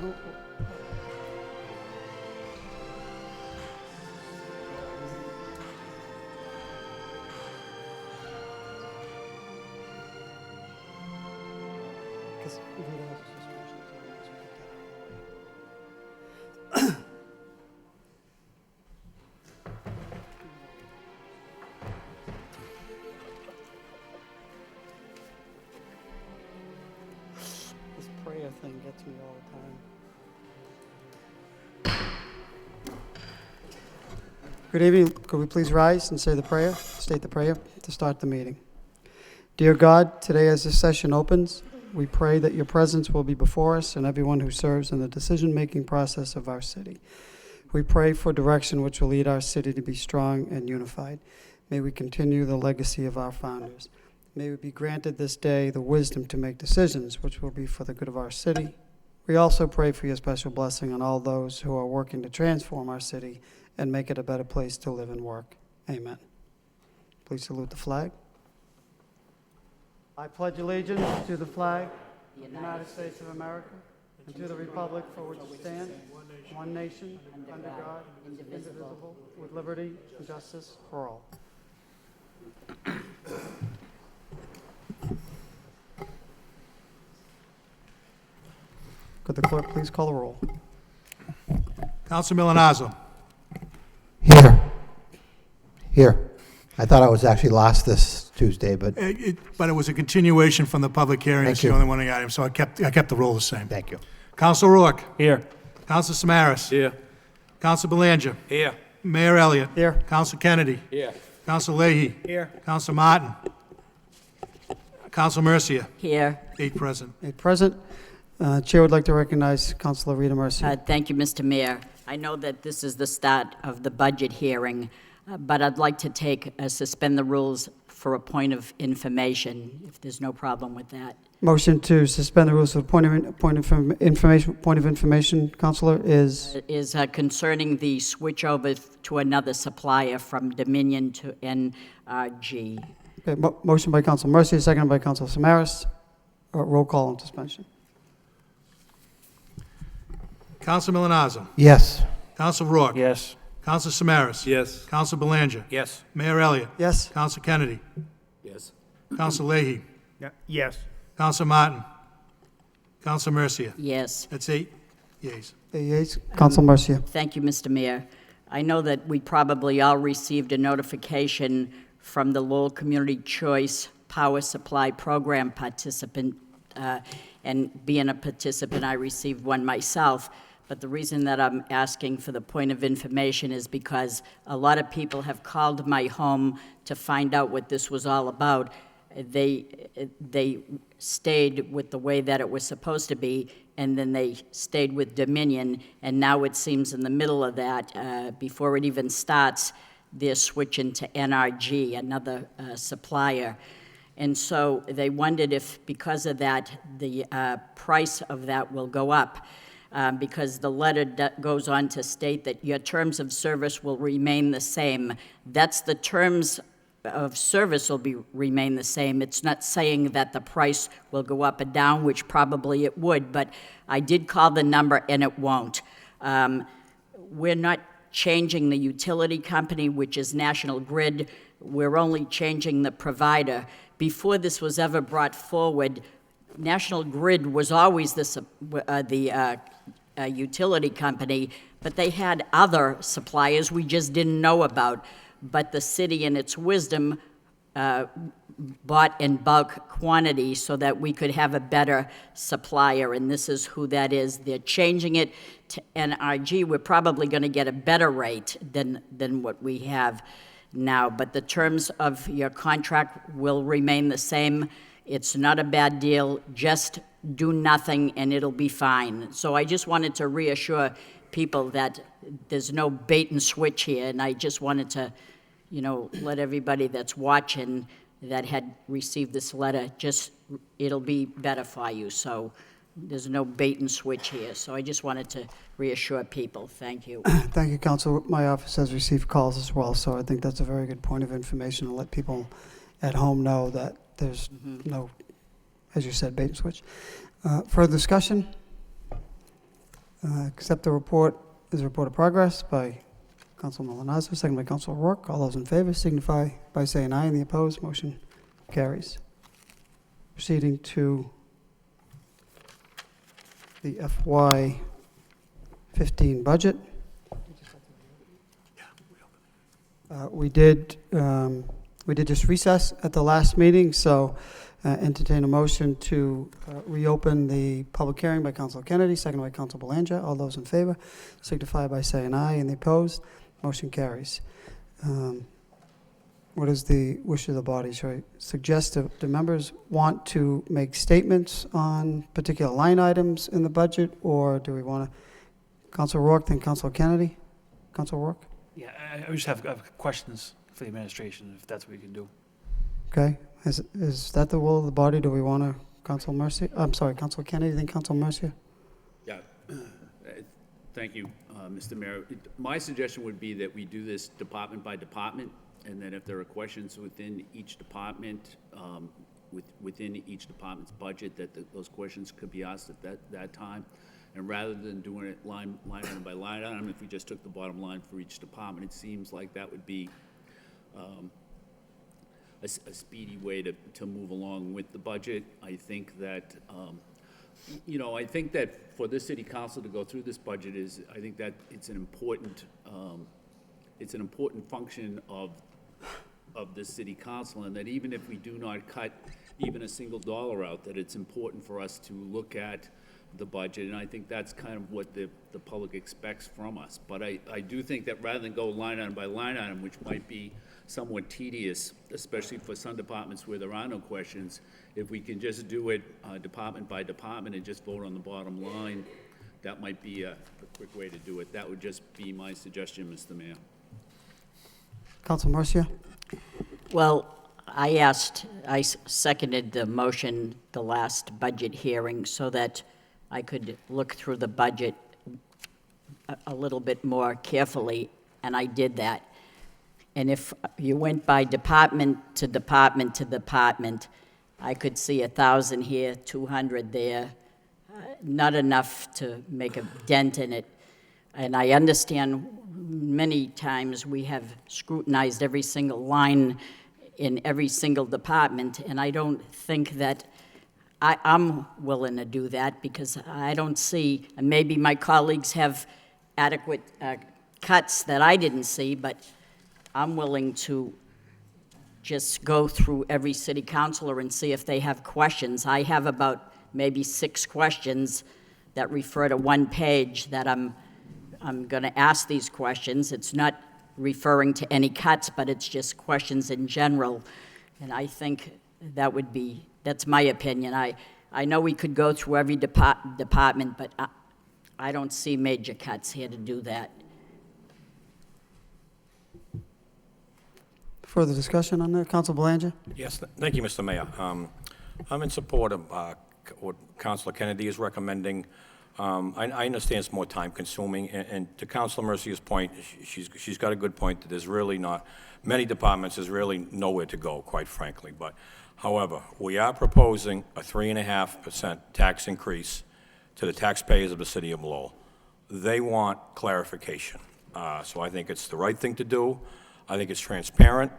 This prayer thing gets me all the time. Good evening. Could we please rise and say the prayer, state the prayer to start the meeting? Dear God, today as this session opens, we pray that your presence will be before us and everyone who serves in the decision-making process of our city. We pray for direction which will lead our city to be strong and unified. May we continue the legacy of our founders. May we be granted this day the wisdom to make decisions which will be for the good of our city. We also pray for your special blessing on all those who are working to transform our city and make it a better place to live and work. Amen. Please salute the flag. I pledge allegiance to the flag of the United States of America and to the republic for which it stands, one nation, under God, indivisible, with liberty and justice for all. Could the clerk please call the roll? Counsel Milanazzo. Here. I thought I was actually lost this Tuesday, but But it was a continuation from the public hearing. Thank It's the you. only one I got him, so I kept the roll the same. thank you. Counsel Rourke. Here. Counsel Samaras. Here. Counsel Belanger. Here. Mayor Elliott. Here. Counsel Kennedy. Here. Counsel Leahy. Here. Counsel Martin. Counsel Mercia. Here. 8 present. A present. Chair would like to recognize Councilor Rita Mercia. Thank you, Mr. Mayor. I know that this is the start of the budget hearing, but I'd like to suspend the rules for a point of information, if there's no problem with that. Motion to suspend the rules for point of information, Councilor, is Is concerning the switch over to another supplier from Dominion to NRG. okay, motion by Council Mercia, seconded by Council Samaras. Roll call on suspension. Counsel Milanazzo. Yes. Counsel Rourke. Yes. Counsel Samaras. Yes. Counsel Belanger. Yes. Mayor Elliott. Yes. Counsel Kennedy. Yes. Counsel Leahy. Yes. Counsel Martin. Counsel Mercia. Yes. That's 8 yeas. 8 yeas. Council Mercia. Thank you, Mr. Mayor. I know that we probably all received a notification from the Lowell Community Choice Power Supply Program participant, and being a participant, I received one myself. But the reason that I'm asking for the point of information is because a lot of people have called my home to find out what this was all about. They stayed with the way that it was supposed to be, and then they stayed with Dominion, and now it seems in the middle of that, before it even starts, they're switching to NRG, another supplier. And so they wondered if, because of that, the price of that will go up. Because the letter goes on to state that your terms of service will remain the same. That's the terms of service will remain the same. It's not saying that the price will go up or down, which probably it would, but I did call the number and it won't. We're not changing the utility company, which is National Grid. We're only changing the provider. Before this was ever brought forward, National Grid was always the utility company, but they had other suppliers we just didn't know about. But the city, in its wisdom, bought in bulk quantity so that we could have a better supplier, and this is who that is. They're changing it to NRG. We're probably going to get a better rate than what we have now, but the terms of your contract will remain the same. It's not a bad deal. Just do nothing and it'll be fine. So I just wanted to reassure people that there's no bait and switch here, and I just wanted to, let everybody that's watching that had received this letter, it'll be better for you. So there's no bait and switch here. So I just wanted to reassure people. Thank you. Thank you, Council. My office has received calls as well, so I think that's a very good point of information to let people at home know that there's no, as you said, bait and switch. Further discussion? Accept the report as a report of progress by Council Malinazzo, second by Council Rourke. All those in favor signify by saying aye, and the opposed, motion carries. Proceeding to the FY 15 budget. We did just recess at the last meeting, so entertain a motion to reopen the public hearing by Council Kennedy, second by Council Belanger. All those in favor signify by saying aye, and the opposed, motion carries. What is the wish of the body? Should I suggest that the members want to make statements on particular line items in the budget, or do we want to, Council Rourke, then Council Kennedy? Council Rourke? Yeah, I just have questions for the administration, if that's what we can do. Okay, is that the will of the body? Do we want to, Council Mercia? I'm sorry, Council Kennedy, then Council Mercia? Yeah, thank you, Mr. Mayor. My suggestion would be that we do this department by department, and then if there are questions within each department, within each department's budget, that those questions could be asked at that time. And rather than doing it line item by line item, if we just took the bottom line for each department, it seems like that would be a speedy way to move along with the budget. I think that, I think that for this city council to go through this budget I think that it's an important function of this city council, and that even if we do not cut even a single dollar out, that it's important for us to look at the budget, and I think that's kind of what the public expects from us. But I do think that rather than go line item by line item, which might be somewhat tedious, especially for some departments where there are no questions, if we can just do it department by department and just vote on the bottom line, that might be a quick way to do it. That would just be my suggestion, Mr. Mayor. Council Mercia? Well, I seconded the motion the last budget hearing so that I could look through the budget a little bit more carefully, and I did that. And if you went by department to department to department, I could see 1,000 here, 200 there, not enough to make a dent in it. And I understand many times we have scrutinized every single line in every single department, and I don't think that I'm willing to do that, because I don't see, and maybe my colleagues have adequate cuts that I didn't see, but I'm willing to just go through every city councilor and see if they have questions. I have about maybe 6 questions that refer to one page that I'm going to ask these questions. It's not referring to any cuts, but it's just questions in general. And I think that's my opinion. I know we could go through every department, but I don't see major cuts here to do that. Further discussion on that? Council Belanger? Yes, thank you, Mr. Mayor. I'm in support of what Councilor Kennedy is recommending. I understand it's more time-consuming, and to Councilor Mercia's point, she's got a good point that there's really not, many departments, there's really nowhere to go, quite frankly. But, however, we are proposing a 3.5% tax increase to the taxpayers of the city of Lowell. They want clarification. So I think it's the right thing to do. I think it's transparent.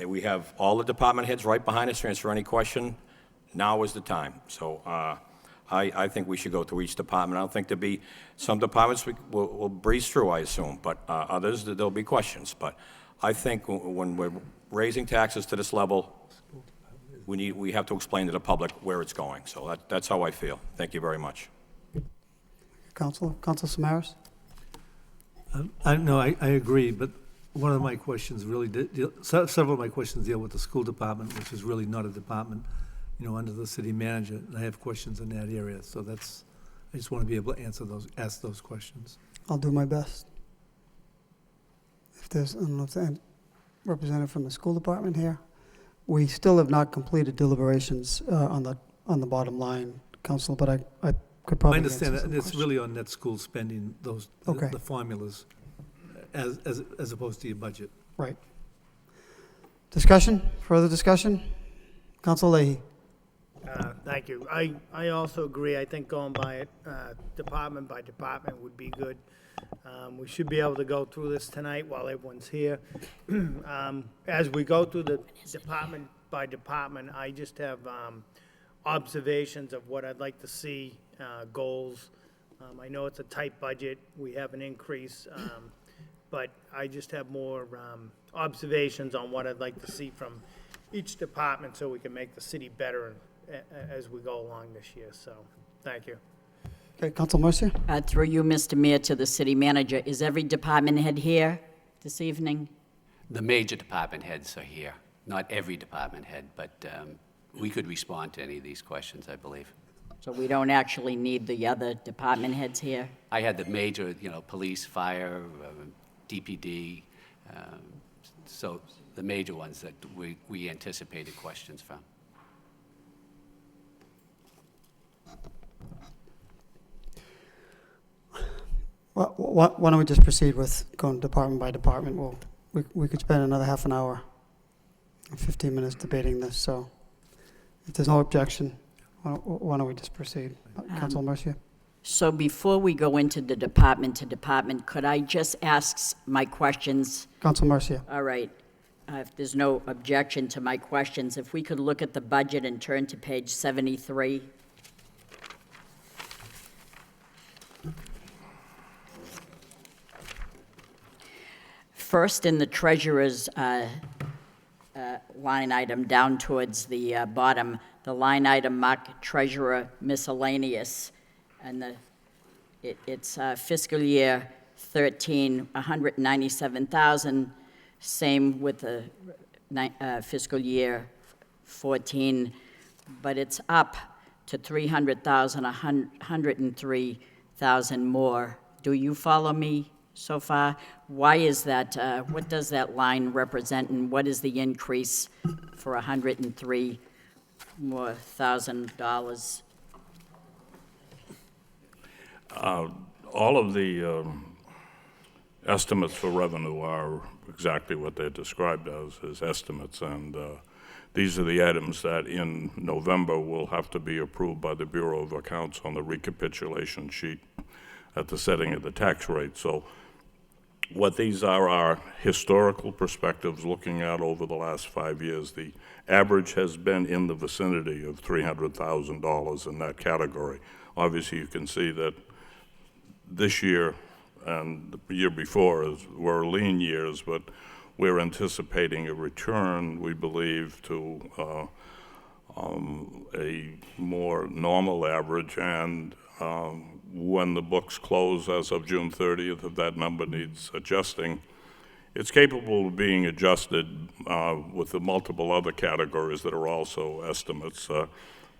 We have all the department heads right behind us to answer any question. Now is the time. So I think we should go through each department. I don't think there'll be, some departments we'll breeze through, I assume, but others, there'll be questions. But I think when we're raising taxes to this level, we have to explain to the public where it's going. So that's how I feel. Thank you very much. Council Samaras? No, I agree, but one of my questions really several of my questions deal with the school department, which is really not a department, under the city manager, and I have questions in that area. So I just want to be able to ask those questions. I'll do my best. If there's, I don't know if there's any representative from the school department here. We still have not completed deliberations on the bottom line, Council, but I could probably I understand answer that, some and it's questions. really on net school spending, those, Okay. the formulas, as opposed to your budget. Right. Discussion? Further discussion? Council Leahy? Thank Thank you. I also agree. I think going by it, department by department would be good. We should be able to go through this tonight while everyone's here. As we go through the department by department, I just have observations of what I'd like to see, goals. I know it's a tight budget. We have an increase, but I just have more observations on what I'd like to see from each department so we can make the city better as we go along this year. So, thank you. Okay, Council Mercia? Through you, Mr. Mayor, to the city manager, is every department head here this evening? The major department heads are here. Not every department head, but we could respond to any of these questions, I believe. So we don't actually need the other department heads here? I had the major, police, fire, DPD, so the major ones that we anticipated questions from. Well, why don't we just proceed with going department by department? We could spend another half an hour, 15 minutes debating this, so if there's no objection, why don't we just proceed? Council Mercia? So before we go into the department to department, could I just ask my questions? Council Mercia? All right. If there's no objection to my questions, if we could look at the budget and turn to page 73. First, in the treasurer's line item down towards the bottom, the line item marked treasurer miscellaneous, and it's fiscal year 13, 197,000. Same with the fiscal year 14, but it's up to 300,000, 103,000 more. Do you follow me so far? Why is that? What does that line represent, and what is the increase for $103,000 more? All of the estimates for revenue are exactly what they're described as estimates, and these are the items that in November will have to be approved by the Bureau of Accounts on the recapitulation sheet at the setting of the tax rate. So what these are historical perspectives looking at over the last 5 years. The average has been in the vicinity of $300,000 in that category. Obviously, you can see that this year and the year before were lean years, but we're anticipating a return, we believe, to a more normal average, and when the books close as of June 30th, if that number needs adjusting, it's capable of being adjusted with the multiple other categories that are also estimates. If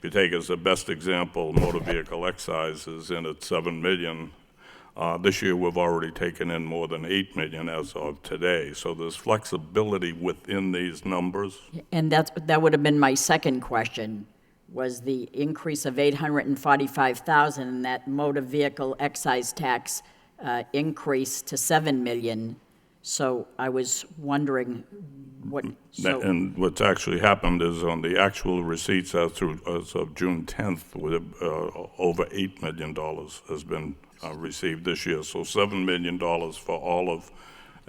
you take as the best example, motor vehicle excise is in at $7 million. This year, we've already taken in more than $8 million as of today. So there's flexibility within these numbers. And that would have been my second question, was the increase of $845,000 and that motor vehicle excise tax increase to $7 million. So I was wondering what. So and what's actually happened is on the actual receipts as of June 10th, with over $8 million has been received this year. So $7 million for all of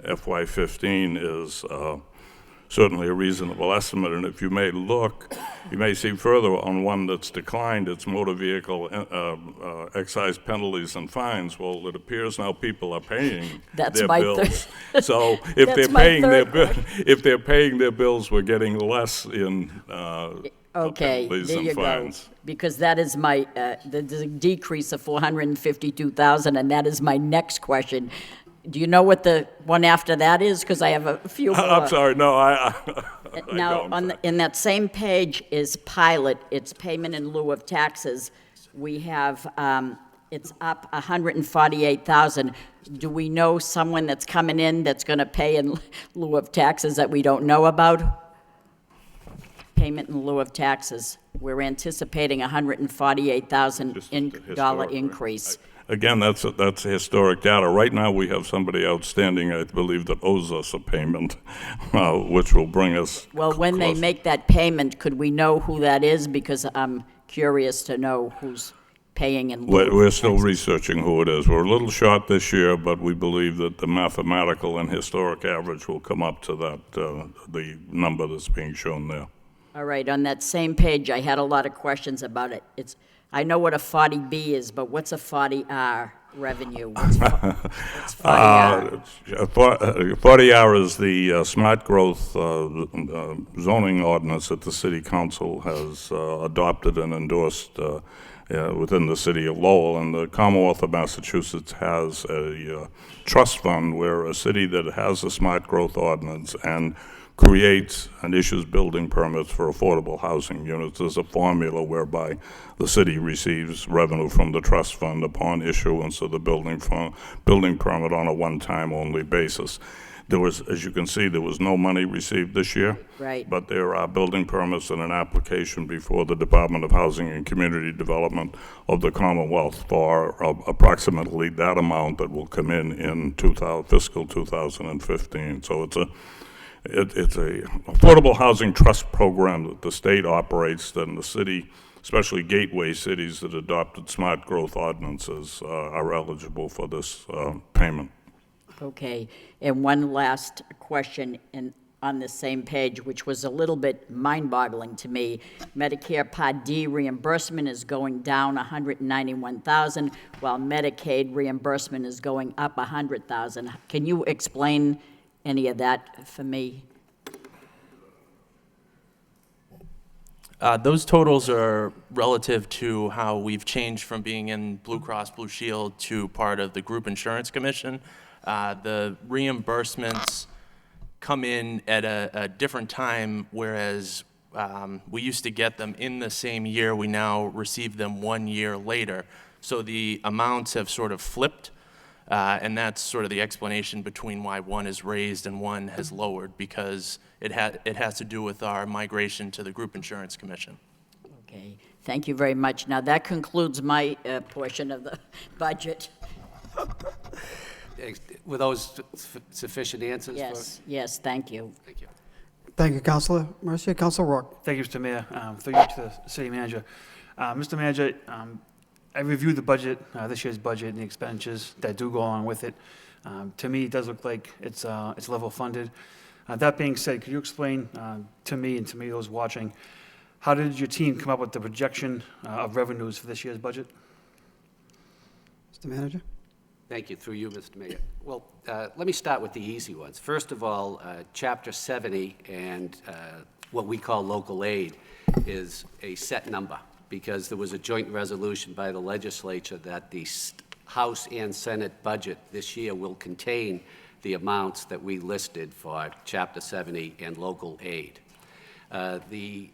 FY15 is certainly a reasonable estimate. And if you may look, you may see further on one that's declined, it's motor vehicle excise penalties and fines. Well, it appears now people are paying their bills. So if they're paying their bills, we're getting less in okay, penalties there and you fines. go. Because that is my, the decrease of $452,000, and that is my next question. Do you know what the one after that is? Because I have a few more. I'm sorry, no, I Now, don't. in that same page is pilot, it's payment in lieu of taxes. We have, it's up $148,000. Do we know someone that's coming in that's going to pay in lieu of taxes that we don't know about? Payment in lieu of taxes. We're anticipating $148,000 dollar increase. Again, that's historic data. Right now, we have somebody outstanding, I believe, that owes us a payment, which will bring us Well, when they close. make that payment, could we know who that is? Because I'm curious to know who's paying in lieu We're of we're still taxes. researching who it is. We're a little short this year, but we believe that the mathematical and historic average will come up to that, the number that's being shown there. All right, on that same page, I had a lot of questions about it. I know what a 40B is, but what's a 40R revenue? What's 40R? 40R is the smart growth zoning ordinance that the city council has adopted and endorsed within the city of Lowell. And the Commonwealth of Massachusetts has a trust fund where a city that has a smart growth ordinance and creates and issues building permits for affordable housing units. There's a formula whereby the city receives revenue from the trust fund upon issuance of the building permit on a one-time only basis. There was, as you can see, there was no money received this year. Right. But there are building permits and an application before the Department of Housing and Community Development of the Commonwealth for approximately that amount that will come in fiscal 2015. So it's a affordable housing trust program that the state operates, and the city, especially gateway cities that adopted smart growth ordinances, are eligible for this payment. Okay, and one last question on the same page, which was a little bit mind-boggling to me. Medicare Part D reimbursement is going down $191,000, while Medicaid reimbursement is going up $100,000. Can you explain any of that for me? Those totals are relative to how we've changed from being in Blue Cross Blue Shield to part of the Group Insurance Commission. The reimbursements come in at a different time, whereas we used to get them in the same year. We now receive them 1 year later. So the amounts have sort of flipped. And that's sort of the explanation between why one is raised and one has lowered, because it has to do with our migration to the Group Insurance Commission. Okay, thank you very much. Now, that concludes my portion of the budget. Were those sufficient answers? Yes, thank you. Thank you. Thank you, Councilor Mercier. Councilor Rourke. Thank you, Mr. Mayor. Through you to the city manager. Mr. Manager, I reviewed the budget, this year's budget, and the expenditures that do go along with it. To me, it does look like it's level funded. That being said, could you explain to me and to me those watching, how did your team come up with the projection of revenues for this year's budget? Mr. Manager. Thank you. Through you, Mr. Mayor. Well, let me start with the easy ones. First of all, Chapter 70 and what we call local aid is a set number, because there was a joint resolution by the legislature that the House and Senate budget this year will contain the amounts that we listed for Chapter 70 and local aid. The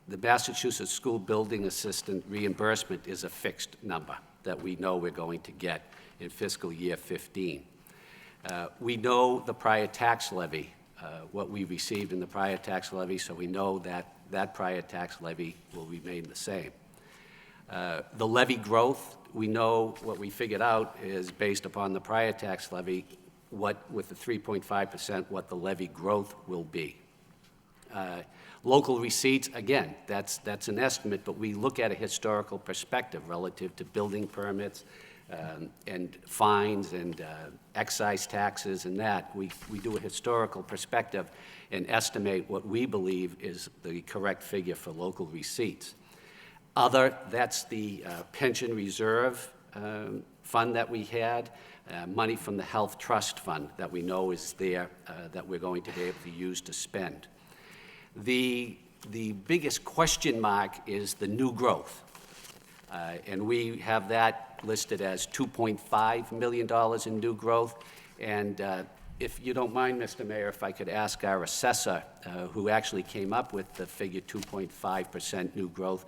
Massachusetts School Building Assistant reimbursement is a fixed number that we know we're going to get in fiscal year 15. We know the prior tax levy, what we received in the prior tax levy, so we know that that prior tax levy will remain the same. The levy growth, we know what we figured out is based upon the prior tax levy, with the 3.5%, what the levy growth will be. Local receipts, again, that's an estimate, but we look at a historical perspective relative to building permits and fines and excise taxes and that. We do a historical perspective and estimate what we believe is the correct figure for local receipts. That's the pension reserve fund that we had, money from the health trust fund that we know is there that we're going to be able to use to spend. The biggest question mark is the new growth, and we have that listed as $2.5 million in new growth. And if you don't mind, Mr. Mayor, if I could ask our assessor, who actually came up with the figure 2.5% new growth,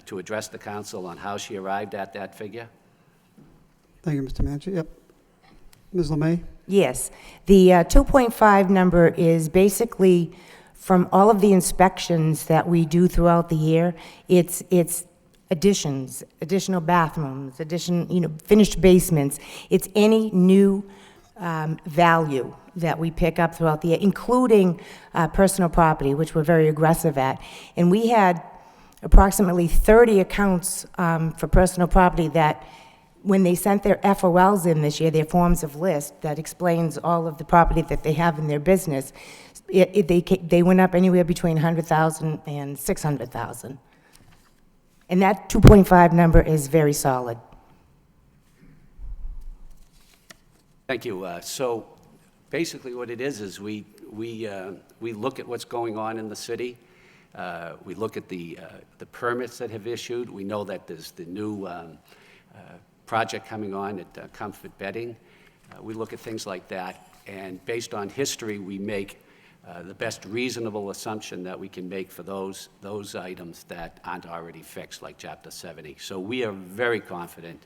to address the council on how she arrived at that figure. Thank you, Mr. Manager. Yep. Ms. LeMay? Yes. The 2.5 number is basically from all of the inspections that we do throughout the year. It's additions, additional bathrooms, finished basements. It's any new value that we pick up throughout the year, including personal property, which we're very aggressive at. And we had approximately 30 accounts for personal property that, when they sent their FOLs in this year, their forms of list that explains all of the property that they have in their business, they went up anywhere between 100,000 and 600,000. And that 2.5 number is very solid. Thank you. So basically what it is we look at what's going on in the city. We look at the permits that have issued. We know that there's the new project coming on at Comfort Bedding. We look at things like that, and based on history, we make the best reasonable assumption that we can make for those items that aren't already fixed, like Chapter 70. So we are very confident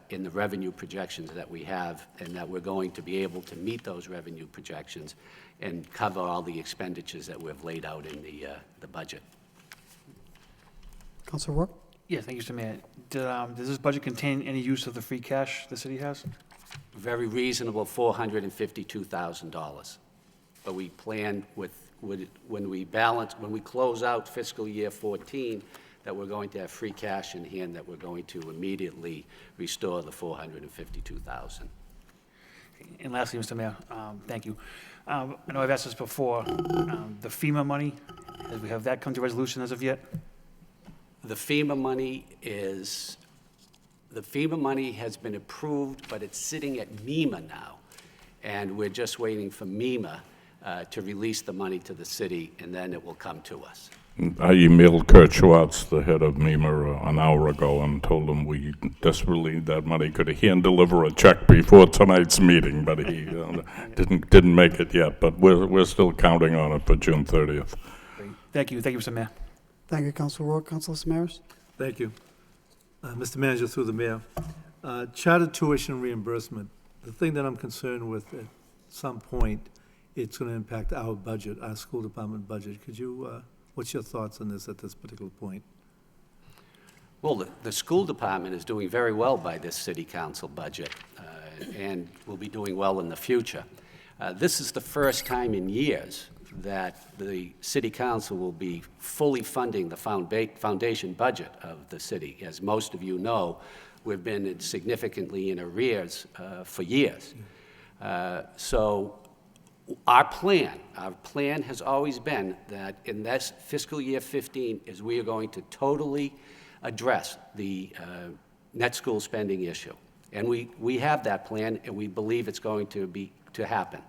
in the revenue projections that we have, and that we're going to be able to meet those revenue projections and cover all the expenditures that we've laid out in the budget. Councilor Rourke? Yeah, thank you, Mr. Mayor. Does this budget contain any use of the free cash the city has? Very reasonable, $452,000. But we plan when we close out fiscal year 14, that we're going to have free cash in hand that we're going to immediately restore the $452,000. And lastly, Mr. Mayor, thank you. I know I've asked this before. The FEMA money, have that come to resolution as of yet? The FEMA money has been approved, but it's sitting at MEMA now. And we're just waiting for MEMA to release the money to the city, and then it will come to us. I emailed Kurt Schwartz, the head of MEMA, an hour ago and told him we desperately need that money. Could he hand deliver a check before tonight's meeting? But he didn't make it yet. But we're still counting on it for June 30th. Thank you, Mr. Mayor. Thank you, Councilor Rourke. Councilor Samaras? Thank you. Mr. Manager, through the mayor. Charter tuition reimbursement, the thing that I'm concerned with at some point, it's going to impact our budget, our school department budget. Could you, what's your thoughts on this at this particular point? Well, the school department is doing very well by this city council budget, and will be doing well in the future. This is the first time in years that the city council will be fully funding the foundation budget of the city. As most of you know, we've been significantly in arrears for years. So our plan has always been that in this fiscal year 15 is we are going to totally address the net school spending issue. And we have that plan, and we believe it's going to happen.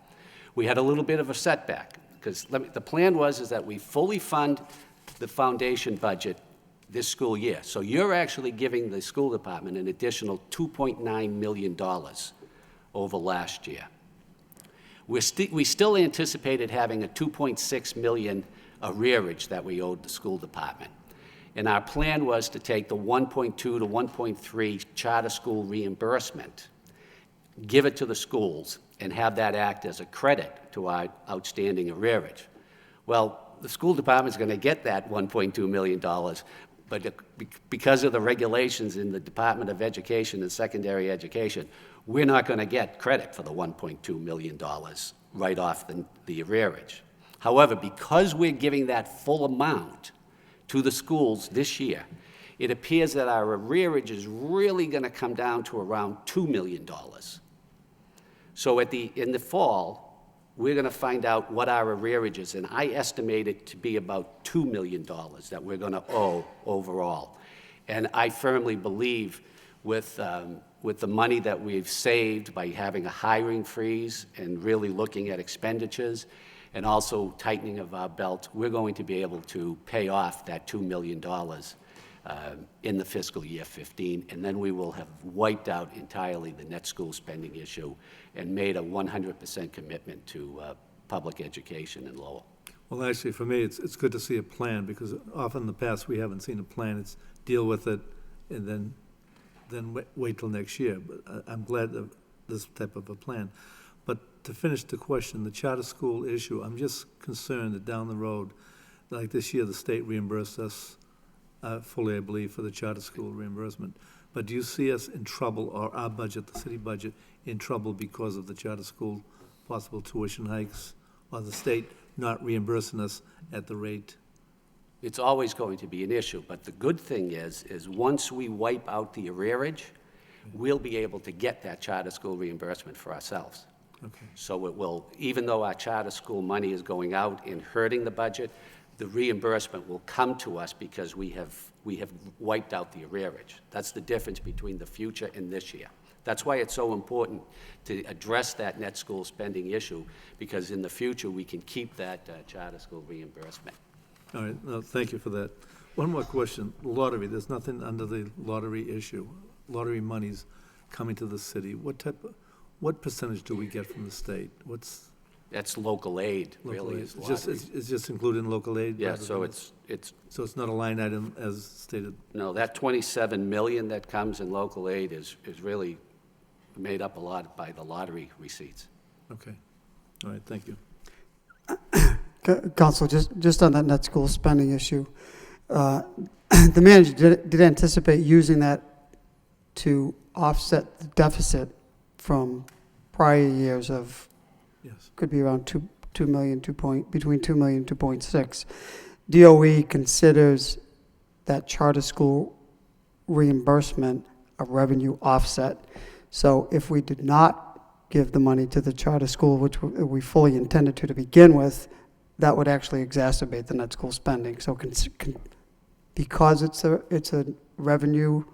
We had a little bit of a setback, because the plan is that we fully fund the foundation budget this school year. So you're actually giving the school department an additional $2.9 million over last year. We still anticipated having a $2.6 million arrearage that we owed the school department. And our plan was to take the 1.2 to 1.3 charter school reimbursement, give it to the schools, and have that act as a credit to our outstanding arrearage. Well, the school department's going to get that $1.2 million, but because of the regulations in the Department of Education and Secondary Education, we're not going to get credit for the $1.2 million right off the arrearage. However, because we're giving that full amount to the schools this year, it appears that our arrearage is really going to come down to around $2 million. So in the fall, we're going to find out what our arrearage is, and I estimate it to be about $2 million that we're going to owe overall. And I firmly believe with the money that we've saved by having a hiring freeze and really looking at expenditures and also tightening of our belt, we're going to be able to pay off that $2 million in the fiscal year 15, and then we will have wiped out entirely the net school spending issue and made a 100% commitment to public education in Lowell. Well, actually, for me, it's good to see a plan, because often in the past, we haven't seen a plan. It's deal with it and then wait till next year. But I'm glad of this type of a plan. But to finish the question, the charter school issue, I'm just concerned that down the road, like this year, the state reimbursed us fully, I believe, for the charter school reimbursement. But do you see us in trouble, or our budget, the city budget, in trouble because of the charter school possible tuition hikes, or the state not reimbursing us at the rate It's always going to be an issue, but the good thing is once we wipe out the arrearage, we'll be able to get that charter school reimbursement for ourselves. Okay. So it will, even though our charter school money is going out and hurting the budget, the reimbursement will come to us because we have wiped out the arrearage. That's the difference between the future and this year. That's why it's so important to address that net school spending issue, because in the future, we can keep that charter school reimbursement. All right, no, thank you for that. One more question. Lottery, there's nothing under the lottery issue. Lottery money's coming to the city. What percentage do we get from the state? What's That's local aid, local really, aid? is It's just, lottery. it's just included in local aid? Yeah, rather so than- it's, So it's not a line item as stated? no, that 27 million that comes in local aid is really made up a lot by the lottery receipts. Okay. All right, thank you. Council, just on that net school spending issue, the manager did anticipate using that to offset the deficit from prior years of, Yes. could be around 2 million, between 2 million and 2.6. DOE considers that charter school reimbursement a revenue offset. So if we did not give the money to the charter school, which we fully intended to begin with, that would actually exacerbate the net school spending. So because it's a revenue,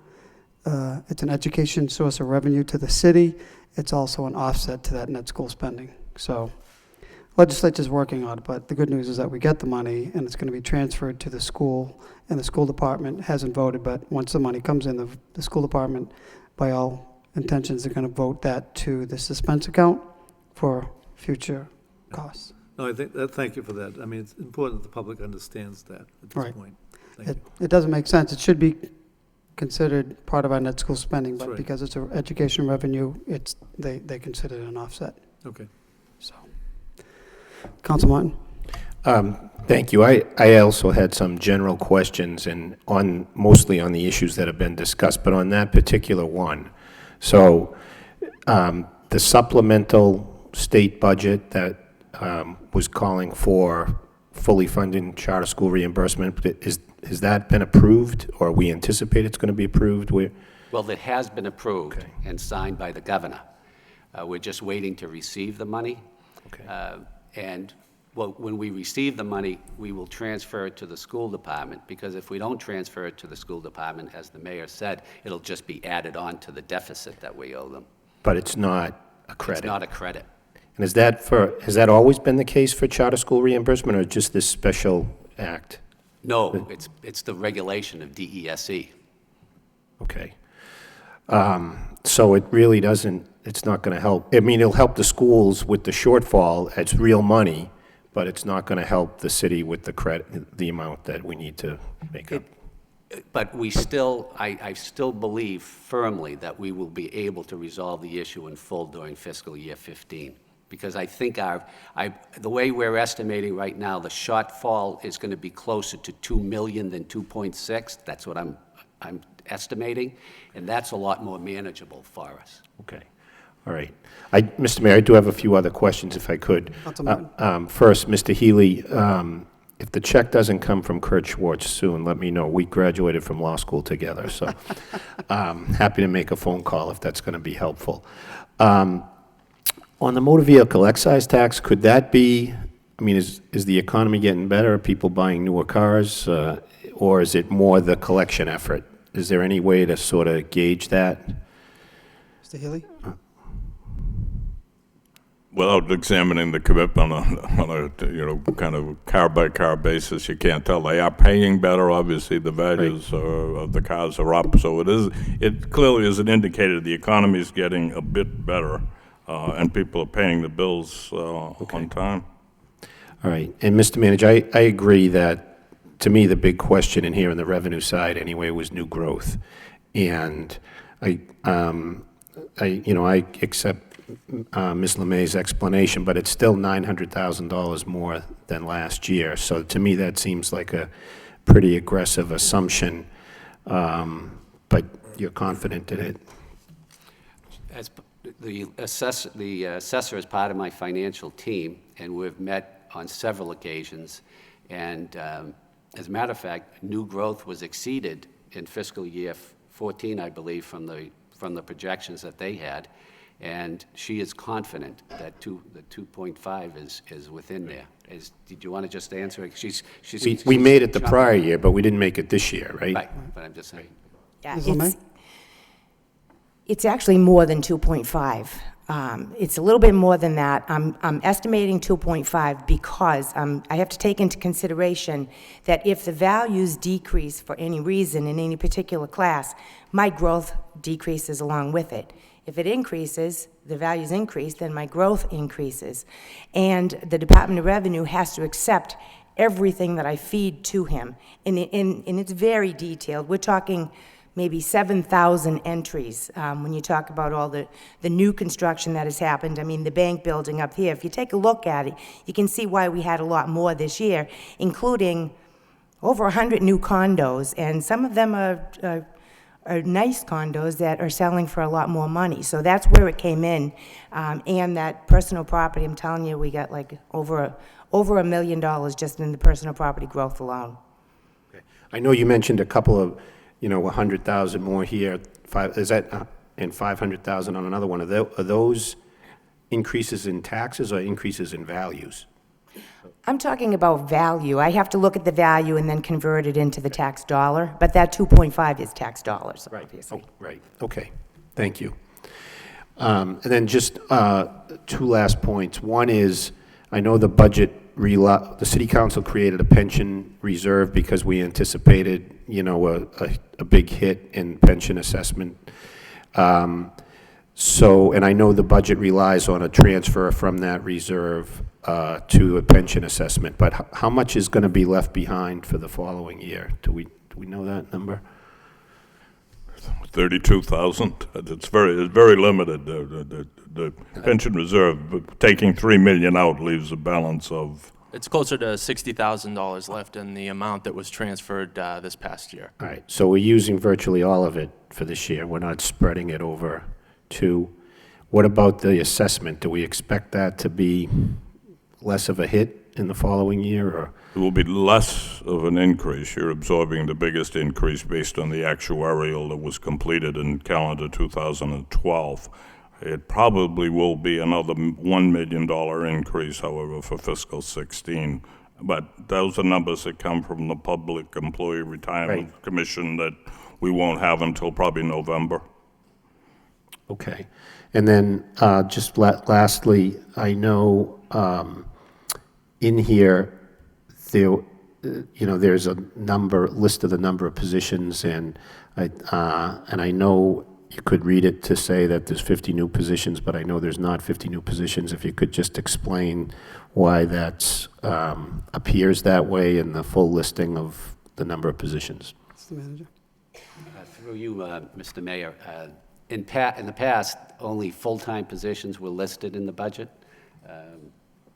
it's an education source of revenue to the city, it's also an offset to that net school spending. So legislature's working on it, but the good news is that we get the money and it's going to be transferred to the school, and the school department hasn't voted, but once the money comes in, the school department, by all intentions, are going to vote that to the suspense account for future costs. No, I think, thank you for that. I mean, it's important that the public understands that at this Right. point. Thank you. It doesn't make sense. It should be considered part of our net school spending, That's but right. because it's an education revenue, they consider it an offset. Okay. So, Council Martin? Thank you. I also had some general questions, and mostly on the issues that have been discussed, but on that particular one. So the supplemental state budget that was calling for fully funded charter school reimbursement, has that been approved, or we anticipate it's going to be approved? Well, it has been approved Okay. and signed by the governor. We're just waiting to receive the money. Okay. And when we receive the money, we will transfer it to the school department, because if we don't transfer it to the school department, as the mayor said, it'll just be added on to the deficit that we owe them. But it's not a credit? It's not a credit. And has that always been the case for charter school reimbursement, or just this special act? No, it's the regulation of DESE. Okay. So it really doesn't, it's not going to help. I mean, it'll help the schools with the shortfall. It's real money, but it's not going to help the city with the credit, the amount that we need to make up. But I still believe firmly that we will be able to resolve the issue in full during fiscal year 15. Because I think the way we're estimating right now, the shortfall is going to be closer to 2 million than 2.6. That's what I'm estimating, and that's a lot more manageable for us. Okay. All right. Mr. Mayor, I do have a few other questions, if I could. Councilman. First, Mr. Healy, if the check doesn't come from Kurt Schwartz soon, let me know. We graduated from law school together, so happy to make a phone call if that's going to be helpful. On the motor vehicle excise tax, could that be, I mean, is the economy getting better? Are people buying newer cars? Or is it more the collection effort? Is there any way to sort of gauge that? Mr. Healy? Without examining the commitment on a kind of car-by-car basis, you can't tell. They are paying better, obviously, the values of the cars are up, so it clearly is an indicator the economy is getting a bit better, and people are paying the bills on time. All right. And Mr. Manager, I agree that, to me, the big question in here on the revenue side anyway was new growth. And I accept Ms. LeMay's explanation, but it's still $900,000 more than last year. So to me, that seems like a pretty aggressive assumption, but you're confident in it. As the assessor is part of my financial team, and we've met on several occasions, and As a matter of fact, new growth was exceeded in fiscal year 14, I believe, from the projections that they had, and she is confident that the 2.5 is within there. Did you want to just answer it? We made it the prior year, but we didn't make it this year, right? Right, but I'm just saying. Yeah, Ms. Lemay? it's actually more than 2.5. It's a little bit more than that. I'm estimating 2.5 because I have to take into consideration that if the values decrease for any reason in any particular class, my growth decreases along with it. If it increases, the values increase, then my growth increases. And the Department of Revenue has to accept everything that I feed to him. And it's very detailed. We're talking maybe 7,000 entries when you talk about all the new construction that has happened. I mean, the bank building up here, if you take a look at it, you can see why we had a lot more this year, including over 100 new condos, and some of them are nice condos that are selling for a lot more money. So that's where it came in. And that personal property, I'm telling you, we got like over $1 million just in the personal property growth alone. Okay. I know you mentioned a couple of, 100,000 more here, and 500,000 on another one. Are those increases in taxes or increases in values? I'm talking about value. I have to look at the value and then convert it into the tax dollar, but that 2.5 is tax dollars, obviously. Oh, right, okay, thank you. And then just two last points. One is, I know the the city council created a pension reserve because we anticipated, a big hit in pension assessment. And I know the budget relies on a transfer from that reserve to a pension assessment, but how much is going to be left behind for the following year? Do we know that number? 32,000. It's very limited. The pension reserve, taking $3 million out leaves a balance of. It's closer to $60,000 left in the amount that was transferred this past year. All right, so we're using virtually all of it for this year. We're not spreading it over two. What about the assessment? Do we expect that to be less of a hit in the following year, or? It will be less of an increase. You're absorbing the biggest increase based on the actuarial that was completed in calendar 2012. It probably will be another $1 million increase, however, for fiscal 16. But those are numbers that come from the Public Employee Retirement Commission that we won't have until probably November. Okay. And then just lastly, I know in here, there's a list of the number of positions, and I know you could read it to say that there's 50 new positions, but I know there's not 50 new positions. If you could just explain why that appears that way in the full listing of the number of positions. Mr. Manager. Through you, Mr. Mayor, in the past, only full-time positions were listed in the budget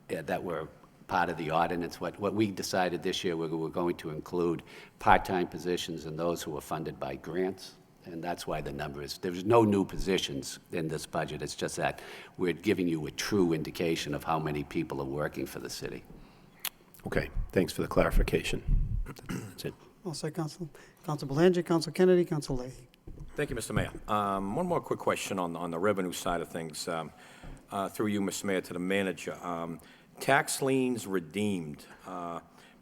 that were part of the ordinance. What we decided this year, we were going to include part-time positions and those who were funded by grants, and that's why the number is, there's no new positions in this budget. It's just that we're giving you a true indication of how many people are working for the city. Okay, thanks for the clarification. That's it. All set, Council. Council Belanger, Council Kennedy, Council Leahy. Thank you, Mr. Mayor. One more quick question on the revenue side of things. Through you, Mr. Mayor, to the manager. Tax liens redeemed,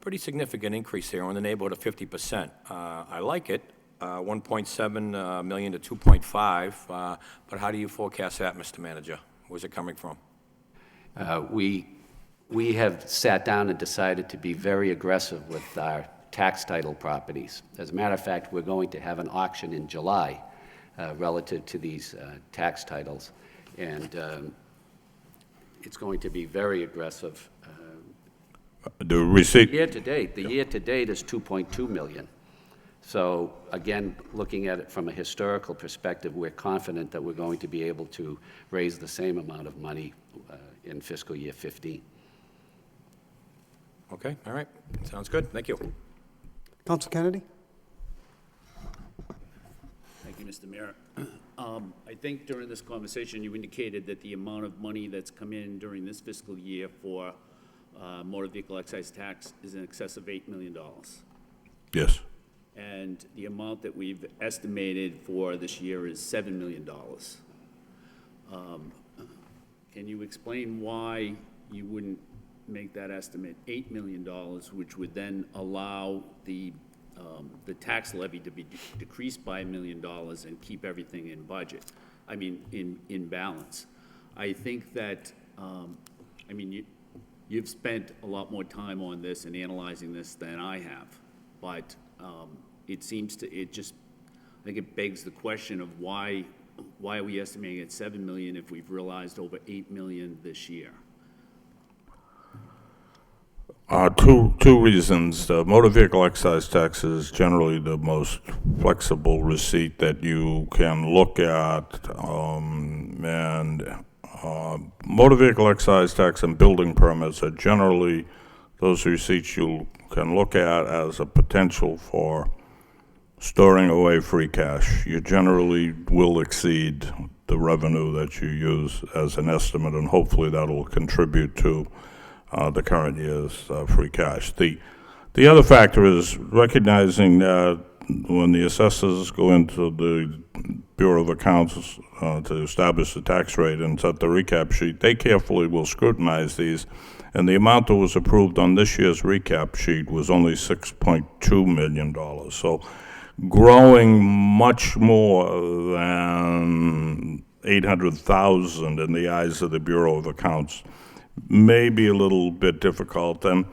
pretty significant increase here in the neighborhood of 50%. I like it, 1.7 million to 2.5, but how do you forecast that, Mr. Manager? Where's it coming from? We have sat down and decided to be very aggressive with our tax title properties. As a matter of fact, we're going to have an auction in July relative to these tax titles, and it's going to be very aggressive. The receipt. The year to date is 2.2 million. So again, looking at it from a historical perspective, we're confident that we're going to be able to raise the same amount of money in fiscal year 15. Okay, all right, sounds good. Thank you. Council Kennedy. Thank you, Mr. Mayor. I think during this conversation, you indicated that the amount of money that's come in during this fiscal year for motor vehicle excise tax is in excess of $8 million. Yes. And the amount that we've estimated for this year is $7 million. Can you explain why you wouldn't make that estimate $8 million, which would then allow the tax levy to be decreased by $1 million and keep everything in budget? I mean, in balance. I think that, I mean, you've spent a lot more time on this and analyzing this than I have, but it seems to, I think it begs the question of why are we estimating at 7 million if we've realized over 8 million this year? Two reasons. The motor vehicle excise tax is generally the most flexible receipt that you can look at, and motor vehicle excise tax and building permits are generally those receipts you can look at as a potential for storing away free cash. You generally will exceed the revenue that you use as an estimate, and hopefully that will contribute to the current year's free cash. The other factor is recognizing that when the assessors go into the Bureau of Accounts to establish the tax rate and set the recap sheet, they carefully will scrutinize these, and the amount that was approved on this year's recap sheet was only $6.2 million. So growing much more than 800,000 in the eyes of the Bureau of Accounts may be a little bit difficult. And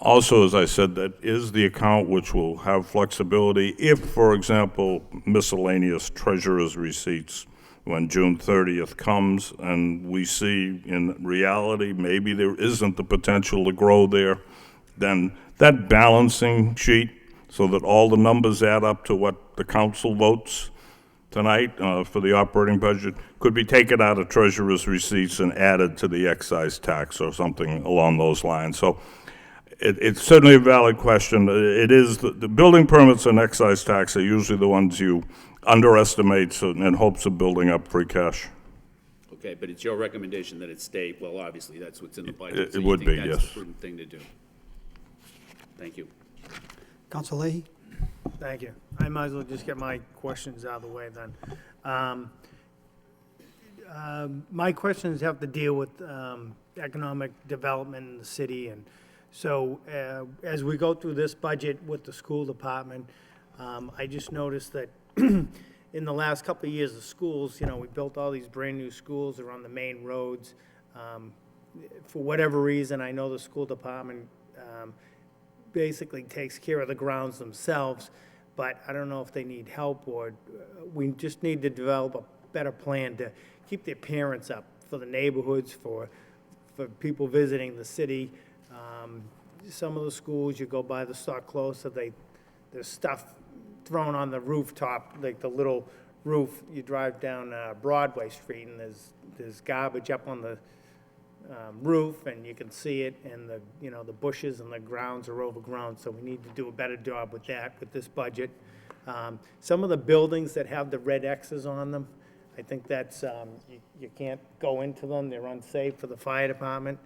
also, as I said, that is the account which will have flexibility if, for example, miscellaneous treasurer's receipts, when June 30th comes and we see in reality maybe there isn't the potential to grow there, then that balancing sheet, so that all the numbers add up to what the council votes tonight for the operating budget, could be taken out of treasurer's receipts and added to the excise tax or something along those lines. So it's certainly a valid question. It is, the building permits and excise tax are usually the ones you underestimate in hopes of building up free cash. Okay, but it's your recommendation that it stay, well, obviously, that's what's in the budget. It would be, yes. That's the prudent thing to do. Thank you. Council Leahy? Thank you. I might as well just get my questions out of the way then. My questions have to deal with economic development in the city, and so as we go through this budget with the school department, I just noticed that in the last couple of years, the schools, we built all these brand-new schools around the main roads. For whatever reason, I know the school department basically takes care of the grounds themselves, but I don't know if they need help, or we just need to develop a better plan to keep the appearance up for the neighborhoods, for people visiting the city. Some of the schools, you go by the Stock Closer, there's stuff thrown on the rooftop, like the little roof. You drive down Broadway Street and there's garbage up on the roof, and you can see it, and the bushes and the grounds are overgrown, so we need to do a better job with that with this budget. Some of the buildings that have the red X's on them, I think that's, you can't go into them, they're unsafe for the fire department.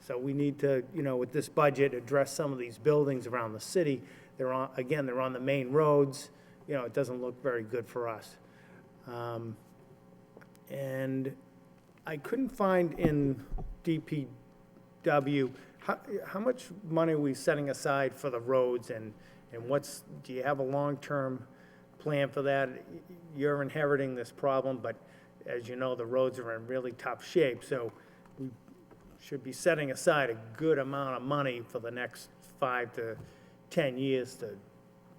So we need to, with this budget, address some of these buildings around the city. They're on the main roads. It doesn't look very good for us. And I couldn't find in DPW, how much money are we setting aside for the roads, and do you have a long-term plan for that? You're inheriting this problem, but as you know, the roads are in really tough shape, so we should be setting aside a good amount of money for the next 5 to 10 years to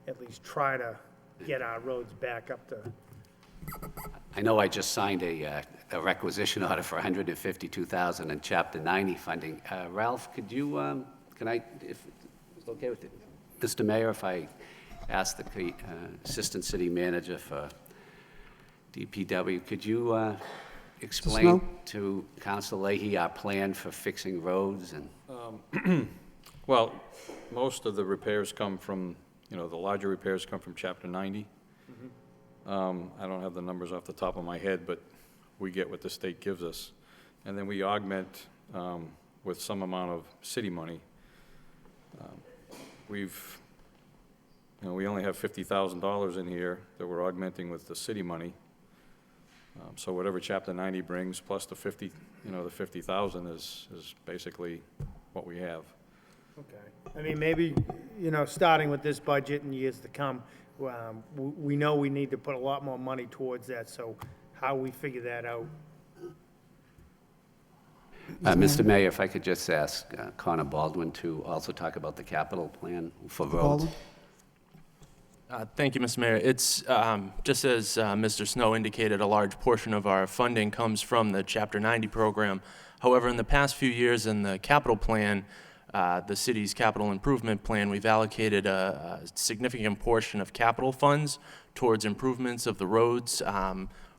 at least try to get our roads back up to. I know I just signed a requisition order for $152,000 in Chapter 90 funding. Ralph, could you, if it's okay with you, Mr. Mayor, if I ask the Assistant City Manager for DPW, could you explain to Council Leahy our plan for fixing roads and? Well, most of the repairs come from, the larger repairs come from Chapter 90. I don't have the numbers off the top of my head, but we get what the state gives us. And then we augment with some amount of city money. We've you know, we only have $50,000 in here that we're augmenting with the city money. So whatever Chapter 90 brings, plus the 50, you know, the 50,000 is basically what we have. Okay. I mean, maybe, you know, starting with this budget in years to come, we know we need to put a lot more money towards that, so how we figure that out. Mr. Mayor, if I could just ask Connor Baldwin to also talk about the capital plan for roads. Baldwin? Thank you, Mr. Mayor. It's, just as Mr. Snow indicated, a large portion of our funding comes from the Chapter 90 program. However, in the past few years in the capital plan, the city's capital improvement plan, we've allocated a significant portion of capital funds towards improvements of the roads.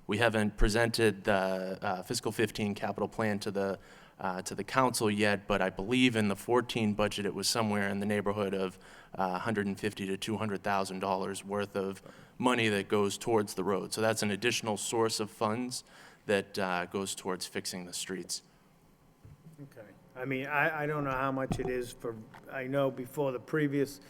We haven't presented the fiscal 15 capital plan to the council yet, but I believe in the 14 budget it was somewhere in the neighborhood of $150,000 to $200,000 worth of money that goes towards the road. So that's an additional source of funds that goes towards fixing the streets. Okay. I mean, I don't know how much it is for, I know before the previous,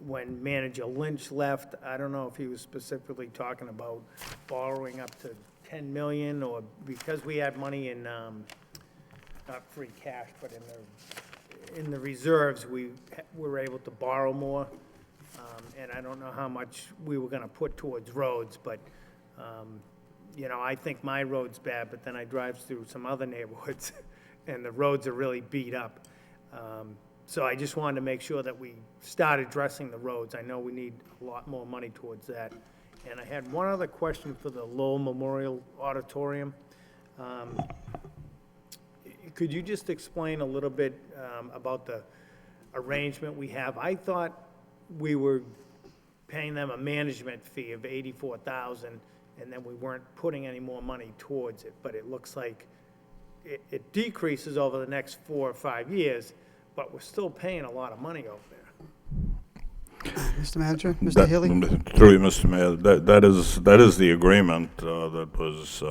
when Manager Lynch left, I don't know if he was specifically talking about borrowing up to 10 million, or because we had money in, not free cash, but in the reserves, we were able to borrow more. And I don't know how much we were gonna put towards roads, but, you know, I think my road's bad, but then I drive through some other neighborhoods, and the roads are really beat up. So I just wanted to make sure that we start addressing the roads. I know we need a lot more money towards that. And I had one other question for the Lowell Memorial Auditorium. Could you just explain a little bit about the arrangement we have? I thought we were paying them a management fee of $84,000, and then we weren't putting any more money towards it, but it looks like it decreases over the next 4 or 5 years, but we're still paying a lot of money over there. Mr. Manager, Mr. Healy? Through you, Mr. Mayor, that is the agreement that was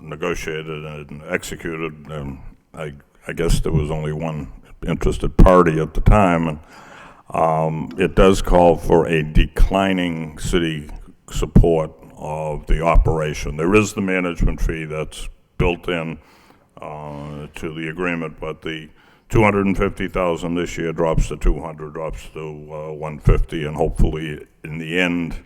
negotiated and executed. I guess there was only one interested party at the time, and it does call for a declining city support of the operation. There is the management fee that's built in to the agreement, but the $250,000 this year drops to $200, drops to $150, and hopefully in the end,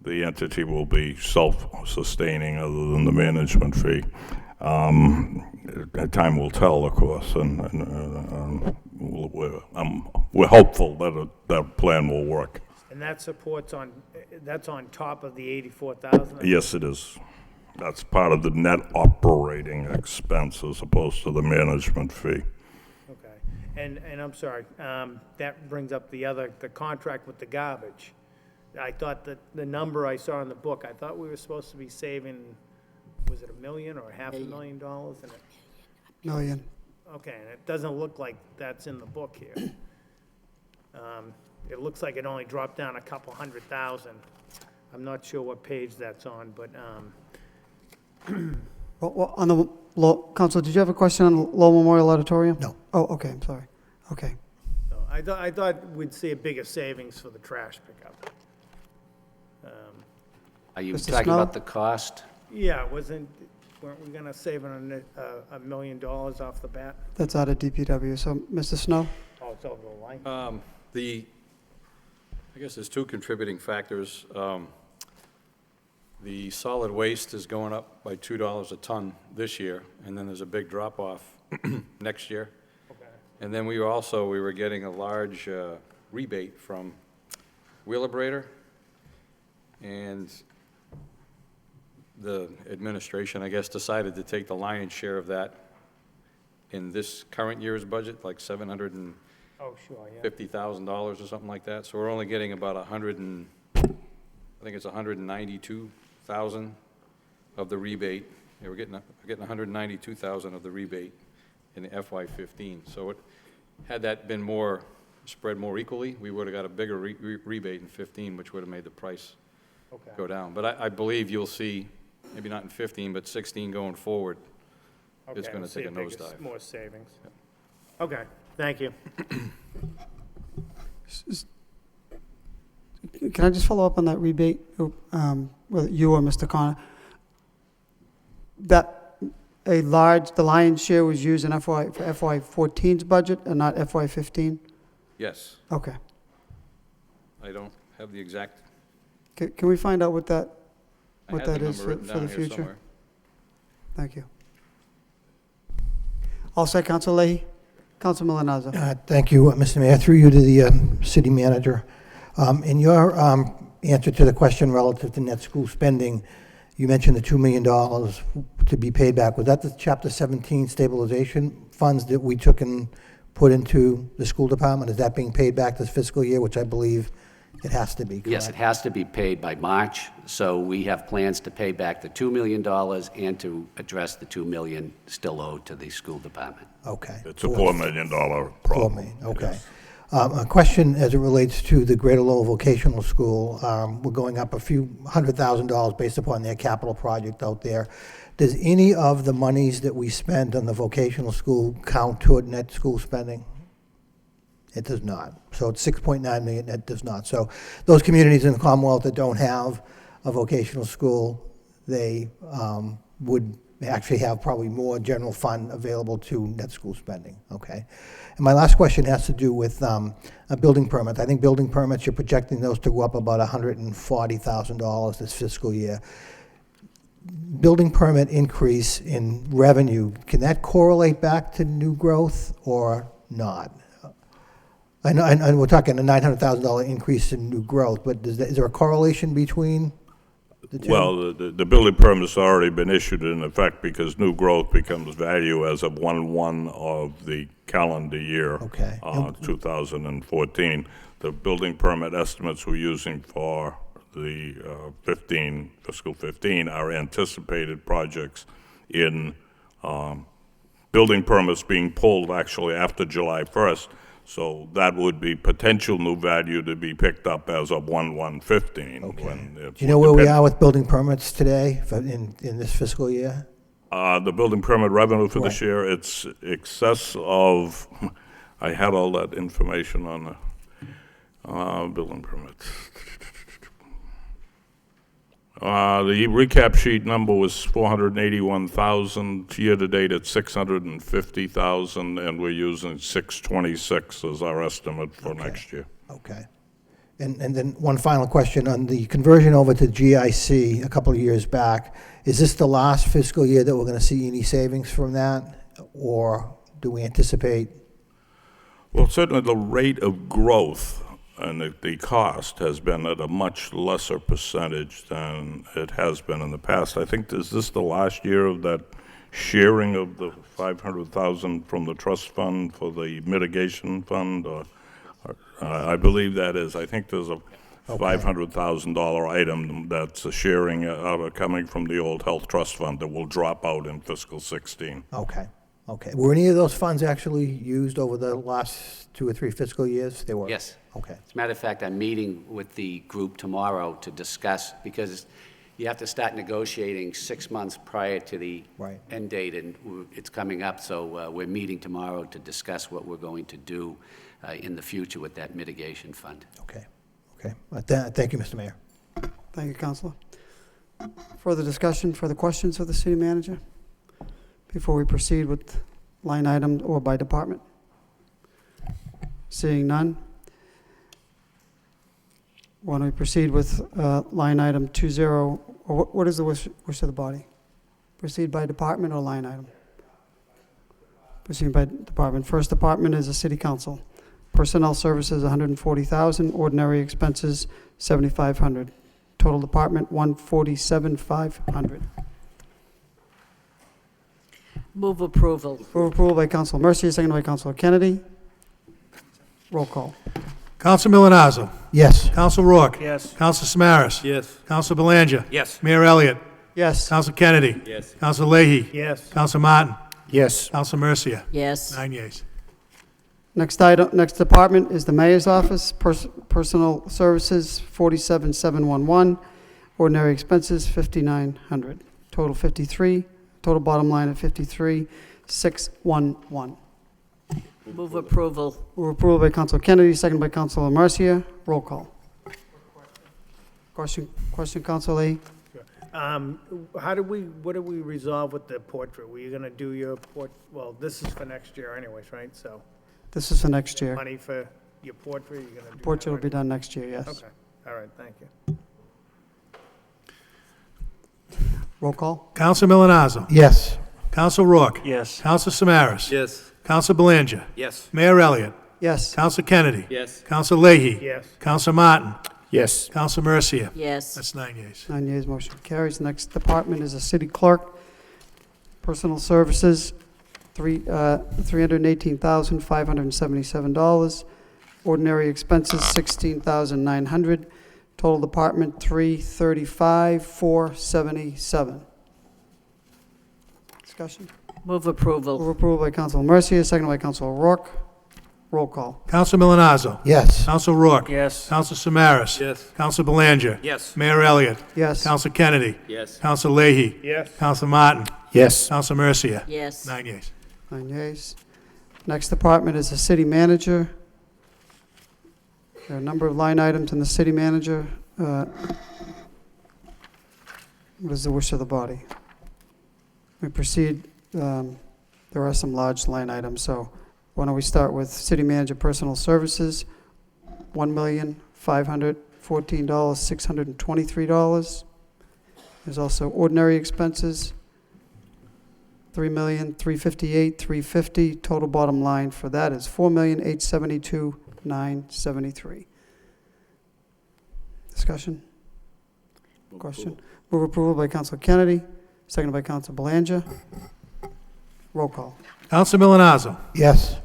the entity will be self-sustaining other than the management fee. Time will tell, of course, and we're hopeful that that plan will work. And that support's that's on top of the $84,000? Yes, it is. That's part of the net operating expense as opposed to the management fee. Okay. And I'm sorry, that brings up the contract with the garbage. I thought that the number I saw in the book, I thought we were supposed to be saving, was it $1 million or $500,000? And Million. okay, and it doesn't look like that's in the book here. It looks like it only dropped down a couple $100,000. I'm not sure what page that's on, but, Well, on the, Council, did you have a question on Lowell Memorial Auditorium? No. Oh, okay, I'm sorry. Okay. so I thought we'd see a bigger savings for the trash pickup. Are you Mr. talking Snow? about the cost? Yeah, weren't we gonna save $1 million off the bat? That's out of DPW. So, Mr. Snow? Oh, it's over the line. I guess there's two contributing factors. The solid waste is going up by $2 a ton this year, and then there's a big drop-off next year. Okay. And then we were getting a large rebate from Wheelabrator, and the administration, I guess, decided to take the lion's share of that in this current year's budget, like $750,000 Oh, sure, yeah. or something like that. So we're only getting about I think it's 192,000 of the rebate. Yeah, we're getting 192,000 of the rebate in the FY15. So had that been spread more equally, we would have got a bigger rebate in 15, which would have made the price go down. But I believe you'll see, maybe not in 15, but 16 going forward, it's going to take a nosedive. More savings. Okay, thank you. Can I just follow up on that rebate, whether you or Mr. Connor? That the lion's share was used in for FY 14's budget and not FY 15? Yes, Okay. I don't have the exact, Can we find out what that I have the is number written for down the here future? somewhere. Thank you. All set, Council Leahy? Council Milonazo? Thank you, Mr. Mayor. Through you to the city manager. In your answer to the question relative to net school spending, you mentioned the $2 million to be paid back. Was that the Chapter 17 stabilization funds that we took and put into the school department? Is that being paid back this fiscal year, which I believe it has to be, correct? Yes, it has to be paid by March, so we have plans to pay back the $2 million and to address the $2 million still owed to the school department. Okay. It's a $4 million problem. $4 million, okay. A question as it relates to the Greater Lowell Vocational School. We're going up a few $100,000 based upon their capital project out there. Does any of the monies that we spend on the vocational school count toward net school spending? It does not. So it's 6.9 million, that does not. So those communities in the Commonwealth that don't have a vocational school, they would actually have probably more general fund available to net school spending, okay? And my last question has to do with a building permit. I think building permits, you're projecting those to go up about $140,000 this fiscal year. Building permit increase in revenue, can that correlate back to new growth or not? I know we're talking a $900,000 increase in new growth, but is there a correlation between the two? Well, the building permit's already been issued in effect because new growth becomes value as of 1/1 of the calendar year. Okay. 2014. The building permit estimates we're using for the fiscal 15 are anticipated projects in building permits being pulled actually after July 1st. So that would be potential new value to be picked up as of 1/1/15. Okay. Do you know where we are with building permits today in this fiscal year? The building permit revenue for this Right. year, it's excess of, I had all that information on the building permits. The recap sheet number was 481,000. Year-to-date, it's 650,000, and we're using 626 as our estimate for next year. Okay. And then one final question on the conversion over to GIC a couple of years back. Is this the last fiscal year that we're going to see any savings from that, or do we anticipate? Well, certainly the rate of growth and the cost has been at a much lesser percentage than it has been in the past. I think, is this the last year of that sharing of the 500,000 from the trust fund for the mitigation fund? Or I believe that is. I think there's a $500,000 item that's a sharing coming from the old health trust fund that will drop out in fiscal 16. Okay. Okay. Were any of those funds actually used over the last 2 or 3 fiscal years? They were? Yes. Okay. As a matter of fact, I'm meeting with the group tomorrow to discuss, because you have to start negotiating 6 months prior to the Right. end date, and it's coming up, so we're meeting tomorrow to discuss what we're going to do in the future with that mitigation fund. Okay. Okay. Thank you, Mr. Mayor. Thank you, Councilor. Further discussion, further questions of the city manager before we proceed with line item or by department? Seeing none. Why don't we proceed with line item 20, or what is the wish of the body? Proceed by department or line item? Proceed by department. First department is the city council. Personnel services, $140,000. Ordinary expenses, $7,500. Total department, $147,500. Move approval. Move approval by Council Mercia, seconded by Council Kennedy. Roll call. Counsel Milonazo. Yes. Counsel Rourke. Yes. Counsel Samaras. Yes. Counsel Belanger. Yes. Mayor Elliott. Yes. Counsel Kennedy. Yes. Counsel Leahy. Yes. Counsel Martin. Yes. Counsel Mercia. Yes. 9 yeas. Next item, next department is the mayor's office. Personal services, $47,711. Ordinary expenses, $5,900. Total 53. Total bottom line of 53,611. Move approval. Move approval by Council Kennedy, second by Council Mercia. Roll call. Question, Counsel Lee? What do we resolve with the portrait? Were you gonna do your well, this is for next year anyways, right? So, This is for next year. money for your portrait, you're gonna do that? Portrait will right? be done next year, yes. Okay, all right, thank you. Roll call? Counsel Milonazo. Yes. Counsel Rourke. Yes. Counsel Samaras. Yes. Counsel Belanger. Yes. Mayor Elliott. Yes. Counsel Kennedy. Yes. Counsel Leahy. Yes. Counsel Martin. Yes. Counsel Mercia. Yes. That's 9 yeas. 9 yeas, motion carries. Next department is the city clerk. Personal services, $318,577. Ordinary expenses, $16,900. Total department, $335,477. Discussion? Move approval. Move approval by Council Mercia, second by Council O'Rourke. Roll call. Counsel Milonazo. Yes. Counsel Rourke. Yes. Counsel Samaras. Yes. Counsel Belanger. Yes. Mayor Elliott. Yes. Counsel Kennedy. Yes. Counsel Leahy. Yes. Counsel Martin. Yes. Counsel Mercia. Yes. 9 yeas. 9 yeas. Next department is the city manager. There are a number of line items in the city manager. What is the wish of the body? We proceed, there are some large line items, so why don't we start with city manager personal services, $1,514,623. There's also ordinary expenses, $3,358,350. Total bottom line for that is $4,872,973. Discussion? Question? Move approval by Council Kennedy, seconded by Council Belanger. Roll call. Counsel Milonazo. Yes.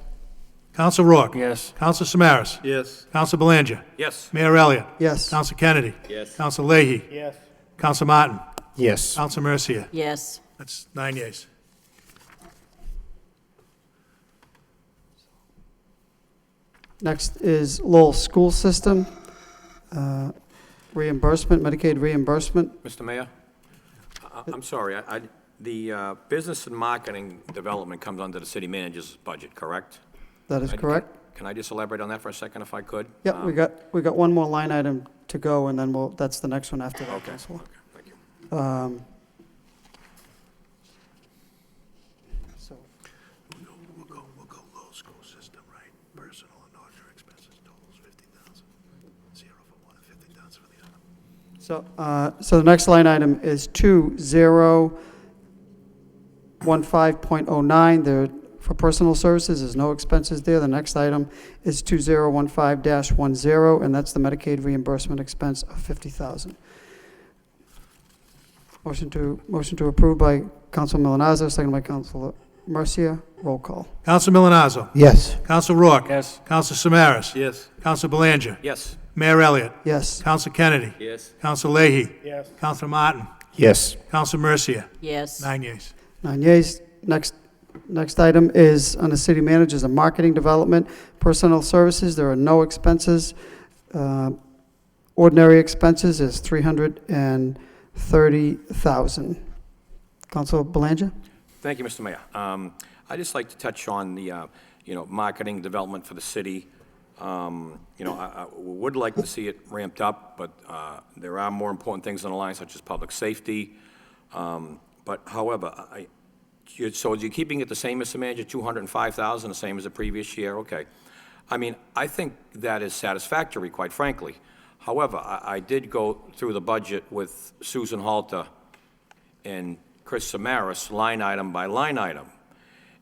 Counsel Rourke. Yes. Counsel Samaras. Yes. Counsel Belanger. Yes. Mayor Elliott. Yes. Counsel Kennedy. Yes. Counsel Leahy. Yes. Counsel Martin. Yes. Counsel Mercia. Yes. That's 9 yeas. Next is Lowell School System, reimbursement, Medicaid reimbursement. Mr. Mayor? I'm sorry, the business and marketing development comes under the city manager's budget, correct? That is correct. Can I just elaborate on that for a second, if I could? Yep, we got one more line item to go, and then that's the next one after that, Okay, Councilor. thank you. So, We'll go low school system, right? Personal and ordinary expenses totals 50,000. 0 for one and 50,000 for the other. so the next line item is 2015.09. There, for personal services, there's no expenses there. The next item is 2015-10, and that's the Medicaid reimbursement expense of $50,000. Motion to approve by Council Milonazo, second by Council Mercia. Roll call. Counsel Milonazo. Yes. Counsel Rourke. Yes. Counsel Samaras. Yes. Counsel Belanger. Yes. Mayor Elliott. Yes. Counsel Kennedy. Yes. Counsel Leahy. Yes. Counsel Martin. Yes. Counsel Mercia. Yes. 9 yeas. 9 yeas. Next item is on the city manager's and marketing development, personnel services. There are no expenses. Ordinary expenses is $330,000. Council Belanger? Thank you, Mr. Mayor. I'd just like to touch on the, marketing development for the city. I would like to see it ramped up, but there are more important things on the line, such as public safety. But however, so you're keeping it the same, Mr. Manager, 205,000, the same as the previous year? Okay. I mean, I think that is satisfactory, quite frankly. However, I did go through the budget with Susan Halter and Chris Samaras, line item by line item.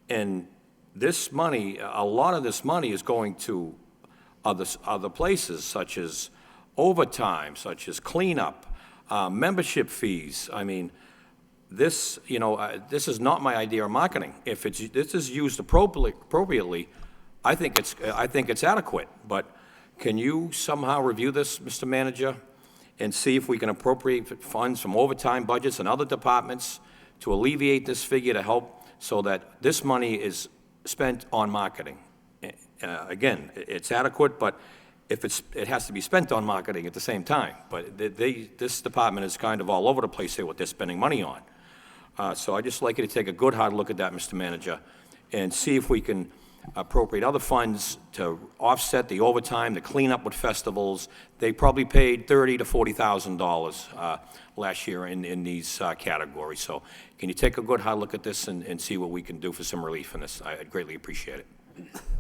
And this money, a lot of this money is going to other places, such as overtime, such as cleanup, membership fees. I mean, this is not my idea of marketing. If this is used appropriately, I think it's adequate. But can you somehow review this, Mr. Manager, and see if we can appropriate funds from overtime budgets and other departments to alleviate this figure to help so that this money is spent on marketing? Again, it's adequate, but it has to be spent on marketing at the same time. But this department is kind of all over the place here what they're spending money on. So I'd just like you to take a good hard look at that, Mr. Manager, and see if we can appropriate other funds to offset the overtime, the cleanup with festivals. They probably paid $30,000 to $40,000 last year in these categories. So can you take a good hard look at this and see what we can do for some relief in this? I'd greatly appreciate it.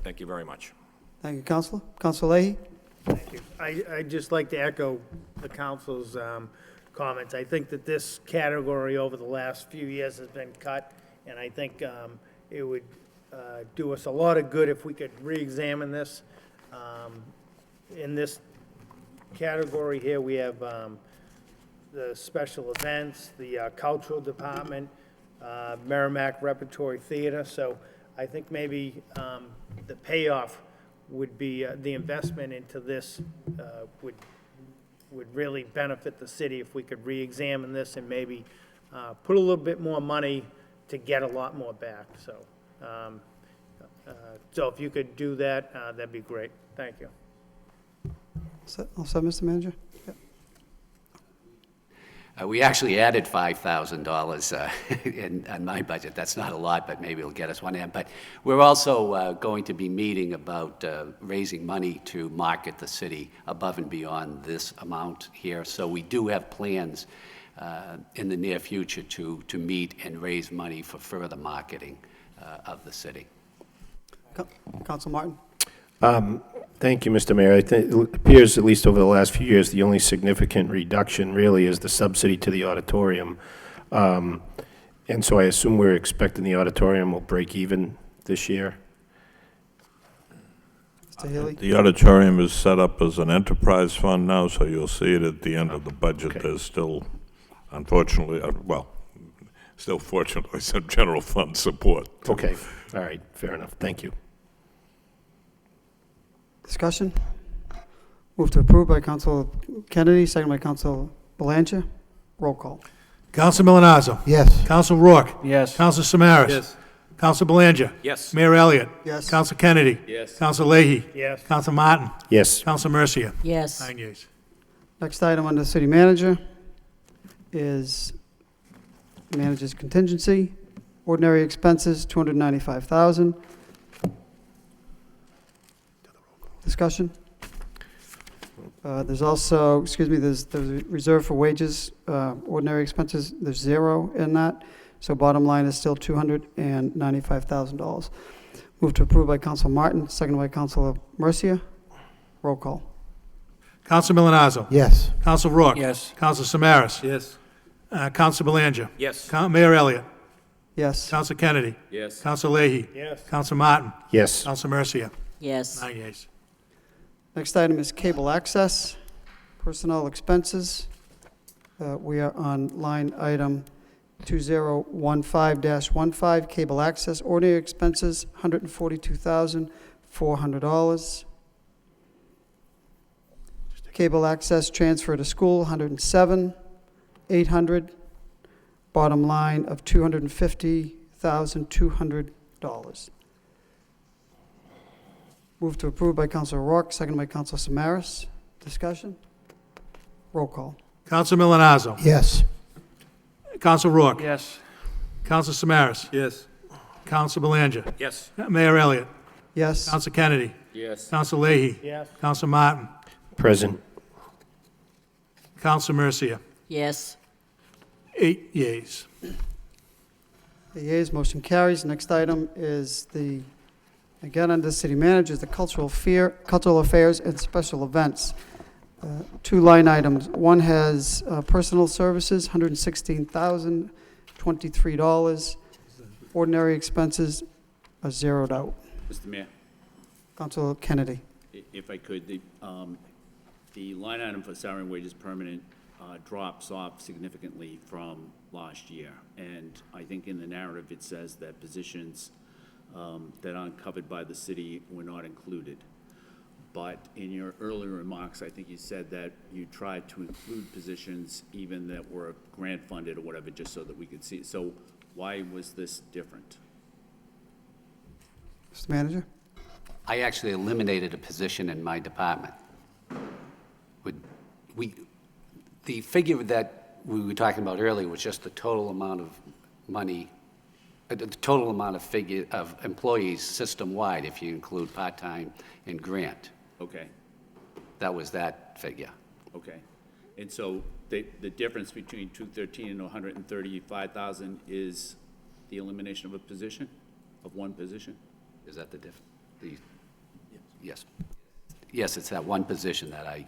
Thank you very much. Thank you, Counselor. Counselor Leahy? Thank you. I'd just like to echo the council's comments. I think that this category over the last few years has been cut, and I think it would do us a lot of good if we could re-examine this. In this category here, we have the special events, the cultural department, Merrimack Repertory Theater. So I think maybe the payoff would be, the investment into this would really benefit the city if we could re-examine this and maybe put a little bit more money to get a lot more back. So if you could do that, that'd be great. Thank you. All set, Mr. Manager? We actually added $5,000 on my budget. That's not a lot, but maybe it'll get us one end. But we're also going to be meeting about raising money to market the city above and beyond this amount here. So we do have plans in the near future to meet and raise money for further marketing of the city. Council Martin? Thank you, Mr. Mayor. It appears, at least over the last few years, the only significant reduction really is the subsidy to the auditorium. And so I assume we're expecting the auditorium will break even this year? Mr. Healy? The auditorium is set up as an enterprise fund now, so you'll see it at the end of the budget. Okay. There's still, unfortunately, still fortunately, some general fund support. Okay, all right, fair enough. Thank you. Discussion? Move to approve by Council Kennedy, second by Council Belanger. Roll call. Counsel Milonazo. Yes. Counsel Rourke. Yes. Counsel Samaras. Yes. Counsel Belanger. Yes. Mayor Elliott. Yes. Counsel Kennedy. Yes. Counsel Leahy. Yes. Counsel Martin. Yes. Counsel Mercia. Yes. 9 yeas. Next item under City Manager is Manager's contingency. Ordinary expenses, $295,000. Discussion? There's also, there's reserve for wages, ordinary expenses, there's zero in that. So bottom line is still $295,000. Move to approve by Council Martin, second by Council Mercia. Roll call. Counsel Milonazo. Yes. Counsel Rourke. Yes. Counsel Samaras. Yes. Counsel Belanger. Yes. Mayor Elliott. Yes. Counsel Kennedy. Yes. Counsel Leahy. Yes. Counsel Martin. Yes. Counsel Mercia. Yes. 9 yeas. Next item is cable access, personnel expenses. We are on line item 2015-15, cable access, ordinary expenses, $142,400. Cable access transfer to school, $107,800. Bottom line of $250,200. Move to approve by Council Rourke, second by Council Samaras. Discussion? Roll call. Counsel Milonazo. Yes. Counsel Rourke. Yes. Counsel Samaras. Yes. Counsel Belanger. Yes. Mayor Elliott. Yes. Counsel Kennedy. Yes. Counsel Leahy. Yes. Counsel Martin. Present. Counsel Mercia. Yes. 8 yeas. The yeas, motion carries. Next item is again, under City Manager, is the cultural affairs and special events. Two line items. One has personal services, $116,023. Ordinary expenses are zeroed out. Mr. Mayor, Council Kennedy. if I could, the line item for salary and wages permanent drops off significantly from last year. And I think in the narrative, it says that positions that aren't covered by the city were not included. But in your earlier remarks, I think you said that you tried to include positions even that were grant funded or whatever, just so that we could see. So why was this different? Mr. Manager? I actually eliminated a position in my department. The figure that we were talking about earlier was just the total amount of money the total amount of employees system-wide, if you include part-time and grant. Okay, That was that figure. okay. And so the difference between 213 and 135,000 is the elimination of a position, of one position? Is that the Yes. Yes, it's that one position that I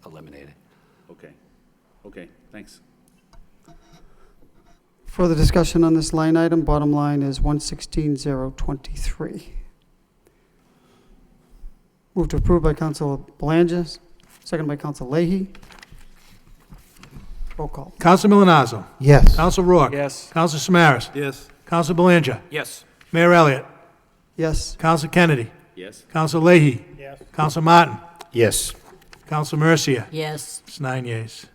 eliminated. Okay, okay, thanks. Further discussion on this line item. Bottom line is 116,023. Move to approve by Council Belanger, second by Council Leahy. Roll call. Counsel Milonazo. Yes. Counsel Rourke. Yes. Counsel Samaras. Yes. Counsel Belanger. Yes. Mayor Elliott. Yes. Counsel Kennedy. Yes? Counsel Leahy. Yes. Counsel Martin. Yes. Counsel Mercia. Yes. It's 9 yeas.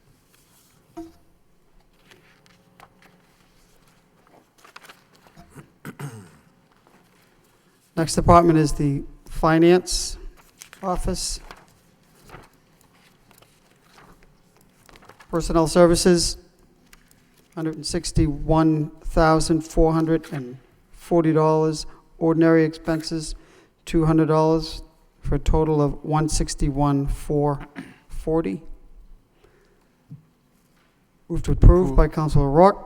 Next department is the Finance Office. Personnel Services, $161,440. Ordinary expenses, $200, for a total of $161,440. Move to approve by Councilor Rourke,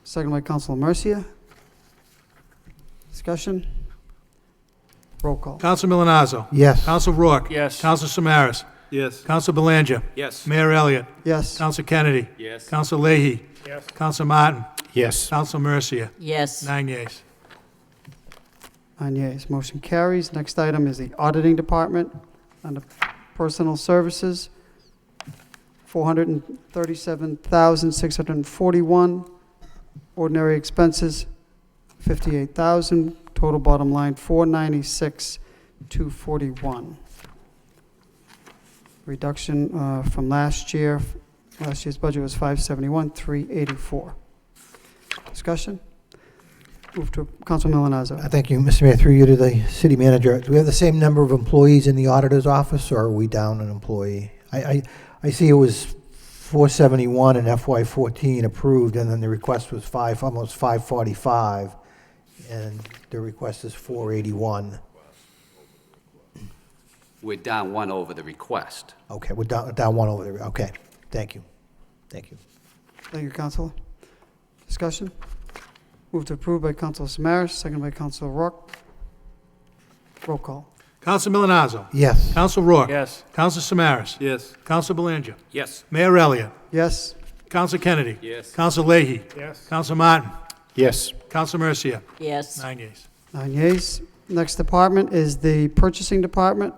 second by Councilor Mercia. Discussion? Roll call. Counsel Milonazo. Yes. Counsel Rourke. Yes. Counsel Samaras. Yes. Counsel Belanger. Yes. Mayor Elliott. Yes. Counsel Kennedy. Yes? Counsel Leahy. Yes. Counsel Martin. Yes. Counsel Mercia. Yes. 9 yeas. 9 yeas. Motion carries. Next item is the Auditing Department. Under Personal Services, $437,641. Ordinary expenses, $58,000. Total bottom line, $496,241. Reduction from last year. Last year's budget was $571,384. Discussion? Move to Council Milonazo. Thank you, Mr. Mayor, through you to the city manager. Do we have the same number of employees in the auditor's office, or are we down an employee? I see it was 471 in FY14 approved, and then the request was almost 545, and the request is 481. We're down one over the request. Okay, we're down one over there. Okay, thank you. Thank you. Thank you, Councilor. Discussion? Move to approve by Councilor Samaras, second by Councilor Rourke. Roll call. Counsel Milonazo. Yes. Counsel Rourke. Yes. Counsel Samaras. Yes. Counsel Belanger. Yes. Mayor Elliott. Yes. Counsel Kennedy. Yes? Counsel Leahy. Yes. Counsel Martin. Yes. Counsel Mercia. Yes. 9 yeas. 9 yeas. Next department is the Purchasing Department.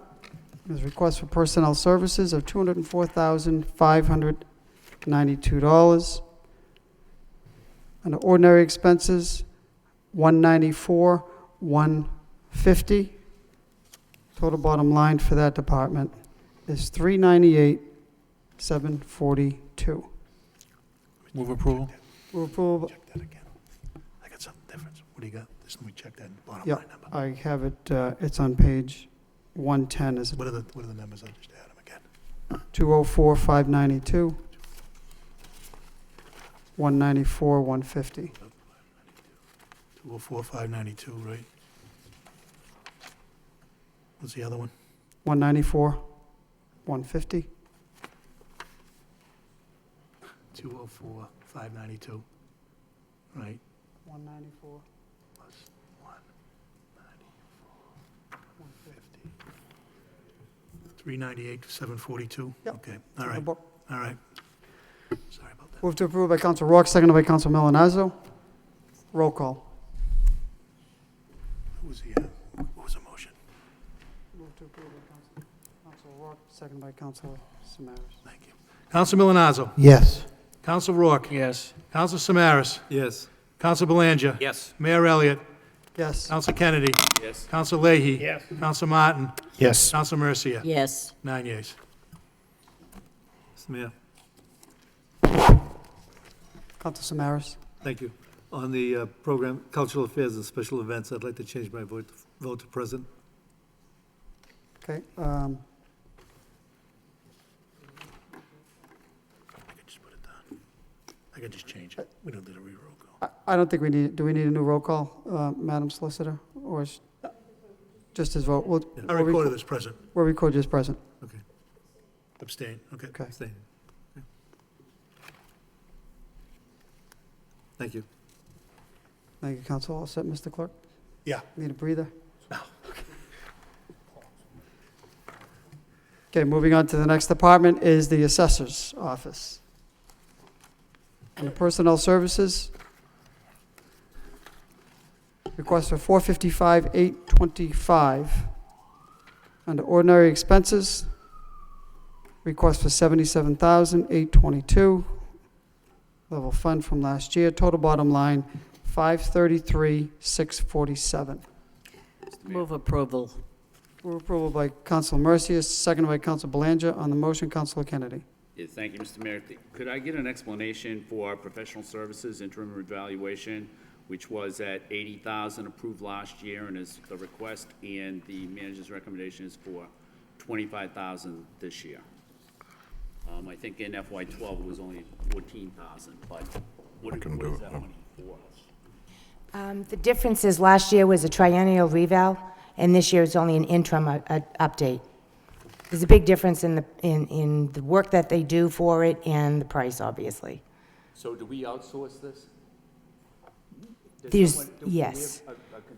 There's a request for personnel services of $204,592. Under ordinary expenses, $194,150. Total bottom line for that department is $398,742. Move approval. Move approval. Check that again. I got something different. What do you got? Just let me check that bottom Yep, line number. I have it, it's on page 110, is it? What are the numbers? I just add them again. 204,592. 194,150. 204,592, right? What's the other one? 194,150. 204,592, right? 194. Plus 194, 150. 398, 742? Yep. Okay, all right, all right. Sorry about that. Move to approve by Council Rourke, seconded by Council Milonazo. Roll call. What was the motion? Move to approve by Council Rourke, seconded by Council Samaras. Thank you. Counsel Milonazo. Yes. Counsel Rourke. Yes. Counsel Samaras. Yes. Counsel Belanger. Yes. Mayor Elliott. Yes. Counsel Kennedy. Yes? Counsel Leahy. Yes. Counsel Martin. Yes. Counsel Mercia. Yes. 9 yeas. Mr. Mayor, Council Samaras. thank you. On the program, Cultural Affairs and Special Events, I'd like to change my vote to present. Okay, I could just put it down. I can just change it. We don't need a re-roll call. I don't think we need, do we need a new roll call, Madam Solicitor? Or is just his vote? We'll- I recorded as present. We'll record you as present. Okay. Abstain, okay. Okay. Abstain. Okay. Thank you. Thank you, Counsel. All set, Mr. Clerk? Yeah. Need a breather? Okay, moving on to the next department is the Assessor's Office. Under Personnel Services, request for $455,825. Under Ordinary Expenses, request for $77,822. Level fund from last year. Total bottom line, $533,647. Move approval. Move approval by Council Mercius, seconded by Council Belanger. On the motion, Council Kennedy. Yeah, thank you, Mr. Mayor. Could I get an explanation for our professional services interim evaluation, which was at $80,000 approved last year and is the request, and the manager's recommendation is for $25,000 this year? I think in FY12 it was only $14,000, but what is that money for us? The difference is last year was a triennial reval, and this year it's only an interim update. There's a big difference in the work that they do for it and the price, obviously. So do we outsource this? Yes.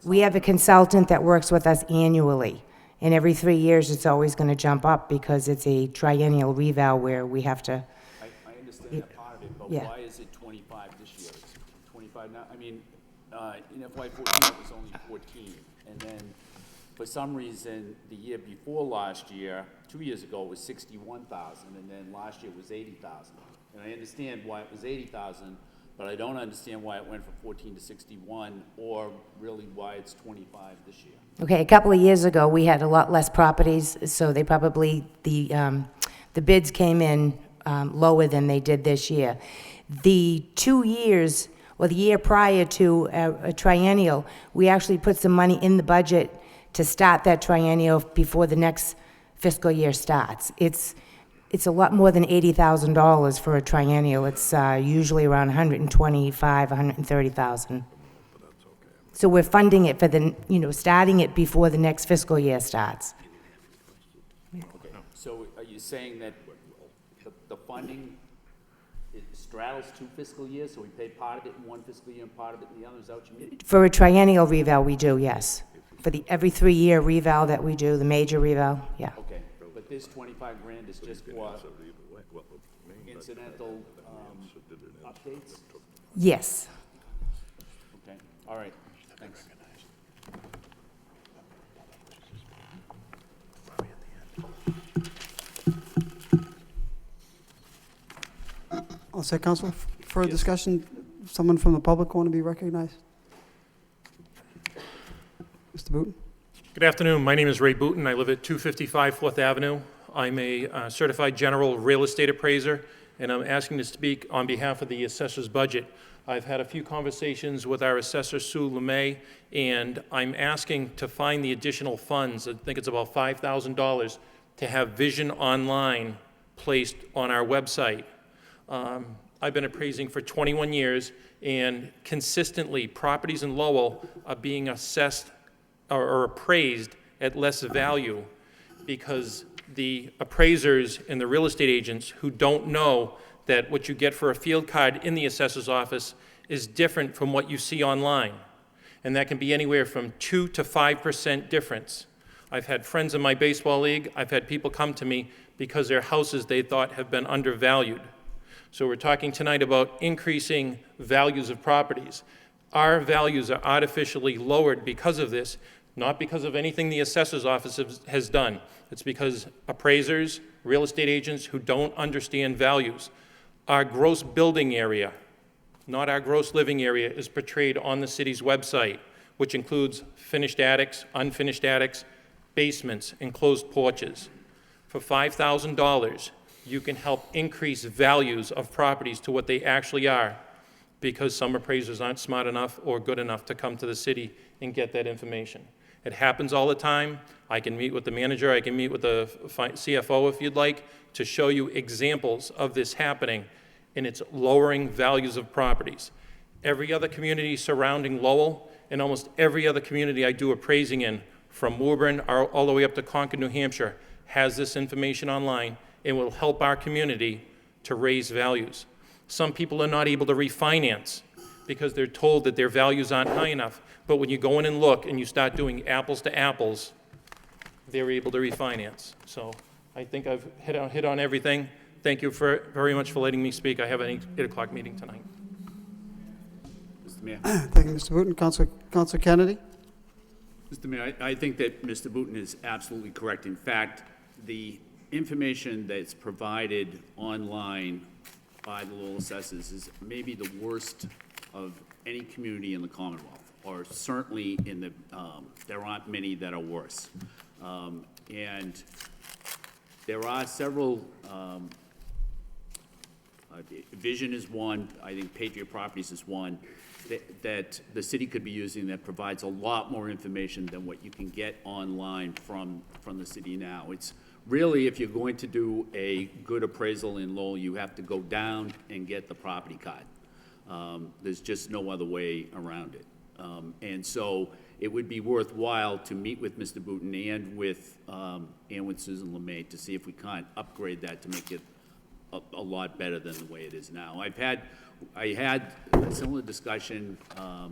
We have a consultant that works with us annually, and every 3 years it's always going to jump up because it's a triennial reval where we have to. I understand that part of it, but Yeah. why is it 25 this year? It's 25 now? I mean, in FY14 it was only 14, and then for some reason, the year before last year, 2 years ago, it was 61,000, and then last year it was 80,000. And I understand why it was 80,000, but I don't understand why it went from 14 to 61, or really why it's 25 this year. Okay, a couple of years ago, we had a lot less properties, so they probably, the bids came in lower than they did this year. The 2 years, or the year prior to a triennial, we actually put some money in the budget to start that triennial before the next fiscal year starts. It's a lot more than $80,000 for a triennial. It's usually around $125,000, $130,000. So we're funding it for starting it before the next fiscal year starts. Okay, so are you saying that the funding, it straddles 2 fiscal years, so we pay part of it in one fiscal year and part of it in the other? Is that what you mean? For a triennial reval, we do, yes. For the every 3-year reval that we do, the major reval, yeah. Okay, but this 25 grand is just for incidental updates? Yes. Okay, all right, thanks. All set, Council? Further discussion? Someone from the public want to be recognized? Mr. Booton? Good afternoon. My name is Ray Booton. I live at 255 4th Avenue. I'm a certified general real estate appraiser, and I'm asking to speak on behalf of the assessor's budget. I've had a few conversations with our assessor, Sue LeMay, and I'm asking to find the additional funds. I think it's about $5,000 to have Vision Online placed on our website. I've been appraising for 21 years, and consistently, properties in Lowell are being assessed or appraised at less value because the appraisers and the real estate agents who don't know that what you get for a field card in the assessor's office is different from what you see online. And that can be anywhere from 2 to 5% difference. I've had friends in my baseball league, I've had people come to me because their houses they thought have been undervalued. So we're talking tonight about increasing values of properties. Our values are artificially lowered because of this, not because of anything the assessor's office has done. It's because appraisers, real estate agents who don't understand values. Our gross building area, not our gross living area, is portrayed on the city's website, which includes finished attics, unfinished attics, basements, enclosed porches. For $5,000, you can help increase values of properties to what they actually are, because some appraisers aren't smart enough or good enough to come to the city and get that information. It happens all the time. I can meet with the manager, I can meet with the CFO if you'd like, to show you examples of this happening. and it's lowering values of properties. Every other community surrounding Lowell and almost every other community I do appraising in, from Woburn all the way up to Concord, New Hampshire, has this information online and will help our community to raise values. Some people are not able to refinance because they're told that their values aren't high enough. But when you go in and look and you start doing apples to apples, they're able to refinance. So I think I've hit on everything. Thank you very much for letting me speak. I have an 8 o'clock meeting tonight. Mr. Mayor. Thank you, Mr. Booton. Councilor Kennedy? Mr. Mayor, I think that Mr. Booton is absolutely correct. In fact, the information that's provided online by the Lowell assessors is maybe the worst of any community in the Commonwealth, or certainly in the, there aren't many that are worse. And there are several, Vision is one, I think Patriot Properties is one, that the city could be using that provides a lot more information than what you can get online from the city now. It's really, if you're going to do a good appraisal in Lowell, you have to go down and get the property card. There's just no other way around it. And so it would be worthwhile to meet with Mr. Booton and with Susan LeMay to see if we can't upgrade that to make it a lot better than the way it is now. I had a similar discussion, I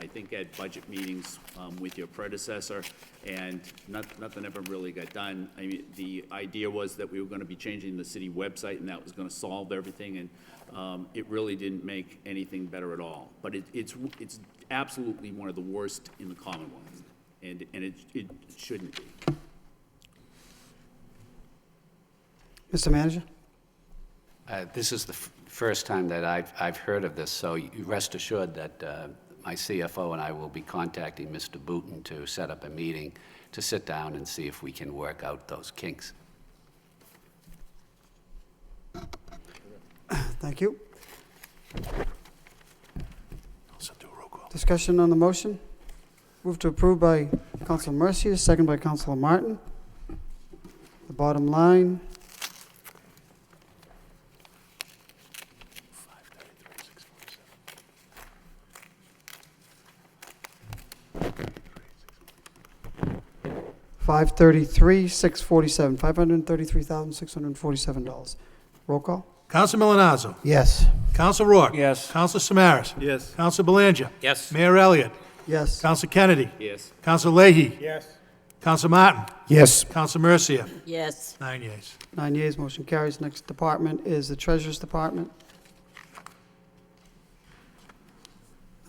think at budget meetings with your predecessor, and nothing ever really got done. I mean, the idea was that we were going to be changing the city website, and that was going to solve everything, and it really didn't make anything better at all. But it's absolutely one of the worst in the Commonwealth, and it shouldn't be. Mr. Manager? This is the first time that I've heard of this, so you rest assured that my CFO and I will be contacting Mr. Booton to set up a meeting to sit down and see if we can work out those kinks. Thank you. Discussion on the motion. Move to approve by Councilor Mercier, second by Councilor Martin. The bottom line. $533,647. Roll call. Counsel Milonazo. Yes. Counsel Rourke. Yes. Counsel Samaras. Yes. Counsel Belanger. Yes. Mayor Elliott. Yes. Counsel Kennedy. Yes. Counsel Leahy. Yes. Counsel Martin. Yes. Counsel Mercia. Yes. 9 yeas. 9 yeas, motion carries. Next department is the Treasurer's Department.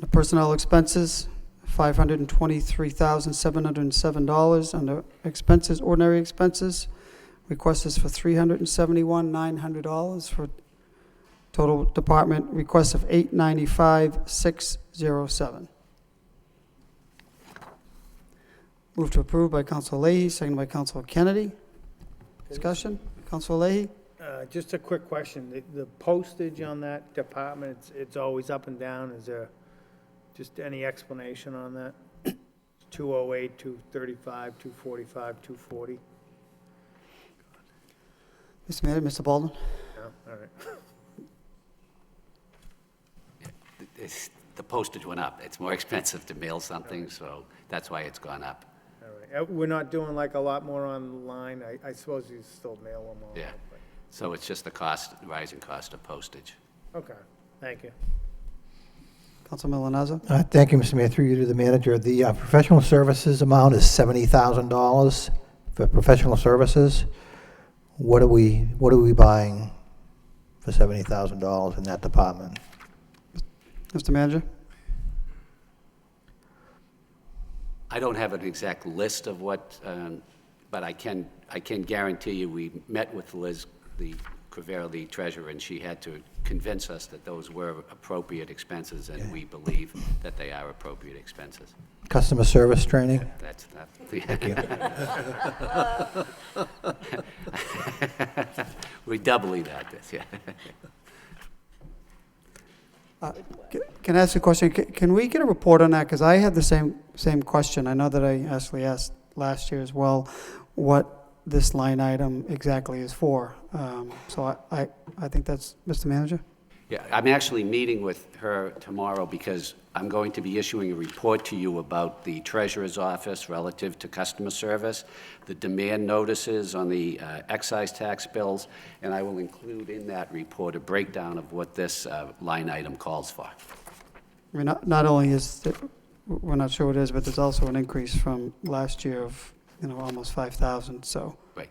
The personnel expenses, $523,707. Under expenses, ordinary expenses, request is for $371,900 for total department request of $895,607. Move to approve by Council Leahy, second by Council Kennedy. Discussion? Council Leahy? Just a quick question. The postage on that department, it's always up and down. Is there just any explanation on that? 208, 235, 245, 240? Mr. Mayor, Mr. Baldwin? No? All right. The postage went up. It's more expensive to mail something, so that's why it's gone up. All right. We're not doing like a lot more online. I suppose you still mail them all. Yeah. but- So it's just the rising cost of postage. Okay, thank you. Council Milonazo? Thank you, Mr. Mayor. Through you to the manager. The professional services amount is $70,000 for professional services. What are we buying for $70,000 in that department? Mr. Manager? I don't have an exact list of what, but I can guarantee you, we met with Liz, the Crevera, the treasurer, and she had to convince us that those were appropriate expenses, and we believe that they are appropriate expenses. Customer service training? That's not. We doubly that, yeah. Can I ask a question? Can we get a report on that? Because I had the same question. I know that I actually asked last year as well what this line item exactly is for. So I think that's, Mr. Manager? Yeah, I'm actually meeting with her tomorrow because I'm going to be issuing a report to you about the treasurer's office relative to customer service, the demand notices on the excise tax bills, and I will include in that report a breakdown of what this line item calls for. I mean, not only is, we're not sure what it is, but there's also an increase from last year of, almost 5,000, so. Right.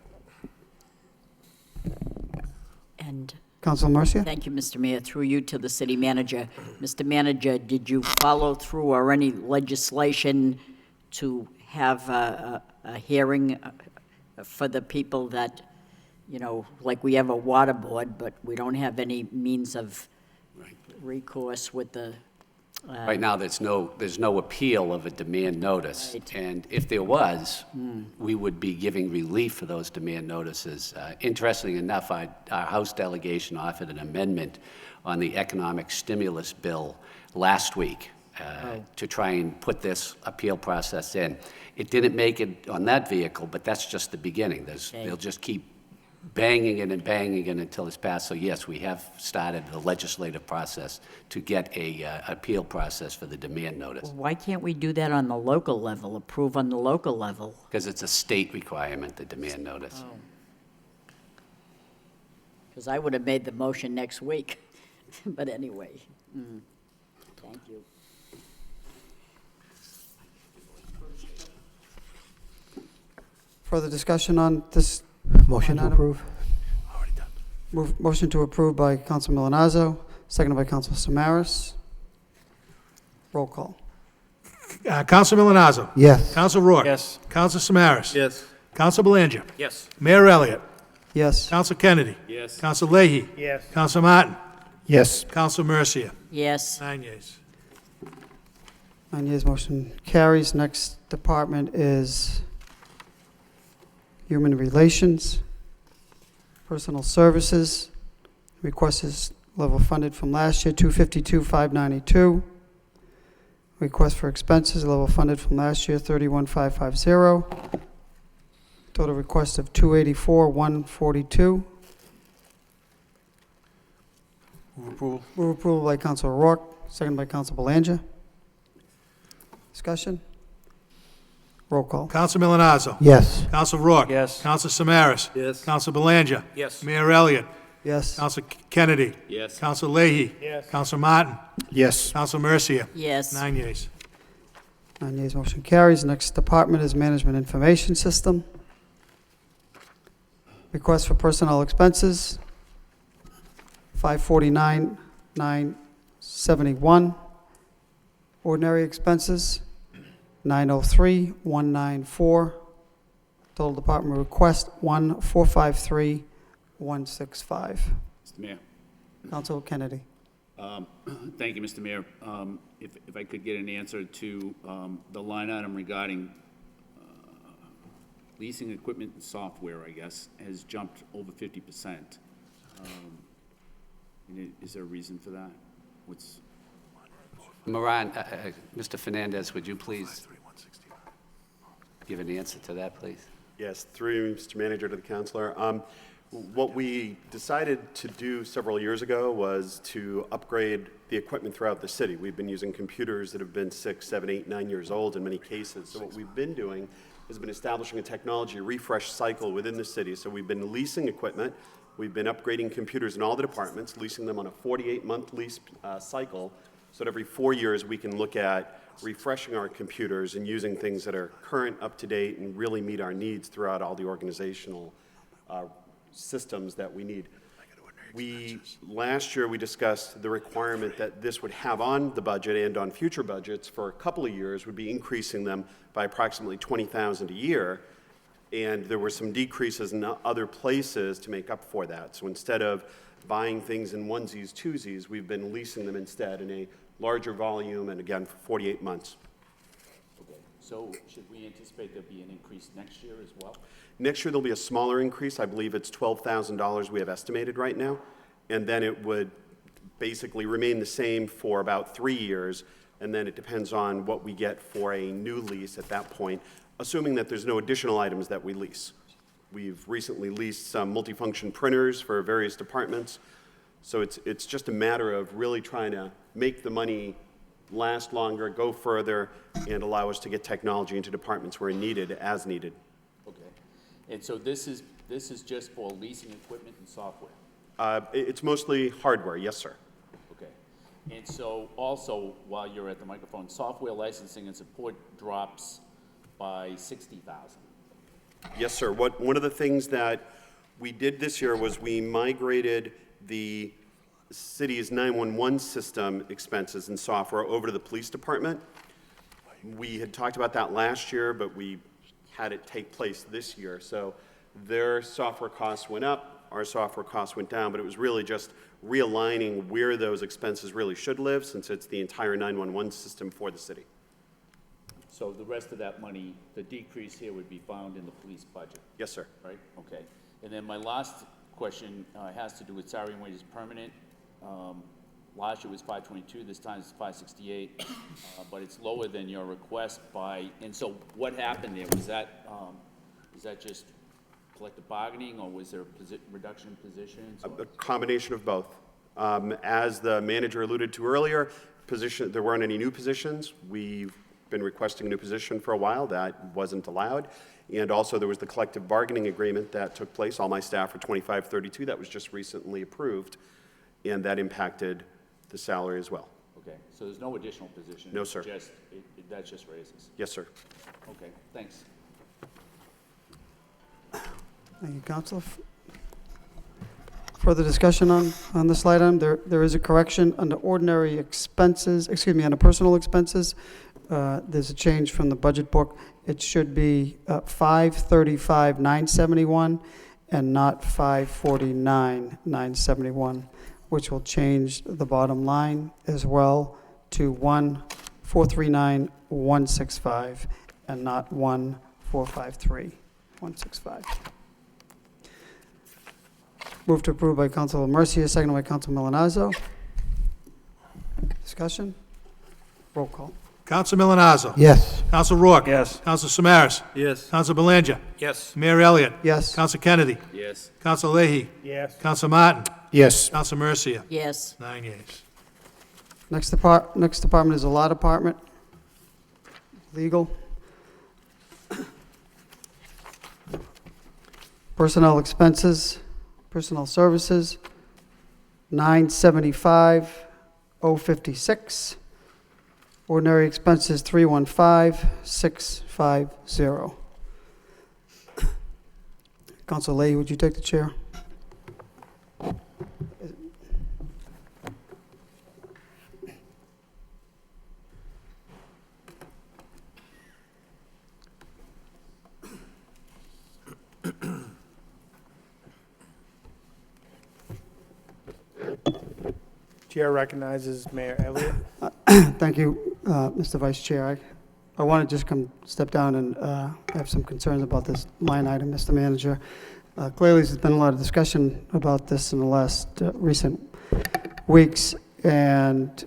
And Council Mercia? thank you, Mr. Mayor. Through you to the city manager. Mr. Manager, did you follow through or any legislation to have a hearing for the people that, like we have a water board, but we don't have any means of recourse with the... Right now, there's no appeal of a demand notice. Right. And if there was, we would be giving relief for those demand notices. Interestingly enough, our House delegation offered an amendment on the economic stimulus bill last week to try and put this appeal process in. It didn't make it on that vehicle, but that's just the beginning. They'll just keep banging it and banging it until it's passed. So yes, we have started the legislative process to get a appeal process for the demand notice. Why can't we do that on the local level, approve on the local level? Because it's a state requirement, the demand notice. Because I would have made the motion next week. But anyway, thank you. Further discussion on this? Motion to Line item? approve? Motion to approve by Council Milonazo, seconded by Council Samaras. Roll call. Counsel Milonazo. Yes. Counsel Rourke. Yes. Counsel Samaras. Yes. Counsel Belanger. Yes. Mayor Elliott. Yes. Counsel Kennedy. Yes. Counsel Leahy. Yes. Counsel Martin. Yes. Counsel Mercia. Yes. 9 yeas. 9 yeas, motion carries. Next department is Human Relations, Personal Services. Request is level funded from last year, $252,592. Request for expenses, level funded from last year, $31,550. Total request of $284,142. Move approval. Move approval by Council Rourke, second by Council Belanger. Discussion? Roll call. Counsel Milonazo. Yes. Counsel Rourke. Yes. Counsel Samaras. Yes. Counsel Belanger. Yes. Mayor Elliott. Yes. Counsel Kennedy. Yes. Counsel Leahy. Yes. Counsel Martin. Yes. Counsel Mercia. Yes. 9 yeas. 9 yeas, motion carries. Next department is Management Information System. Request for personnel expenses, $549,971. Ordinary expenses, $903,194. Total department request, $1,453,165. Mr. Mayor. Council Kennedy. Thank you, Mr. Mayor. If I could get an answer to the line item regarding leasing equipment and software, I guess, has jumped over 50%. Is there a reason for that? What's... Moran, Mr. Fernandez, would you please give an answer to that, please? Yes, through you, Mr. Manager, to the councilor. What we decided to do several years ago was to upgrade the equipment throughout the city. We've been using computers that have been 6, 7, 8, 9 years old in many cases. So what we've been doing has been establishing a technology refresh cycle within the city. So we've been leasing equipment. We've been upgrading computers in all the departments, leasing them on a 48-month lease cycle. So that every 4 years we can look at refreshing our computers and using things that are current, up to date, and really meet our needs throughout all the organizational systems that we need. Last year we discussed the requirement that this would have on the budget and on future budgets for a couple of years would be increasing them by approximately $20,000 a year. And there were some decreases in other places to make up for that. So instead of buying things in onesies, twosies, we've been leasing them instead in a larger volume and again for 48 months. Okay. So should we anticipate there'll be an increase next year as well? Next year there'll be a smaller increase. I believe it's $12,000 we have estimated right now. And then it would basically remain the same for about 3 years. And then it depends on what we get for a new lease at that point, assuming that there's no additional items that we lease. We've recently leased some multifunction printers for various departments. So it's just a matter of really trying to make the money last longer, go further, and allow us to get technology into departments where needed, as needed. Okay. And so this is just for leasing equipment and software? It's mostly hardware, yes, sir. Okay. And so also, while you're at the microphone, software licensing and support drops by $60,000. Yes, sir. One of the things that we did this year was we migrated the city's 911 system expenses and software over to the police department. We had talked about that last year, but we had it take place this year. So their software costs went up, our software costs went down, but it was really just realigning where those expenses really should live, since it's the entire 911 system for the city. So the rest of that money, the decrease here would be found in the police budget? Yes, sir. Right, okay. And then my last question has to do with salary and wages permanent. Last year was 522, this time it's 568, but it's lower than your request by, and so what happened there? Was that, is that just collective bargaining, or was there a reduction in positions? A combination of both. As the manager alluded to earlier, there weren't any new positions. We've been requesting a new position for a while. That wasn't allowed. And also there was the collective bargaining agreement that took place. All my staff are 2532. That was just recently approved, and that impacted the salary as well. Okay, so there's no additional position? No, sir. That's just raises? Yes, sir. Okay, thanks. Thank you, Counselor. Further discussion on this slide item? There is a correction under ordinary expenses, under personal expenses. There's a change from the budget book. It should be 535,971 and not 549,971, which will change the bottom line as well to 1,439,165 and not 1,453,165. Move to approve by Councilor Mercia, seconded by Councilor Milanazzo. Discussion? Roll call. Counsel Milonazo. Yes. Counsel Rourke. Yes. Counsel Samaras. Yes. Counsel Belanger. Yes. Mayor Elliott. Yes. Counsel Kennedy. Yes. Counsel Leahy. Yes. Counsel Martin. Yes. Counsel Mercia. Yes. 9 yeas. Next department is the law department. Legal. Personnel expenses, personnel services, 975,056. Ordinary expenses, 315,650. Council Leahy, would you take the chair? Chair recognizes Mayor Elliott. Thank you, Mr. Vice Chair. I want to just step down and have some concerns about this line item, Mr. Manager. Clearly, there's been a lot of discussion about this in the last recent weeks, and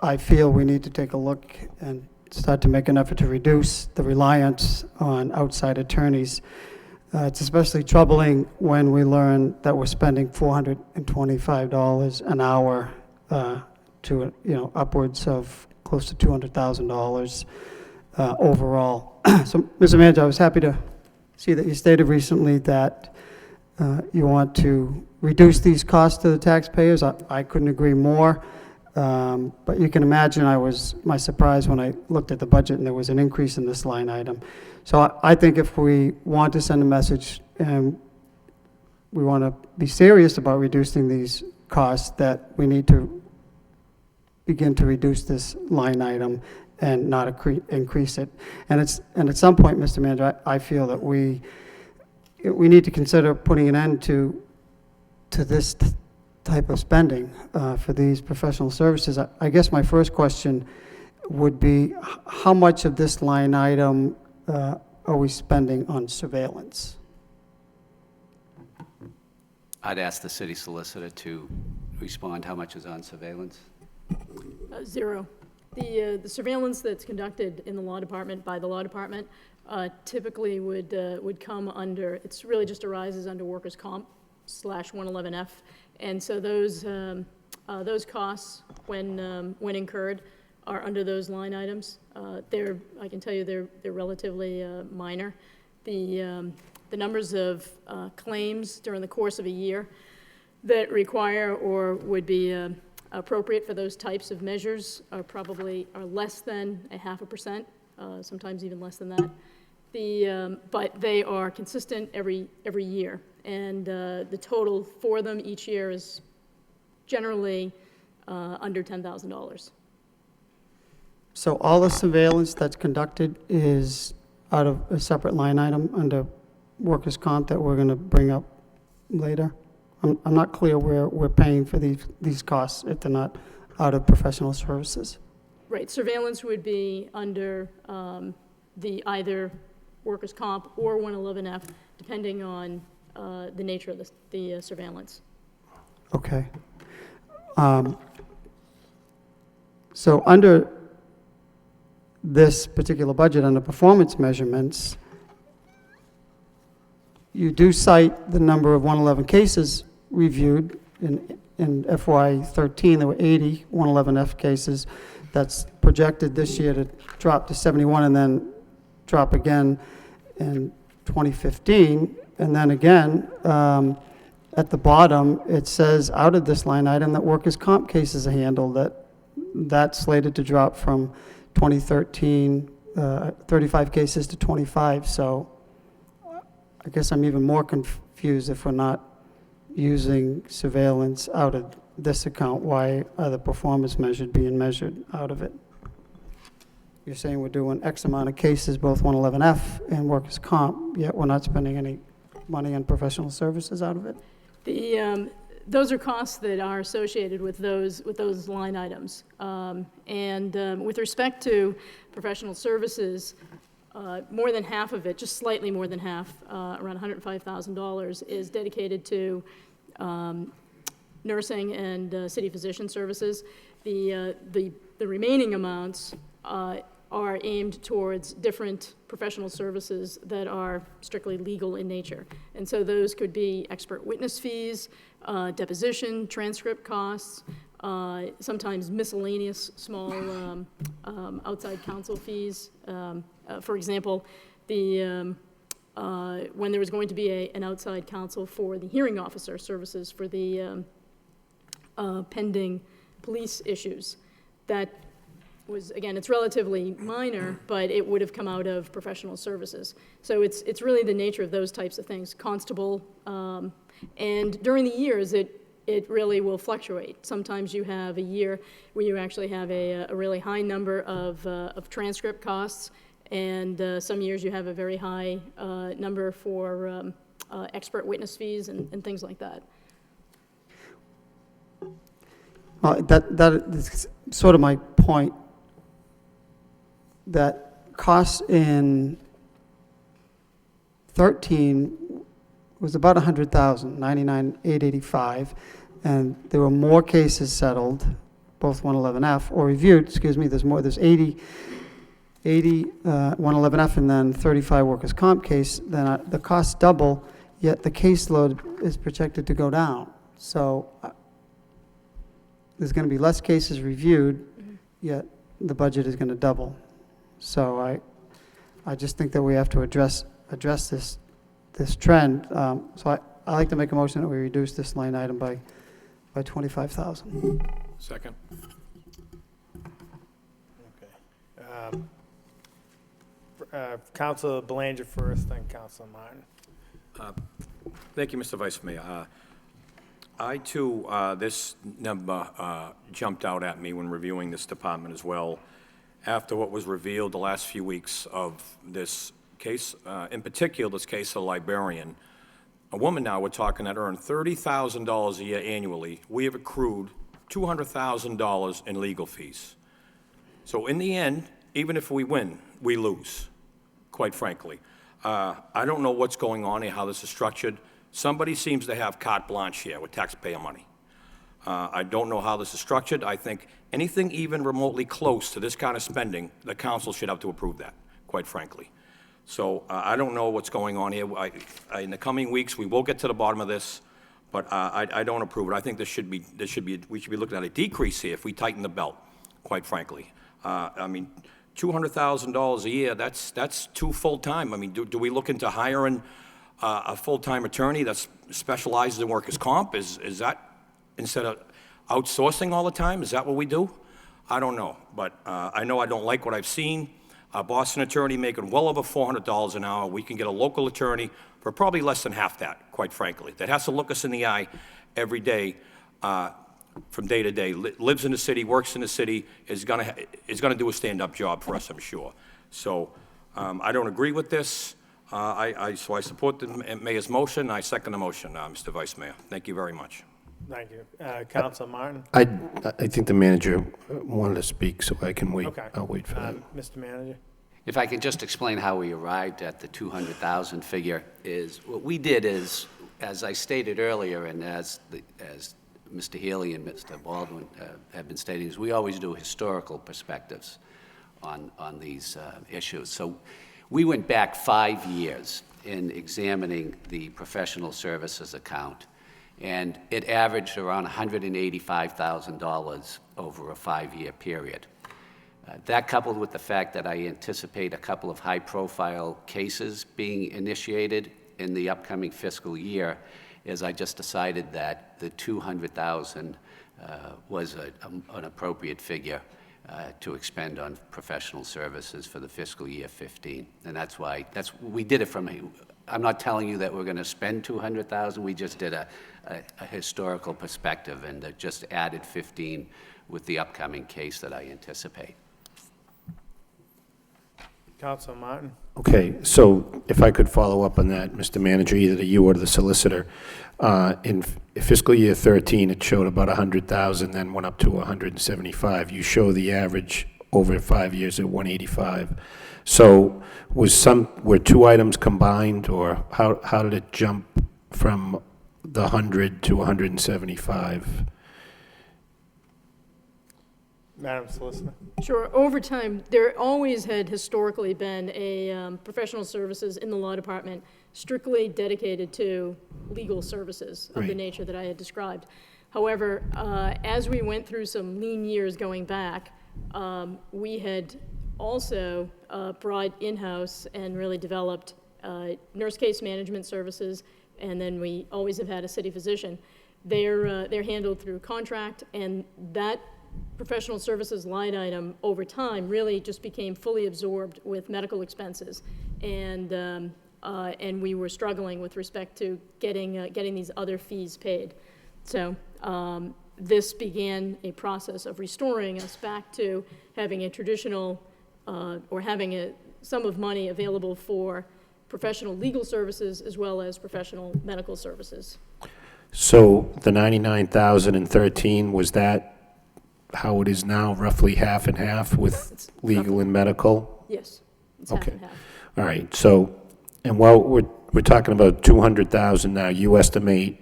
I feel we need to take a look and start to make an effort to reduce the reliance on outside attorneys. It's especially troubling when we learn that we're spending $425 an hour to, upwards of close to $200,000 overall. So, Mr. Manager, I was happy to see that you stated recently that you want to reduce these costs to the taxpayers. I couldn't agree more. But you can imagine my surprise when I looked at the budget and there was an increase in this line item. So I think if we want to send a message and we want to be serious about reducing these costs, that we need to begin to reduce this line item and not increase it. And at some point, Mr. Manager, I feel that we need to consider putting an end to this type of spending for these professional services. I guess my first question would be, how much of this line item are we spending on surveillance? I'd ask the city solicitor to respond how much is on surveillance. Zero. The surveillance that's conducted in the law department by the law department typically would come under, it's really just arises under workers' comp 111F. And so those costs, when incurred, are under those line items. I can tell you they're relatively minor. The numbers of claims during the course of a year that require or would be appropriate for those types of measures are less than 0.5%, sometimes even less than that. But they are consistent every year, and the total for them each year is generally under $10,000. So all the surveillance that's conducted is out of a separate line item under workers' comp that we're going to bring up later? I'm not clear where we're paying for these costs if they're not out of professional services. Right, surveillance would be under the either workers' comp or 111F, depending on the nature of the surveillance. Okay. So under this particular budget, under performance measurements, you do cite the number of 111 cases reviewed. In FY13, there were 80 111F cases. That's projected this year to drop to 71 and then drop again in 2015. And then again, at the bottom, it says out of this line item that workers' comp cases are handled, that's slated to drop from 2013, 35 cases to 25. So I guess I'm even more confused if we're not using surveillance out of this account. Why are the performance measures being measured out of it? You're saying we're doing X amount of cases, both 111F and workers' comp, yet we're not spending any money on professional services out of it? Those are costs that are associated with those line items. With respect to professional services, more than half of it, just slightly more than half, around $105,000, is dedicated to nursing and city physician services. The remaining amounts are aimed towards different professional services that are strictly legal in nature. And so those could be expert witness fees, deposition, transcript costs, sometimes miscellaneous small outside counsel fees. For example, when there was going to be an outside counsel for the hearing officer services for the pending police issues, that was, again, it's relatively minor, but it would have come out of professional services. So it's really the nature of those types of things. Constable, and during the years, it really will fluctuate. Sometimes you have a year where you actually have a really high number of transcript costs, and some years you have a very high number for expert witness fees and things like that. Well, that is sort of my point, that costs in 13 was about 100,000, 99,885, and there were more cases settled, both 111F, or reviewed, excuse me, there's 80 111F and then 35 workers' comp case, then the costs double, yet the caseload is projected to go down. So there's going to be less cases reviewed, yet the budget is going to double. So I just think that we have to address this trend. So I like to make a motion that we reduce this line item by $25,000. Second. Councilor Belanger first, then Councilor Martin. Thank you, Mr. Vice Mayor. I too, this number jumped out at me when reviewing this department as well, after what was revealed the last few weeks of this case, in particular this case of the librarian. A woman now we're talking that earned $30,000 a year annually. We have accrued $200,000 in legal fees. So in the end, even if we win, we lose, quite frankly. I don't know what's going on here, how this is structured. Somebody seems to have carte blanche here with taxpayer money. I don't know how this is structured. I think anything even remotely close to this kind of spending, the council should have to approve that, quite frankly. So I don't know what's going on here. In the coming weeks, we will get to the bottom of this, but I don't approve it. I think we should be looking at a decrease here if we tighten the belt, quite frankly. I mean, $200,000 a year, that's two full-time. I mean, do we look into hiring a full-time attorney that specializes in workers' comp? Is that, instead of outsourcing all the time, is that what we do? I don't know, but I know I don't like what I've seen. A Boston attorney making well over $400 an hour. We can get a local attorney for probably less than half that, quite frankly, that has to look us in the eye every day, from day to day, lives in the city, works in the city, is gonna do a stand-up job for us, I'm sure. So I don't agree with this. So I support the mayor's motion. I second the motion, Mr. Vice Mayor. Thank you very much. Thank you. Councilor Martin? I think the manager wanted to speak, so I can wait. Okay. I'll wait for that. Mr. Manager? If I could just explain how we arrived at the 200,000 figure, is what we did is, as I stated earlier, and as Mr. Healy and Mr. Baldwin have been stating, is we always do historical perspectives on these issues. So we went back 5 years in examining the professional services account, and it averaged around $185,000 over a 5-year period. That, coupled with the fact that I anticipate a couple of high-profile cases being initiated in the upcoming fiscal year, is I just decided that the 200,000 was an appropriate figure to expend on professional services for the fiscal year 15. And that's why, we did it from, I'm not telling you that we're going to spend 200,000, we just did a historical perspective and just added 15 with the upcoming case that I anticipate. Councilor Martin? Okay, so if I could follow up on that, Mr. Manager, either to you or to the solicitor. In fiscal year 13, it showed about 100,000, then went up to 175. You show the average over 5 years at 185. So were two items combined, or how did it jump from the 100 to 175? Madam Solicitor? Sure. Over time, there always had historically been a professional services in the law department strictly dedicated to legal services of the Right. nature that I had described. However, as we went through some lean years going back, we had also brought in-house and really developed nurse case management services, and then we always have had a city physician. They're handled through contract, and that professional services line item over time really just became fully absorbed with medical expenses, and we were struggling with respect to getting these other fees paid. So this began a process of restoring us back to having a traditional or having a sum of money available for professional legal services as well as professional medical services. So the 99,013, was that how it is now, roughly half and half with It's legal and medical? Yes, it's half Okay. and half. All right, so, and while we're talking about 200,000 now, you estimate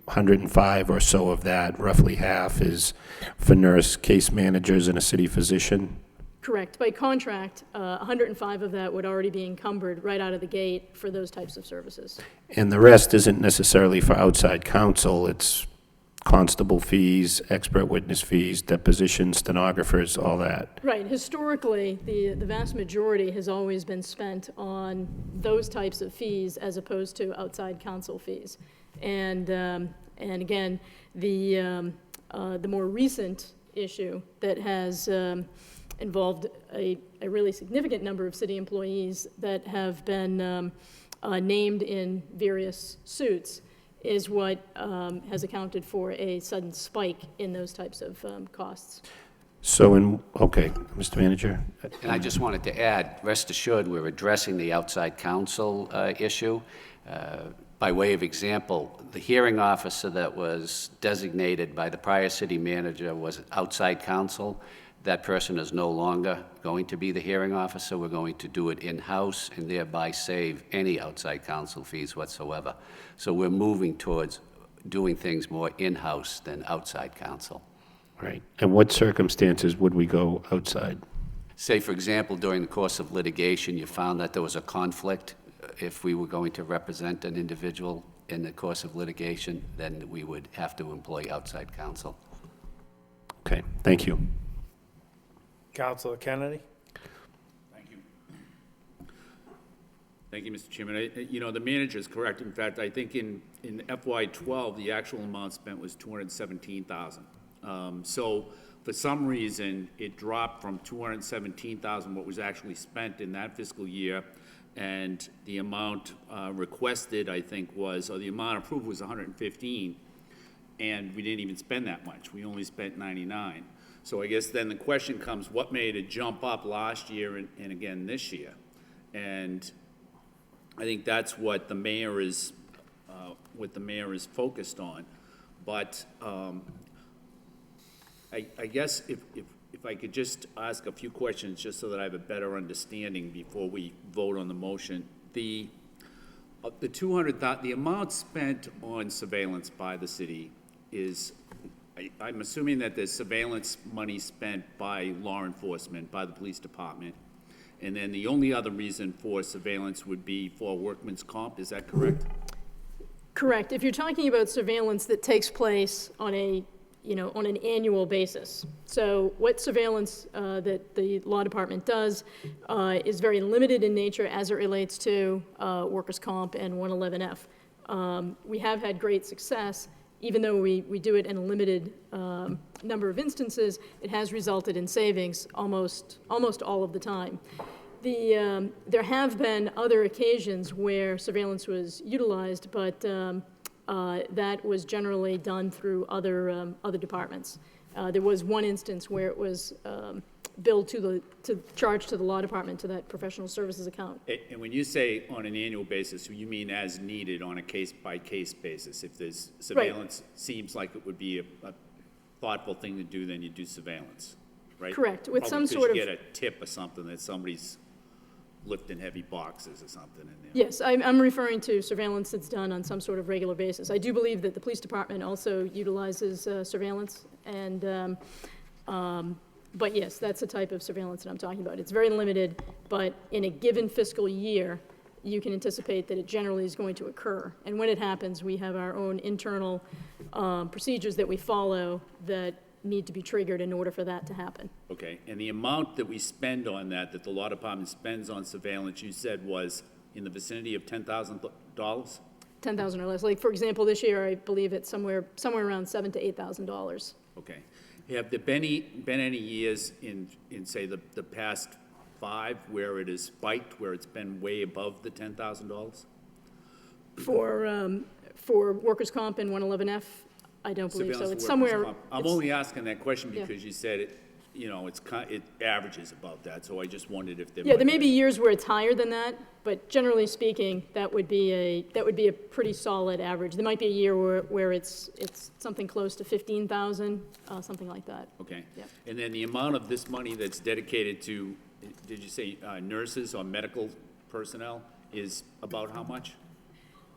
105 or so of that, roughly half, is for nurse case managers and a city physician? Correct. By contract, 105 of that would already be encumbered right out of the gate for those types of services. And the rest isn't necessarily for outside counsel, it's constable fees, expert witness fees, depositions, stenographers, all that. Right. Historically, the vast majority has always been spent on those types of fees as opposed to outside counsel fees. And again, the more recent issue that has involved a really significant number of city employees that have been named in various suits is what has accounted for a sudden spike in those types of costs. So okay, Mr. Manager? And I just wanted to add, rest assured, we're addressing the outside counsel issue. By way of example, the hearing officer that was designated by the prior city manager was outside counsel. That person is no longer going to be the hearing officer. We're going to do it in-house and thereby save any outside counsel fees whatsoever. So we're moving towards doing things more in-house than outside counsel. Right. And what circumstances would we go outside? Say, for example, during the course of litigation, you found that there was a conflict if we were going to represent an individual in the course of litigation, then we would have to employ outside counsel. Okay, thank you. Counselor Kennedy? Thank you, Mr. Chairman. You know, the manager is correct. In fact, I think in FY '12, the actual amount spent was $217,000. So for some reason, it dropped from $217,000, what was actually spent in that fiscal year, and the amount requested, I think, was, or the amount approved was 115, and we didn't even spend that much. We only spent 99. So I guess then the question comes, what made it jump up last year and again this year? And I think that's what the mayor is focused on. But I guess if I could just ask a few questions, just so that I have a better understanding before we vote on the motion. The amount spent on surveillance by the city is, I'm assuming that there's surveillance money spent by law enforcement, by the police department, and then the only other reason for surveillance would be for workman's comp, is that correct? Correct. If you're talking about surveillance that takes place on on an annual basis. So what surveillance that the law department does is very limited in nature as it relates to workers' comp and 111F. We have had great success. Even though we do it in a limited number of instances, it has resulted in savings almost all of the time. There have been other occasions where surveillance was utilized, but that was generally done through other departments. There was one instance where it was billed charged to the law department, to that professional services account. And when you say on an annual basis, you mean as needed on a case-by-case basis? If there's surveillance, seems like it would be a thoughtful thing to do, then you do surveillance, right? Correct. With some Probably sort of, you get a tip or something that somebody's lifting heavy boxes or something in there. yes, I'm referring to surveillance that's done on some sort of regular basis. I do believe that the police department also utilizes surveillance, and but yes, that's the type of surveillance that I'm talking about. It's very limited, but in a given fiscal year, you can anticipate that it generally is going to occur. And when it happens, we have our own internal procedures that we follow that need to be triggered in order for that to happen. Okay, and the amount that we spend on that the law department spends on surveillance, you said was in the vicinity of $10,000? 10,000 or less. Like, for example, this year, I believe it's somewhere around $7,000 to $8,000. Okay. Have there been any years in say, the past 5 where it has spiked, where it's been way above the $10,000? For workers' comp and 111F, I don't believe so. It's somewhere. I'm only asking that question because you said it, it averages above that, so I just wondered if there. Yeah, there may be years where it's higher than that, but generally speaking, that would be a pretty solid average. There might be a year where it's something close to 15,000, something like that. Okay. Yep. And then the amount of this money that's dedicated to, did you say nurses or medical personnel, is about how much?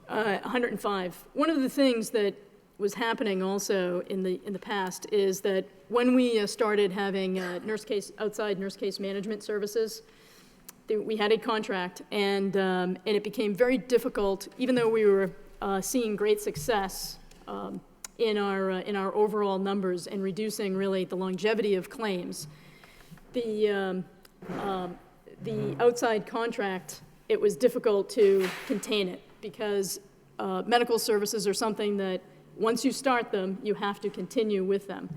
105. One of the things that was happening also in the past is that when we started having outside nurse case management services, we had a contract, and it became very difficult, even though we were seeing great success in our overall numbers and reducing really the longevity of claims. The outside contract, it was difficult to contain it because medical services are something that once you start them, you have to continue with them.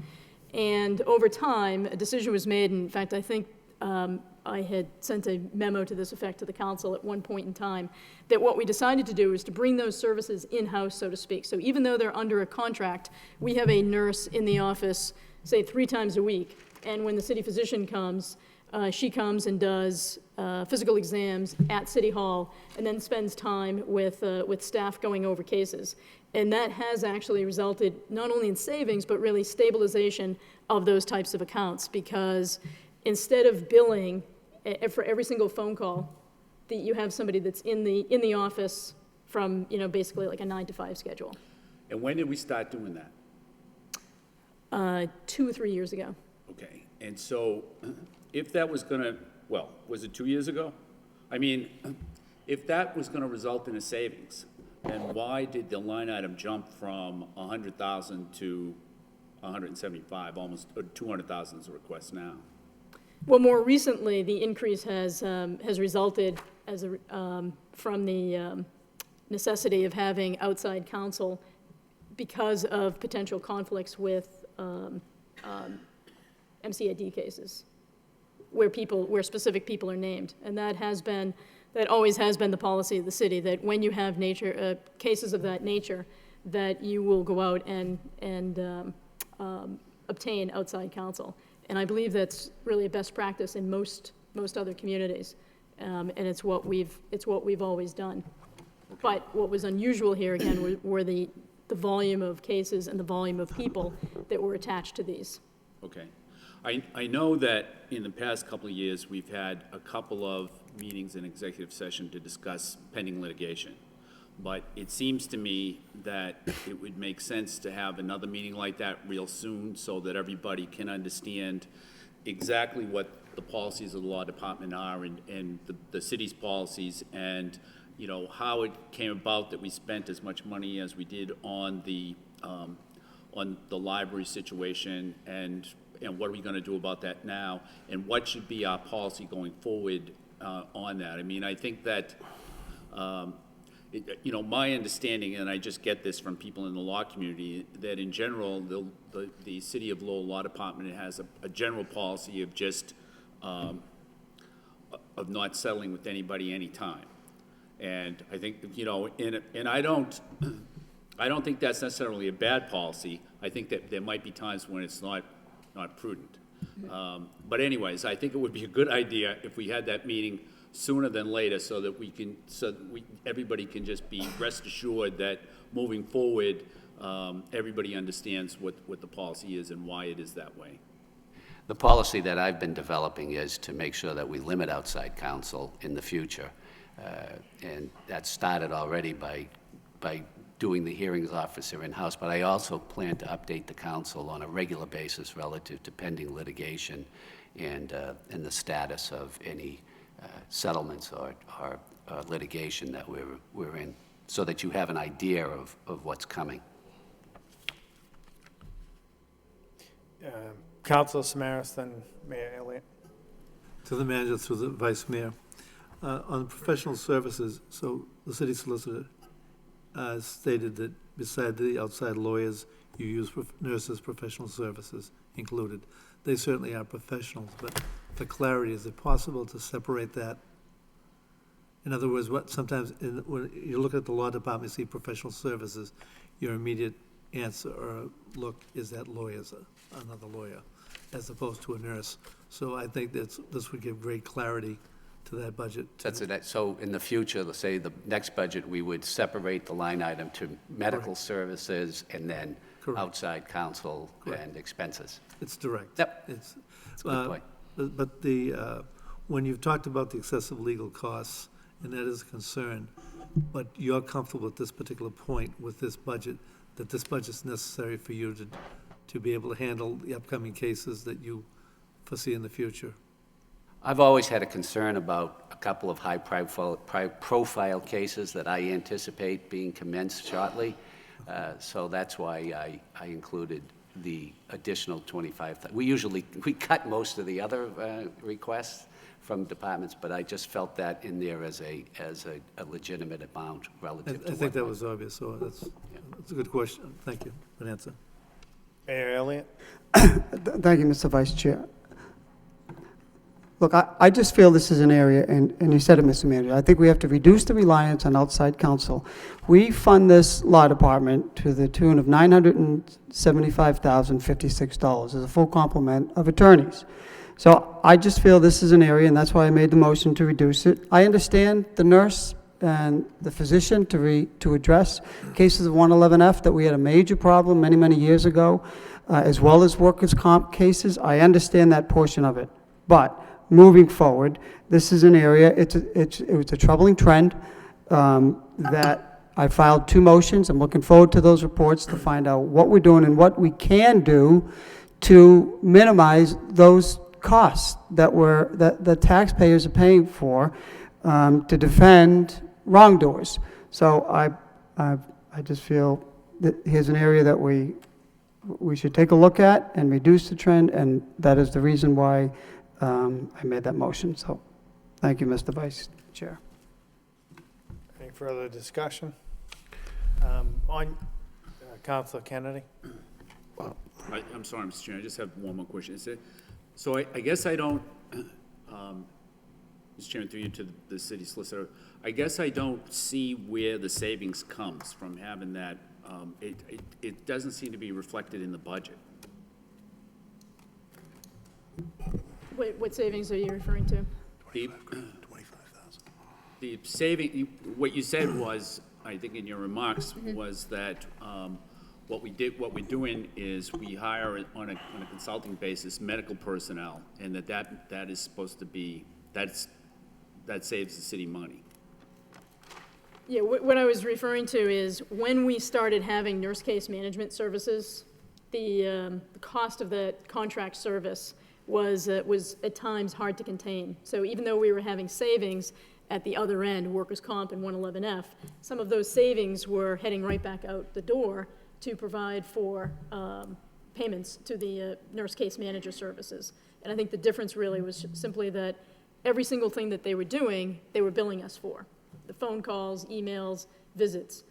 And over time, a decision was made, and in fact, I think I had sent a memo to this effect to the council at one point in time, that what we decided to do is to bring those services in-house, so to speak. So even though they're under a contract, we have a nurse in the office, say 3 times a week. And when the city physician comes, she comes and does physical exams at City Hall and then spends time with staff going over cases. And that has actually resulted not only in savings, but really stabilization of those types of accounts, because instead of billing for every single phone call, you have somebody that's in the office from, basically like a 9 to 5 schedule. And when did we start doing that? 2 or 3 years ago. Okay, and so if that was was it 2 years ago? I mean, if that was gonna result in a savings, And why did the line item jump from 100,000 to 175, almost 200,000 is the request now? Well, more recently, the increase has resulted from the necessity of having outside counsel because of potential conflicts with MCID cases, where specific people are named. And that always has been the policy of the city, that when you have cases of that nature, that you will go out and obtain outside counsel. And I believe that's really a best practice in most other communities, and it's what we've always done. Okay. But what was unusual here again were the volume of cases and the volume of people that were attached to these. Okay. I know that in the past couple of years, we've had a couple of meetings in executive session to discuss pending litigation. But it seems to me that it would make sense to have another meeting like that real soon so that everybody can understand exactly what the policies of the law department are and the city's policies, and you know how it came about that we spent as much money as we did on the library situation, and what are we going to do about that now, and what should be our policy going forward on that. I mean, I think that you know, my understanding, and I just get this from people in the law community, that in general, the City of Lowell Law Department has a general policy of just of not settling with anybody anytime. And I think, you know, and I don't think that's necessarily a bad policy. I think that there might be times when it's not prudent. But anyways, I think it would be a good idea if we had that meeting sooner than later, so that everybody can just be rest assured that moving forward, everybody understands what the policy is and why it is that way. The policy that I've been developing is to make sure that we limit outside counsel in the future. And that started already by doing the hearings officer in-house, but I also plan to update the council on a regular basis relative to pending litigation and the status of any settlements or litigation that we're in, so that you have an idea of what's coming. Councilor Samaras, then Mayor Elliott. To the manager through the vice mayor. On professional services, so the city solicitor stated that beside the outside lawyers, you use nurses' professional services included. They certainly are professionals, but for clarity, is it possible to separate that? In other words, sometimes when you look at the law department, you see professional services, your immediate answer or look is that lawyer's another lawyer, as opposed to a nurse. So I think this would give great clarity to that budget. That's it. So in the future, let's say the next budget, we would separate the line item to medical services and then outside counsel and expenses. It's direct. Yep. It's a good point. But when you've talked about the excessive legal costs, and that is a concern, but you're comfortable at this particular point with this budget, that this budget's necessary for you to be able to handle the upcoming cases that you foresee in the future? I've always had a concern about a couple of high-profile cases that I anticipate being commenced shortly. So that's why I included the additional 25,000. We cut most of the other requests from departments, but I just felt that in there as a legitimate amount relative to I think that was obvious, so that's a good question. Thank you. Good answer. Mayor Elliott. Thank you, Mr. Vice Chair. Look, I just feel this is an area, and you said it, Mr. Manager, I think we have to reduce the reliance on outside counsel. We fund this law department to the tune of $975,056 as a full complement of attorneys. So I just feel this is an area, and that's why I made the motion to reduce it. I understand the nurse and the physician to address cases of 111F that we had a major problem many, many years ago, as well as workers' comp cases. I understand that portion of it. But moving forward, this is an area, it was a troubling trend that I filed 2 motions. I'm looking forward to those reports to find out what we're doing and what we can do to minimize those costs that the taxpayers are paying for to defend wrongdoers. So I just feel that here's an area that we should take a look at and reduce the trend, and that is the reason why I made that motion. So, thank you, Mr. Vice Chair. Any further discussion? Councilor Kennedy? I'm sorry, Mr. Chairman, I just have one more question. So I guess I don't, Mr. Chairman, through you to the city solicitor, I guess I don't see where the savings comes from having that. It doesn't seem to be reflected in the budget. Wait, what savings are you referring to? The saving, what you said was, I think in your remarks, was that what we're doing is we hire on a consulting basis medical personnel, and that is supposed to be, that saves the city money. Yeah, what I was referring to is when we started having nurse case management services, the cost of that contract service was at times hard to contain. So even though we were having savings at the other end, workers' comp and 111F, some of those savings were heading right back out the door to provide for payments to the nurse case manager services. And I think the difference really was simply that every single thing that they were doing, they were billing us for. The phone calls, emails, visits.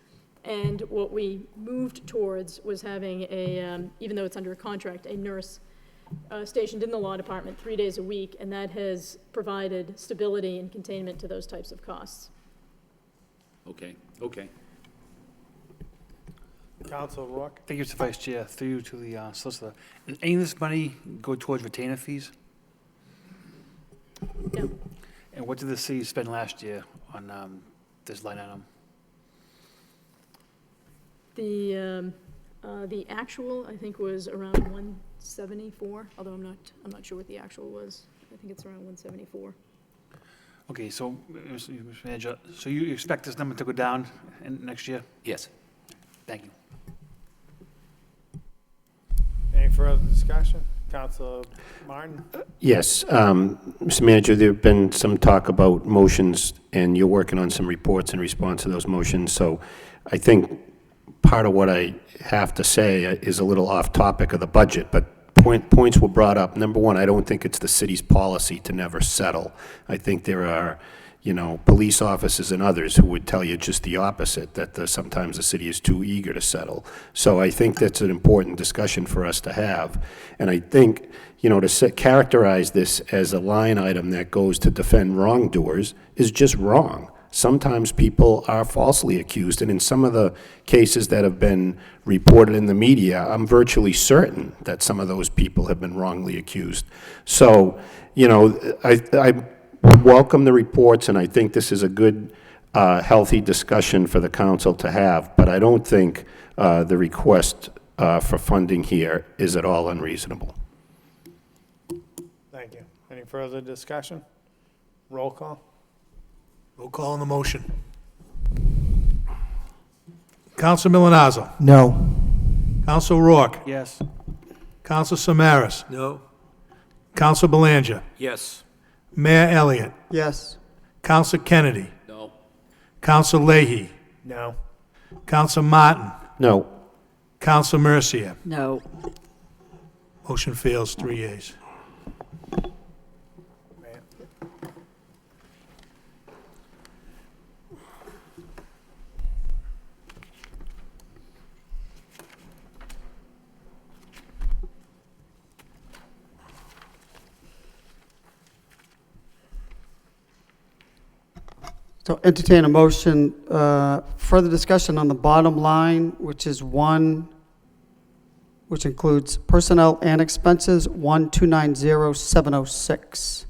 And what we moved towards was having even though it's under a contract, a nurse stationed in the law department 3 days a week, and that has provided stability and containment to those types of costs. Okay. Councilor Rourke? Thank you, Mr. Vice Chair. Through you to the solicitor. Does any of this money go towards retainer fees? Yeah. And what did the city spend last year on this line item? The actual, I think, was around 174, although I'm not sure what the actual was. I think it's around 174. Okay, so, Mr. Manager, so you expect this number to go down next year? Yes. Thank you. Any further discussion? Councilor Martin? Yes, Mr. Manager, there have been some talk about motions, and you're working on some reports in response to those motions, so I think part of what I have to say is a little off topic of the budget, but points were brought up. Number one, I don't think it's the city's policy to never settle. I think there are, police officers and others who would tell you just the opposite, that sometimes the city is too eager to settle. So I think that's an important discussion for us to have. And I think, to characterize this as a line item that goes to defend wrongdoers is just wrong. Sometimes people are falsely accused, and in some of the cases that have been reported in the media, I'm virtually certain that some of those people have been wrongly accused. So, I welcome the reports, and I think this is a good, healthy discussion for the council to have, but I don't think the request for funding here is at all unreasonable. Thank you. Any further discussion? Roll call? Roll call on the motion. Counsel Milonazo. No. Counsel Rourke. Yes. Counsel Samaras. No? Counsel Belanger. Yes. Mayor Elliott. Yes. Counsel Kennedy. No. Counsel Leahy. No. Counsel Martin. No. Counsel Mercia. No. Motion fails, 3 yeas. So entertain a motion, further discussion on the bottom line, which is which includes personnel and expenses, 1290706.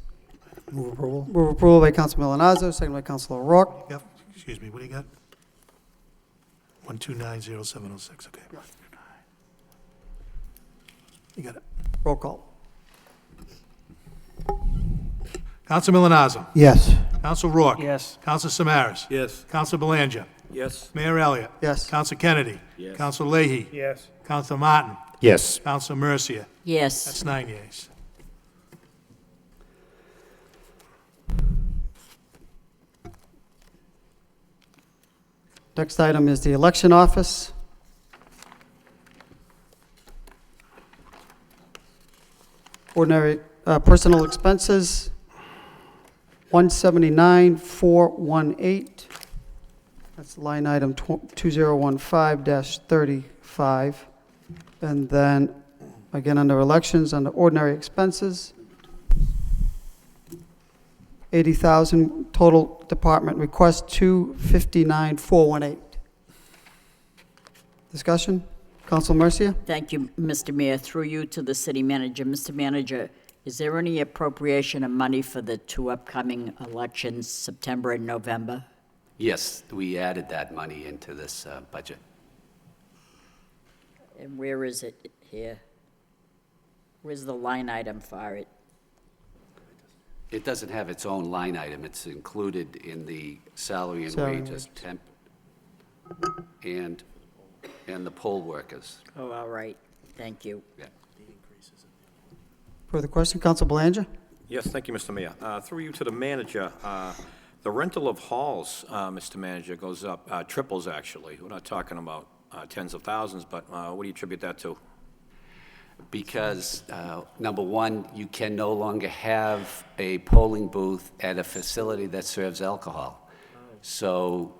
Move approval. Move approval by Council Milonazo, second by Council O'Rourke. Yep, excuse me, what do you got? 1290706, okay. You got it. Roll call. Counsel Milonazo. Yes. Counsel Rourke. Yes. Counsel Samaras. Yes. Counsel Belanger. Yes. Mayor Elliott. Yes. Counsel Kennedy. Yes. Counsel Leahy. Yes. Counsel Martin. Yes. Counsel Mercia. Yes. That's 9 yeas. Next item is the election office. Ordinary personal expenses, 179,418. That's line item 2015-35. And then, again, under elections, under ordinary expenses, 80,000, total department request 259,418. Discussion? Council Mercia? Thank you, Mr. Mayor. Through you to the city manager. Mr. Manager, is there any appropriation of money for the two upcoming elections, September and November? Yes, we added that money into this budget. And where is it here? Where's the line item for it? It doesn't have its own line item. It's included in the salary and Salary and wages temp and the poll workers. Oh, all right. Thank you. Yeah. Further question? Council Belanger? Yes, thank you, Mr. Mayor. Through you to the manager, the rental of halls, Mr. Manager, goes up, triples actually. We're not talking about tens of thousands, but what do you attribute that to? Because, number one, you can no longer have a polling booth at a facility that serves alcohol. So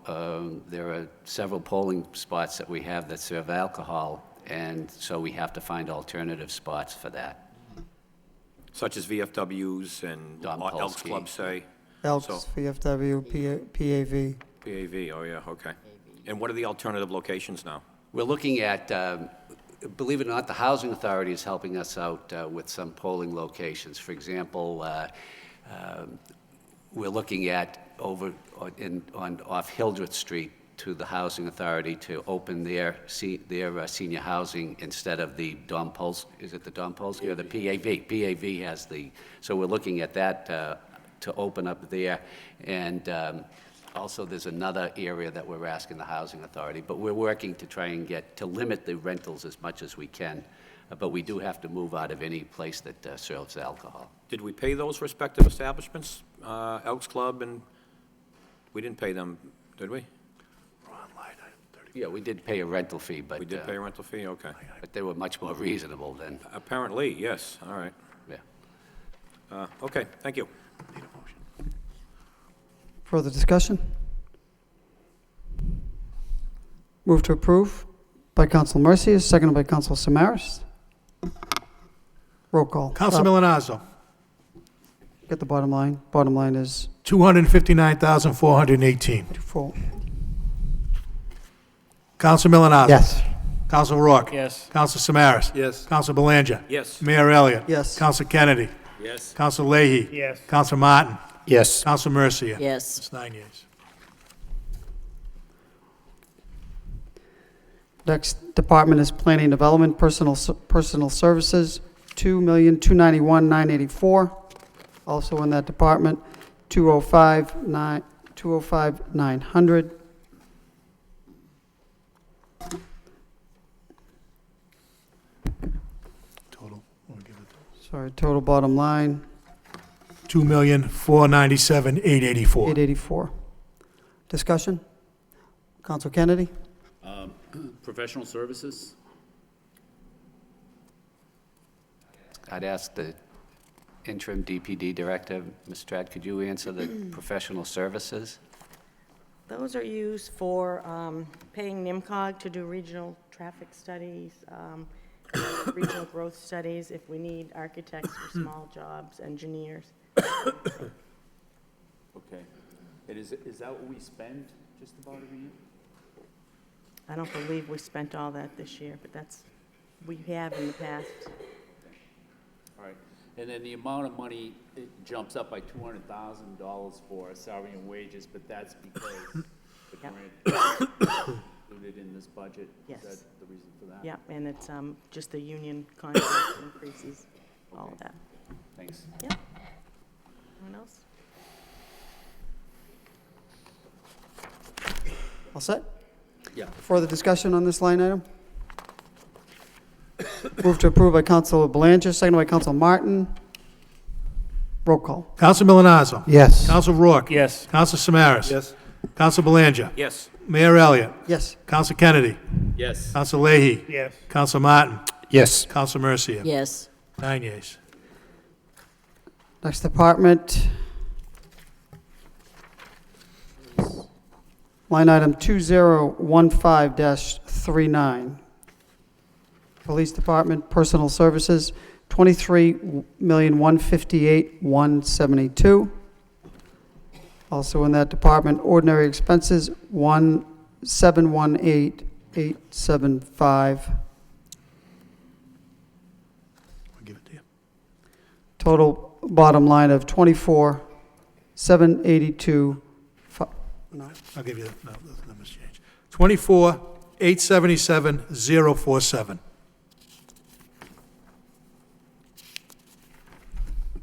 there are several polling spots that we have that serve alcohol, and so we have to find alternative spots for that. Such as VFWs and Don Elks Polsky. Club, say? Elks, So- VFW, PAV. PAV, oh yeah, okay. And what are the alternative locations now? We're looking at, believe it or not, the Housing Authority is helping us out with some polling locations. For example, we're looking at off Hildreth Street to the Housing Authority to open their senior housing instead of the Don Polsky, is it the Don Polsky or the PAV? PAV has so we're looking at that to open up there. And also there's another area that we're asking the Housing Authority, but we're working to try and to limit the rentals as much as we can. But we do have to move out of any place that serves alcohol. Did we pay those respective establishments, Elks Club, and we didn't pay them, did we? Yeah, we did pay a rental fee, but... We did pay a rental fee, okay. But they were much more reasonable than... Apparently, yes, all right. Yeah. Okay, thank you. Further discussion? Move to approve by Council Mercia, seconded by Council Samaras. Roll call. Council Milonazo. Get the bottom line. Bottom line is 259,418. 24. Council Milonazo. Yes. Council Rourke. Yes. Council Samaras. Yes. Council Belanger. Yes. Mayor Elliott. Yes. Council Kennedy. Yes. Council Leahy. Yes. Council Martin. Yes. Council Mercia. Yes. It's 9 yeas. Next department is Planning and Development, Personal Services, $2,291,984. Also in that department, 205,900. Total. Wanna give it Sorry, total bottom line, 2,497,884. 884. Discussion? Council Kennedy? Professional services? I'd ask the interim DPD director, Ms. Trad, could you answer the professional services? Those are used for paying NIMCOG to do regional traffic studies, regional growth studies, if we need architects for small jobs, engineers. Okay. And is that what we spend just about every year? I don't believe we spent all that this year, but we have in the past. All right. And then the amount of money, it jumps up by $200,000 for salary and wages, but that's because the grant is included in this budget? Yes. Is that the reason for that? Yeah, and it's just the union contract increases, all of that. Thanks. Yeah. Anyone else? All set? Yeah. Further discussion on this line item? Move to approve by Council Belanger, seconded by Council Martin. Roll call. Council Milonazo. Yes. Council Rourke. Yes. Council Samaras. Yes. Counsel Belanger. Yes. Mayor Elliott. Yes. Counsel Kennedy. Yes. Counsel Leahy. Yes. Counsel Martin. Yes. Counsel Mercia. Yes. 9 yeas. Next department. Line item 2015-39. Police Department, Personal Services, $23,158,172. Also in that department, ordinary expenses, $1,718,875. I'll give it to you. Total bottom line of $24,782. I'll give you that. No, those numbers change. 24,877,047.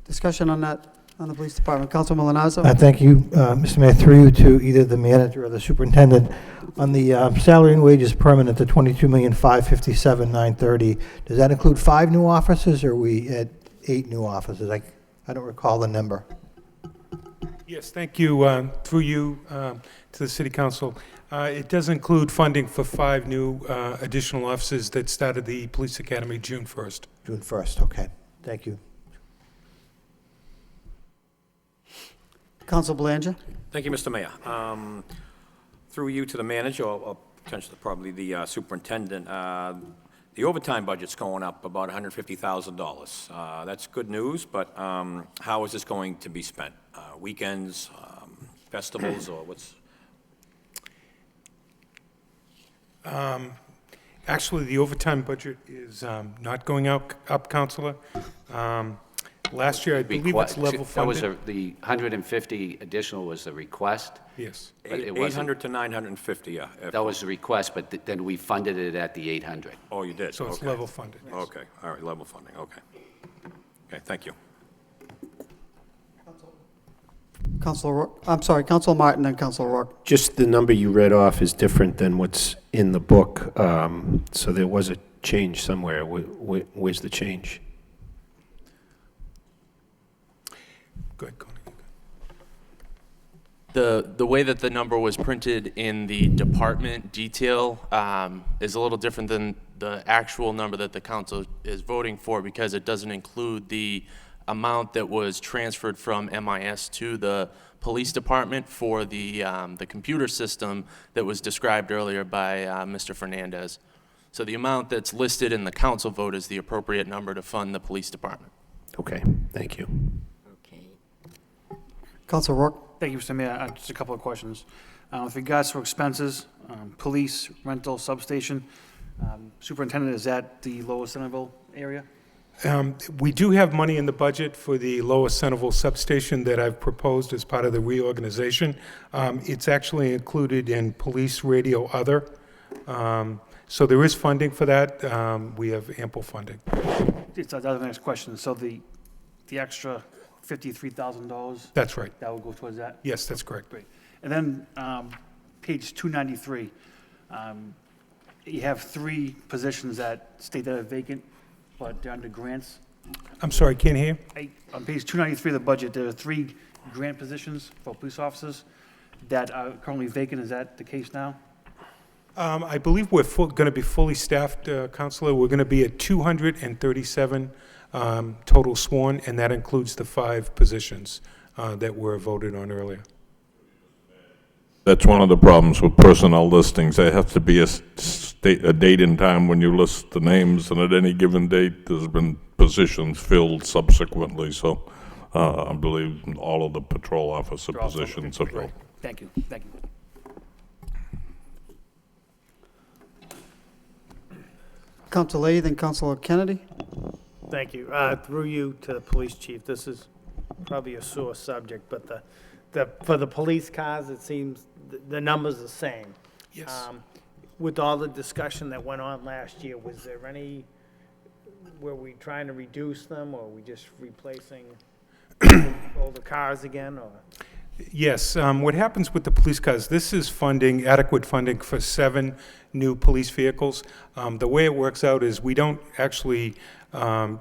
Discussion on that, on the police department. Council Milonazo? Thank you, Mr. Mayor, through you to either the manager or the superintendent. On the salary and wages permanent, the $22,557,930, does that include 5 new officers, or are we at 8 new officers? I don't recall the number. Yes, thank you. Through you to the City Council. It does include funding for 5 new additional officers that started the Police Academy June 1st. June 1st, okay. Thank you. Council Belanger? Thank you, Mr. Mayor. Through you to the manager, or potentially probably the superintendent, the overtime budget's going up about $150,000. That's good news, but how is this going to be spent? Weekends, festivals, or what's? Actually, the overtime budget is not going up, Counselor. Last year, I believe it's level funded. That was the 150 additional was the request? Yes. But it wasn't- 800 to 950, yeah. That was the request, but then we funded it at the 800. Oh, you did? So it's Okay. level funded. Yes. Okay, all right, level funding, okay. Okay, thank you. Council Martin and Council Rourke. Just the number you read off is different than what's in the book, so there was a change somewhere. Where's the change? Go ahead, Connie. The way that the number was printed in the department detail is a little different than the actual number that the council is voting for, because it doesn't include the amount that was transferred from MIS to the police department for the computer system that was described earlier by Mr. Fernandez. So the amount that's listed in the council vote is the appropriate number to fund the police department. Okay, thank you. Okay. Council Rourke? Thank you, Mr. Mayor. Just a couple of questions. With regards to expenses, police, rental, substation, superintendent, is that the Lower Centerville area? We do have money in the budget for the Lower Centerville substation that I've proposed as part of the reorganization. It's actually included in police radio other. So there is funding for that. We have ample funding. That was the next question. So the extra $53,000? That's right. That will go towards that? Yes, that's correct. Great. And then page 293, you have 3 positions that state that are vacant, but they're under grants. I'm sorry, can't hear you? On page 293 of the budget, there are 3 grant positions for police officers that are currently vacant. Is that the case now? I believe we're going to be fully staffed, Counselor. We're going to be at 237 total sworn, and that includes the 5 positions that were voted on earlier. That's one of the problems with personnel listings. There has to be a date and time when you list the names, and at any given date, there's been positions filled subsequently. So I believe all of the patrol officer positions are filled. Thank you. Thank you. Council Leahy, then Councilor Kennedy. Thank you. Through you to the police chief, this is probably a sore subject, but for the police cars, it seems the number's the same. Yes. With all the discussion that went on last year, was there any, were we trying to reduce them, or were we just replacing older cars again, or? Yes. What happens with the police cars, this is funding, adequate funding for 7 new police vehicles. The way it works out is we don't actually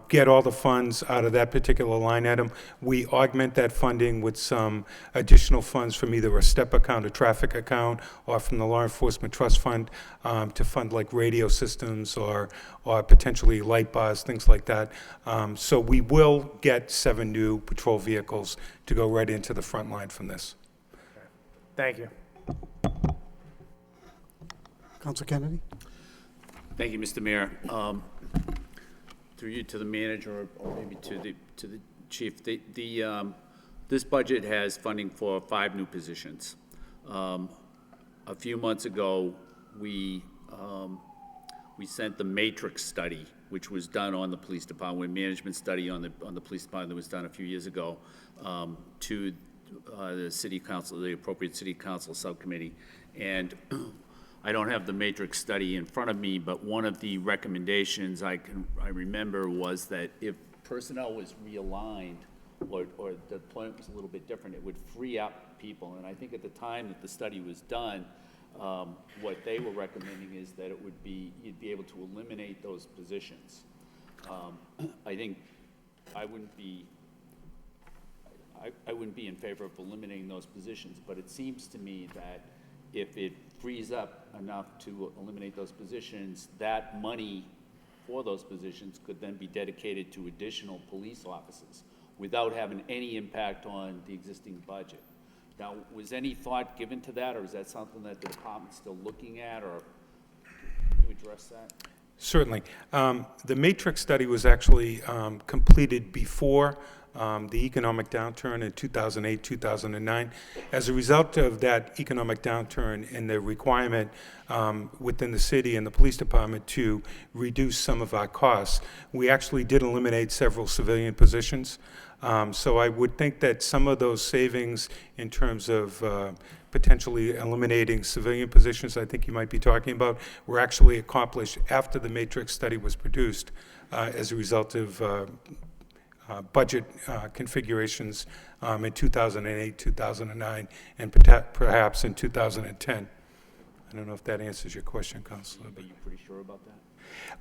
get all the funds out of that particular line item. We augment that funding with some additional funds from either a STEP account, a traffic account, or from the Law Enforcement Trust Fund to fund like radio systems or potentially light bars, things like that. So we will get 7 new patrol vehicles to go right into the front line from this. Thank you. Council Kennedy? Thank you, Mr. Mayor. Through you to the manager, or maybe to the chief. This budget has funding for 5 new positions. A few months ago, we sent the matrix study, which was done on the police department, management study on the police department that was done a few years ago, to the city council, the appropriate city council subcommittee, and I don't have the matrix study in front of me, but one of the recommendations I remember was that if personnel was realigned or the deployment was a little bit different, it would free up people. And I think at the time that the study was done, what they were recommending is that it would be, you'd be able to eliminate those positions. I think I wouldn't be in favor of eliminating those positions, but it seems to me that if it frees up enough to eliminate those positions, that money for those positions could then be dedicated to additional police officers without having any impact on the existing budget. Now, was any thought given to that, or is that something that the department's still looking at, or can you address that? Certainly. The matrix study was actually completed before the economic downturn in 2008, 2009. As a result of that economic downturn and the requirement within the city and the police department to reduce some of our costs, we actually did eliminate several civilian positions. So I would think that some of those savings in terms of potentially eliminating civilian positions I think you might be talking about were actually accomplished after the matrix study was produced as a result of budget configurations in 2008, 2009, and perhaps in 2010. I don't know if that answers your question, Councilor. Are you pretty sure about that?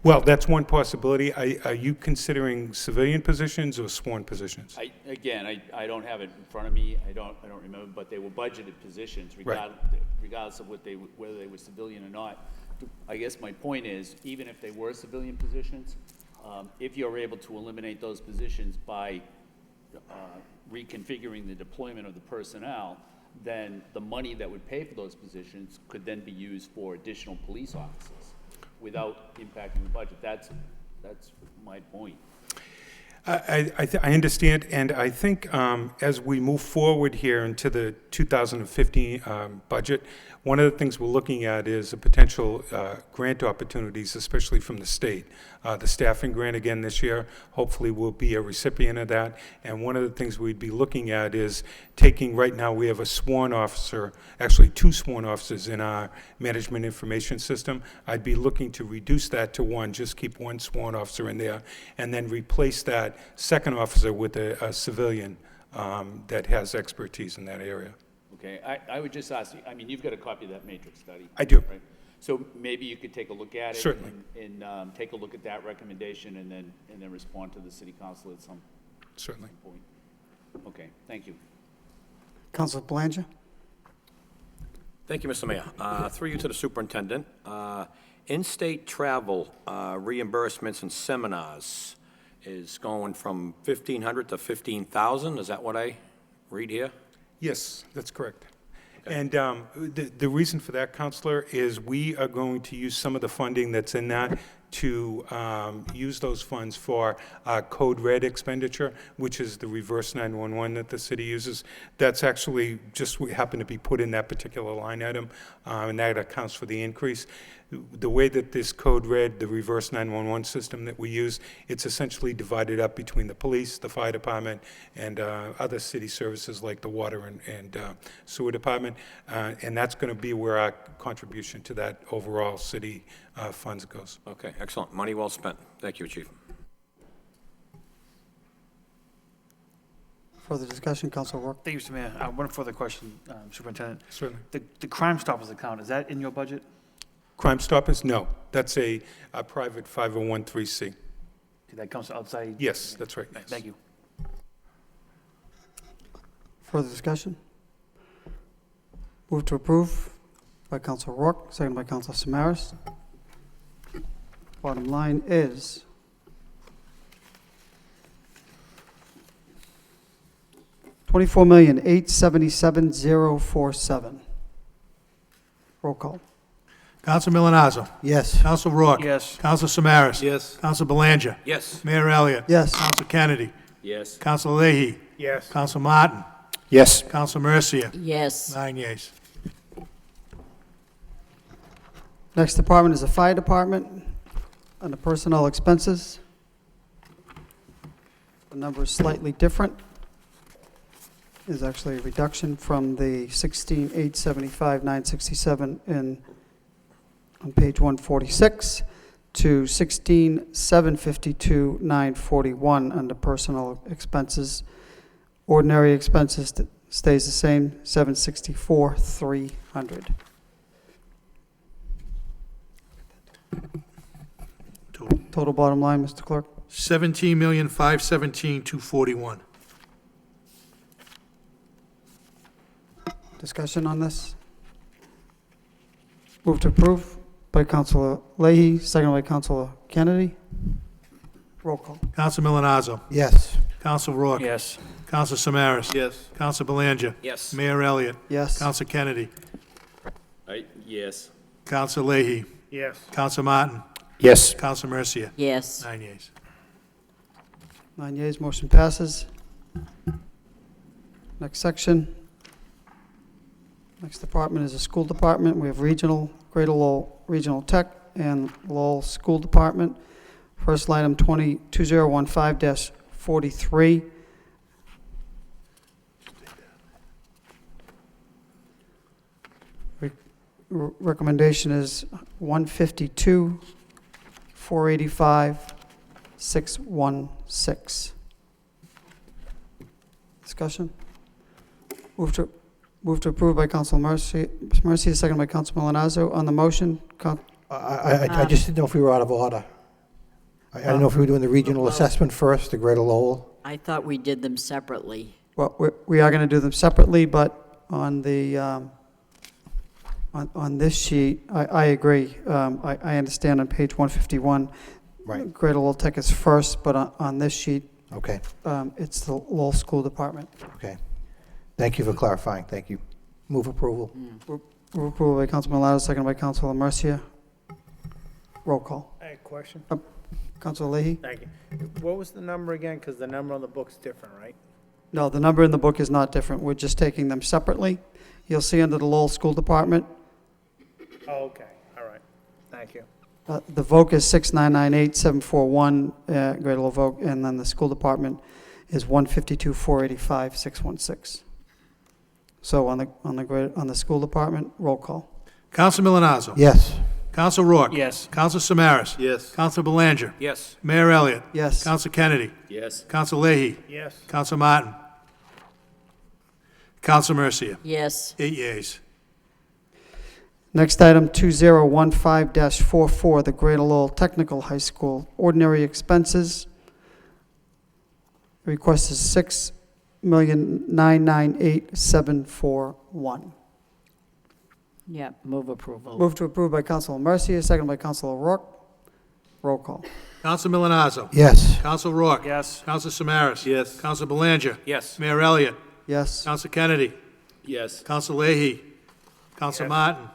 Well, that's one possibility. Are you considering civilian positions or sworn positions? I don't have it in front of me. I don't remember, but they were budgeted positions, regardless of whether they were civilian or not. I guess my point is, even if they were civilian positions, if you're able to eliminate those positions by reconfiguring the deployment of the personnel, then the money that would pay for those positions could then be used for additional police officers without impacting the budget. That's my point. I understand, and I think as we move forward here into the 2015 budget, one of the things we're looking at is a potential grant opportunities, especially from the state. The staffing grant again this year, hopefully we'll be a recipient of that. And one of the things we'd be looking at is taking, right now we have a sworn officer, actually 2 sworn officers in our management information system. I'd be looking to reduce that to 1, just keep 1 sworn officer in there, and then replace that second officer with a civilian that has expertise in that area. Okay, I would just ask you, I mean, you've got a copy of that matrix study. I do. Right? So maybe you could take a look at it. Certainly. And take a look at that recommendation and then respond to the city council at some Certainly. point. Okay, thank you. Councilor Belanger? Thank you, Mr. Mayor. Through you to the superintendent. In-state travel reimbursements and seminars is going from $1,500 to $15,000. Is that what I read here? Yes, that's correct. Okay. And the reason for that, Counselor, is we are going to use some of the funding that's in that to use those funds for Code Red expenditure, which is the reverse 911 that the city uses. That's actually just happened to be put in that particular line item, and that accounts for the increase. The way that this Code Red, the reverse 911 system that we use, it's essentially divided up between the police, the fire department, and other city services like the water and sewer department, and that's going to be where our contribution to that overall city funds goes. Okay, excellent. Money well spent. Thank you, Chief. Further discussion, Councilor Rourke? Thank you, Mr. Mayor. One further question, Superintendent. Certainly. The Crime Stoppers account, is that in your budget? Crime Stoppers? No. That's a private 501(c)(3). That comes outside? Yes, that's right. Thank you. Further discussion? Move to approve by Council Rourke, second by Council Samaras. Bottom line is $24,877,047. Roll call. Counsel Milonazo. Yes. Counsel Rourke. Yes. Counsel Samaras. Yes. Counsel Belanger. Yes. Mayor Elliott. Yes. Counsel Kennedy. Yes. Counsel Leahy. Yes. Counsel Martin. Yes. Counsel Mercia. Yes. 9 yeas. Next department is the fire department. Under personnel expenses, the number is slightly different. Is actually a reduction from the 16,875,967 on page 146 to 16,752,941 under personnel expenses. Ordinary expenses stays the same, 764,300. Total bottom line, Mr. Clerk? $17,517,241. Discussion on this? Move to approve by Councilor Leahy, second by Councilor Kennedy. Roll call. Counsel Milonazo. Yes. Counsel Rourke. Yes. Counsel Samaras. Yes. Counsel Belanger. Yes. Mayor Elliott. Yes. Counsel Kennedy. Yes. Counsel Leahy. Yes. Counsel Martin. Yes. Counsel Mercia. Yes. 9 yeas. 9 yeas, motion passes. Next section. Next department is the school department. We have regional, Greater Lowell Regional Tech and Lowell School Department. First item 2015-43. Recommendation is 152, 485, 616. Discussion? Move to approve by Council Mercia, second by Council Milonazo. On the motion, I just didn't know if we were out of order. I don't know if we were doing the regional assessment first, the Greater Lowell. I thought we did them separately. well, we are going to do them separately, but on the, on this sheet, I agree. I understand on page 151, Right. Greater Lowell Tech is first, but on this sheet, Okay, it's the Lowell School Department. okay. Thank you for clarifying. Thank you. Move approval. Move approval by Council Milonazo, second by Council Mercia. Roll call. I have a question. Council Leahy? Thank you. What was the number again? Because the number on the book's different, right? No, the number in the book is not different. We're just taking them separately. You'll see under the Lowell School Department, Oh, okay. All right. Thank you. the VOC is 6998741, Greater Lowell VOC, and then the school department is 152,485,616. So on the school department, roll call. Counsel Milonazo. Yes. Counsel Rourke. Yes. Counsel Samaras. Yes. Counsel Belanger. Yes. Mayor Elliott. Yes. Counsel Kennedy. Yes. Counsel Leahy. Yes. Counsel Martin. Counsel Mercia. Yes. 8 yeas. Next item, 2015-44, the Greater Lowell Technical High School. Ordinary expenses. Request is $6,998,741. Yeah, move approval. Move to approve by Council Mercia, second by Council O'Rourke. Roll call. Counsel Milonazo. Yes. Counsel Rourke. Yes. Counsel Samaras. Yes. Counsel Belanger. Yes. Mayor Elliott. Yes. Counsel Kennedy. Yes. Counsel Leahy. Counsel Yes. Martin.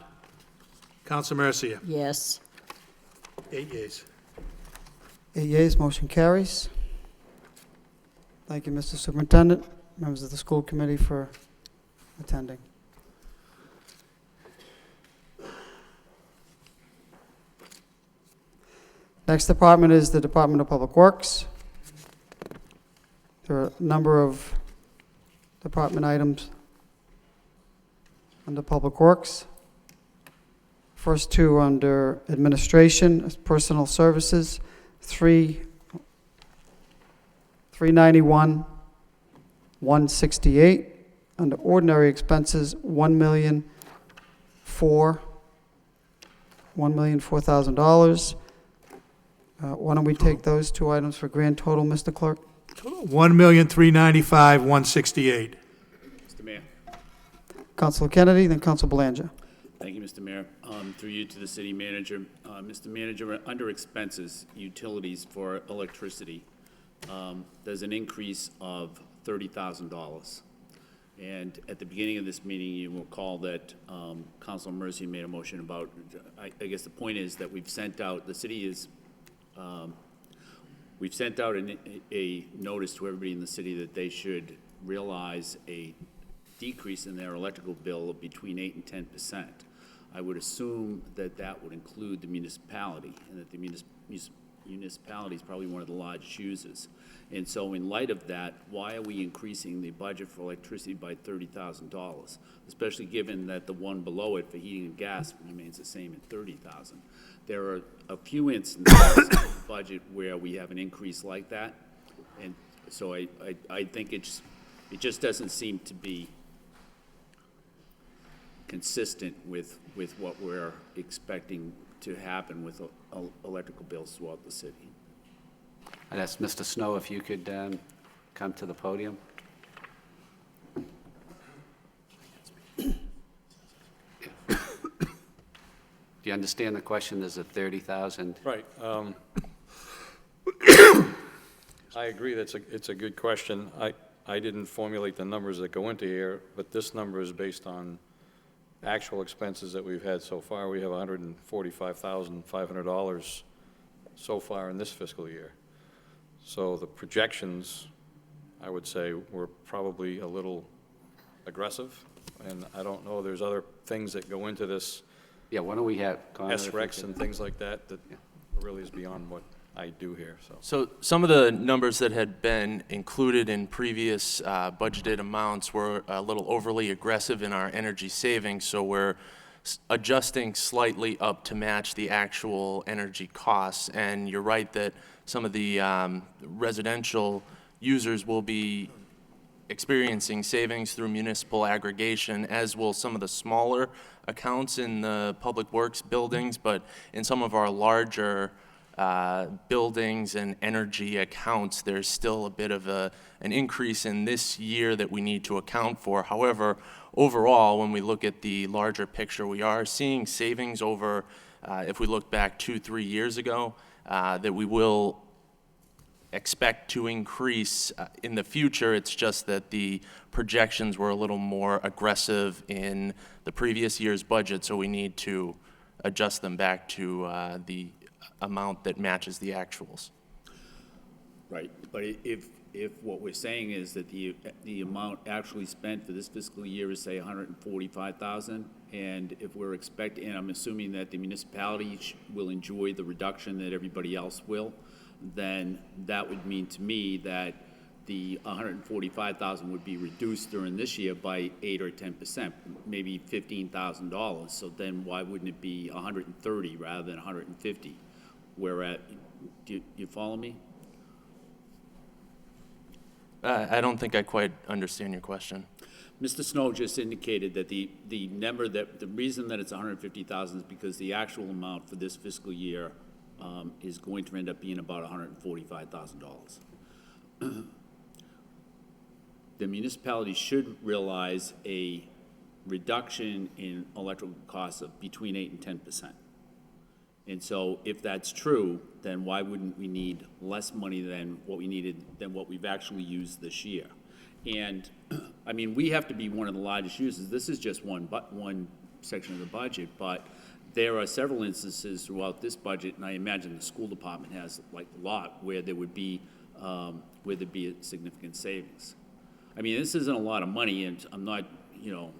Counsel Mercia. Yes. 8 yeas. 8 yeas, motion carries. Thank you, Mr. Superintendent, members of the school committee for attending. Next department is the Department of Public Works. There are a number of department items under Public Works. First two under Administration, Personal Services, 391, 168. Under Ordinary Expenses, $1,004,000. Why don't we take those two items for grand total, Mr. Clerk? $1,395,168. Mr. Mayor. Councilor Kennedy, then Councilor Belanger. Thank you, Mr. Mayor. Through you to the city manager. Mr. Manager, under expenses, utilities for electricity, there's an increase of $30,000. And at the beginning of this meeting, you will recall that Councilor Mercy made a motion about, I guess the point is that we've sent out, the city is, we've sent out a notice to everybody in the city that they should realize a decrease in their electrical bill of between 8 and 10%. I would assume that that would include the municipality, and that the municipality is probably one of the largest users. And so in light of that, why are we increasing the budget for electricity by $30,000? Especially given that the one below it for heating and gas remains the same at $30,000. There are a few instances in the budget where we have an increase like that. And so I think it just doesn't seem to be consistent with what we're expecting to happen with electrical bills throughout the city. I'd ask Mr. Snow if you could come to the podium. Do you understand the question? There's a 30,000. Right. I agree, it's a good question. I didn't formulate the numbers that go into here, but this number is based on actual expenses that we've had so far. We have $145,500 so far in this fiscal year. So the projections, I would say, were probably a little aggressive, and I don't know, there's other things that go into this. Yeah, why don't we have SRECs and things like that, that really is beyond what I do here, so. So some of the numbers that had been included in previous budgeted amounts were a little overly aggressive in our energy savings, so we're adjusting slightly up to match the actual energy costs. And you're right that some of the residential users will be experiencing savings through municipal aggregation, as will some of the smaller accounts in the public works buildings, but in some of our larger buildings and energy accounts, there's still a bit of an increase in this year that we need to account for. However, overall, when we look at the larger picture, we are seeing savings over, if we look back 2-3 years ago, that we will expect to increase in the future. It's just that the projections were a little more aggressive in the previous year's budget, so we need to adjust them back to the amount that matches the actuals. Right, but if what we're saying is that the amount actually spent for this fiscal year is, say, 145,000, and if we're expecting, and I'm assuming that the municipality will enjoy the reduction that everybody else will, then that would mean to me that the 145,000 would be reduced during this year by 8 or 10%, maybe $15,000. So then why wouldn't it be 130 rather than 150? Where at, do you follow me? I don't think I quite understand your question. Mr. Snow just indicated that the number, that the reason that it's 150,000 is because the actual amount for this fiscal year is going to end up being about $145,000. The municipality should realize a reduction in electrical costs of between 8 and 10%. And so if that's true, then why wouldn't we need less money than what we needed, than what we've actually used this year? And, I mean, we have to be one of the largest users. This is just one section of the budget, but there are several instances throughout this budget, and I imagine the school department has like a lot, where there would be, a significant savings. I mean, this isn't a lot of money, and I'm not, I'm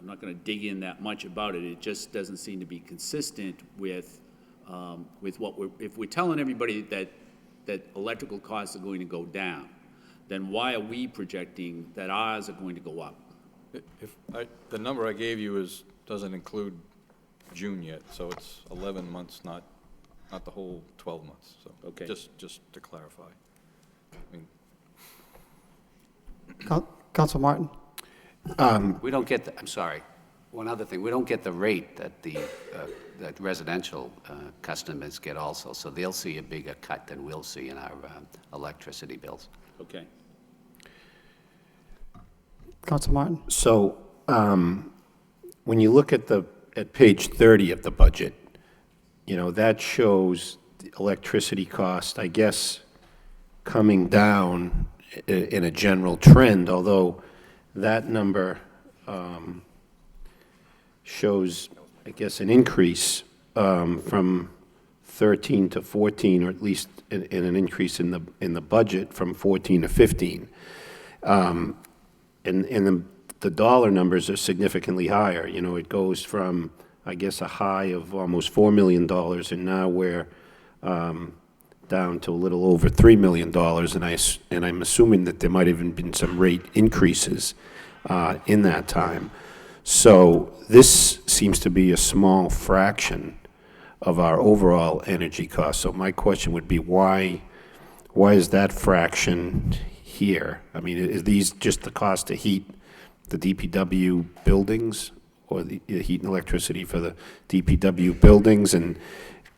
not going to dig in that much about it. It just doesn't seem to be consistent with what if we're telling everybody that electrical costs are going to go down, then why are we projecting that ours are going to go up? The number I gave you doesn't include June yet, so it's 11 months, not the whole 12 months. So okay, just to clarify. I mean, Councilor Martin. We don't get that. I'm sorry. One other thing, we don't get the rate that that residential customers get also, so they'll see a bigger cut than we'll see in our electricity bills. Okay. Council Martin? So, when you look at page 30 of the budget, you know, that shows the electricity cost, I guess, coming down in a general trend, although that number shows, I guess, an increase from 13 to 14, or at least in an increase in the budget from 14 to 15. And the dollar numbers are significantly higher. You know, it goes from, I guess, a high of almost $4 million, and now we're down to a little over $3 million, and I'm assuming that there might have even been some rate increases in that time. So this seems to be a small fraction of our overall energy costs. So my question would be, why is that fraction here? I mean, is these just the cost to heat the DPW buildings, or the heat and electricity for the DPW buildings, and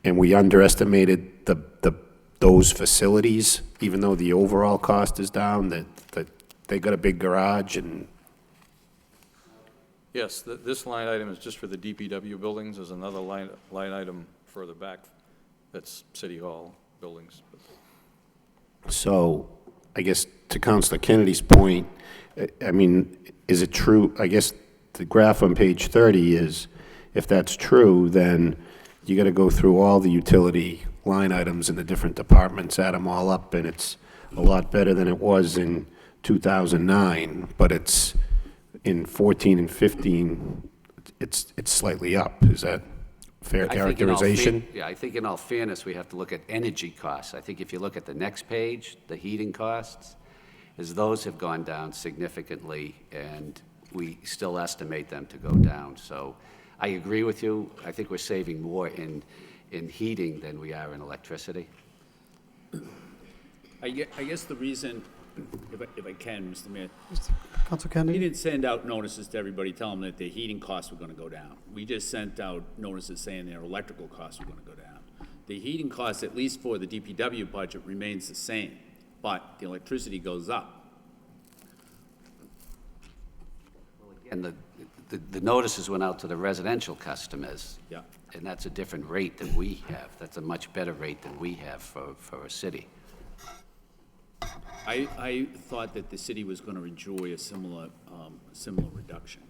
we underestimated those facilities, even though the overall cost is down, that they got a big garage and... Yes, this line item is just for the DPW buildings. There's another line item further back that's City Hall buildings. So, I guess to Councilor Kennedy's point, I mean, is it true, I guess the graph on page 30 is, if that's true, then you got to go through all the utility line items in the different departments, add them all up, and it's a lot better than it was in 2009, but it's in 14 and 15, it's slightly up. Is that fair characterization? Yeah, I think in all fairness, we have to look at energy costs. I think if you look at the next page, the heating costs, as those have gone down significantly, and we still estimate them to go down. So I agree with you. I think we're saving more in heating than we are in electricity. I guess the reason, if I can, Mr. Mayor. Council Kennedy? We didn't send out notices to everybody telling them that their heating costs were going to go down. We just sent out notices saying their electrical costs were going to go down. The heating cost, at least for the DPW budget, remains the same, but the electricity goes up. And the notices went out to the residential customers. Yeah. And that's a different rate than we have. That's a much better rate than we have for a city. I thought that the city was going to enjoy a similar reduction.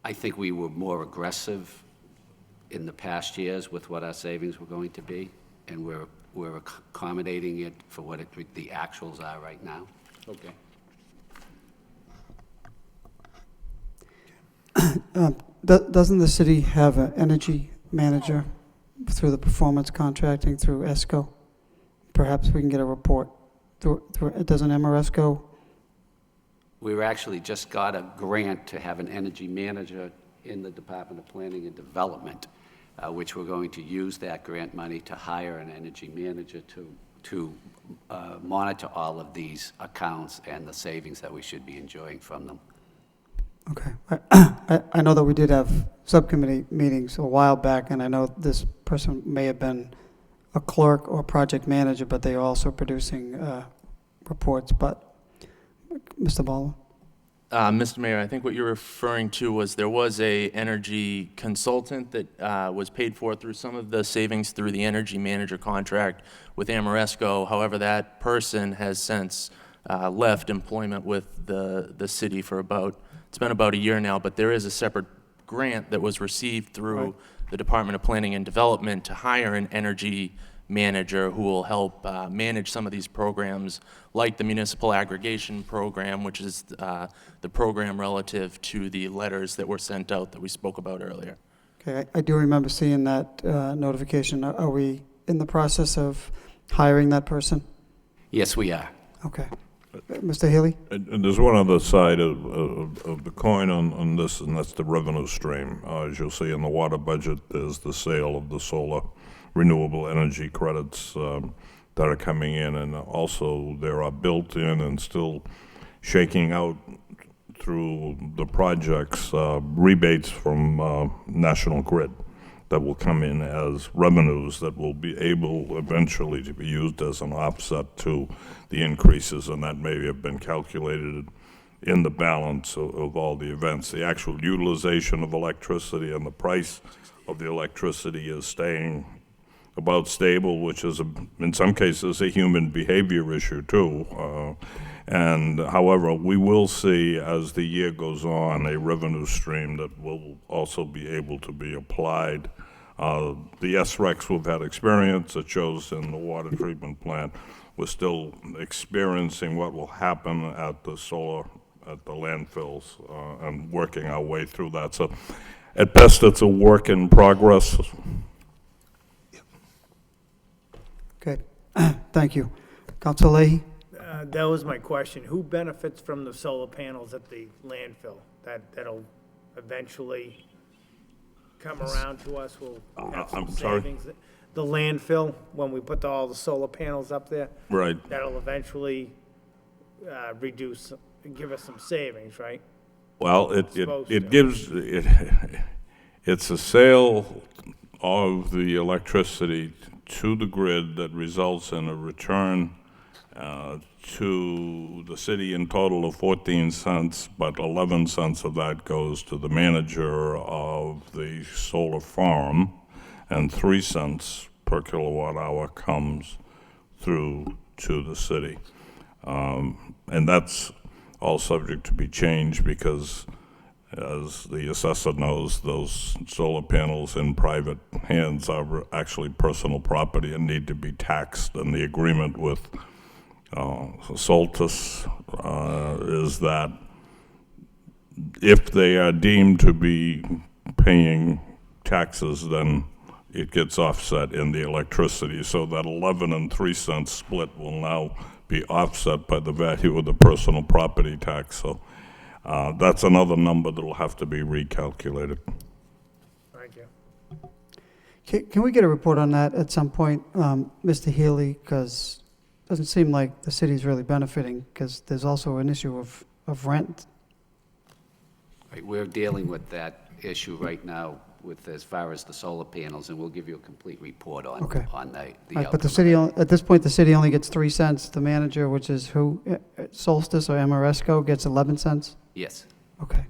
I think we were more aggressive in the past years with what our savings were going to be, and we're accommodating it for what the actuals are right now. Okay. Doesn't the city have an energy manager through the performance contracting through ESCO? Perhaps we can get a report. Doesn't Amoresco? We were actually just got a grant to have an energy manager in the Department of Planning and Development, which we're going to use that grant money to hire an energy manager to monitor all of these accounts and the savings that we should be enjoying from them. Okay. I know that we did have subcommittee meetings a while back, and I know this person may have been a clerk or project manager, but they are also producing reports. But, Mr. Baldwin? Mr. Mayor, I think what you're referring to was there was a energy consultant that was paid for through some of the savings through the energy manager contract with Amoresco. However, that person has since left employment with the city for it's been about a year now, but there is a separate grant that was received through the Department of Planning and Development to hire an energy manager who will help manage some of these programs, like the municipal aggregation program, which is the program relative to the letters that were sent out that we spoke about earlier. Okay, I do remember seeing that notification. Are we in the process of hiring that person? Yes, we are. Okay. Mr. Healy? And there's one other side of the coin on this, and that's the revenue stream. As you'll see in the water budget, there's the sale of the solar renewable energy credits that are coming in, and also there are built-in and still shaking out through the projects, rebates from National Grid that will come in as revenues that will be able eventually to be used as an offset to the increases, and that may have been calculated in the balance of all the events. The actual utilization of electricity and the price of the electricity is staying about stable, which is, in some cases, a human behavior issue too. And however, we will see as the year goes on a revenue stream that will also be able to be applied. The SRECs we've had experience, it shows in the water treatment plant. We're still experiencing what will happen at the landfills, and working our way through that. So at best, it's a work in progress. Okay, thank you. Council Leahy? That was my question. Who benefits from the solar panels at the landfill? That'll eventually come around to us, we'll have some I'm sorry? savings. The landfill, when we put all the solar panels up there. Right. That'll eventually give us some savings, right? Well, It's supposed to. It's a sale of the electricity to the grid that results in a return to the city in total of 14 cents, but 11 cents of that goes to the manager of the solar farm, and 3 cents per kilowatt hour comes through to the city. And that's all subject to be changed because, as the assessor knows, those solar panels in private hands are actually personal property and need to be taxed, and the agreement with Soltis is that if they are deemed to be paying taxes, then it gets offset in the electricity. So that 11 and 3 cents split will now be offset by the value of the personal property tax. So that's another number that will have to be recalculated. Thank you. Can we get a report on that at some point, Mr. Healy? Because it doesn't seem like the city's really benefiting, because there's also an issue of rent. Right, we're dealing with that issue right now with, as far as the solar panels, and we'll give you a complete report on, Okay. on the Right, outcome but the of city, that. at this point, the city only gets 3 cents. The manager, which is who? Solstice or Amoresco, gets 11 cents? Yes. Okay.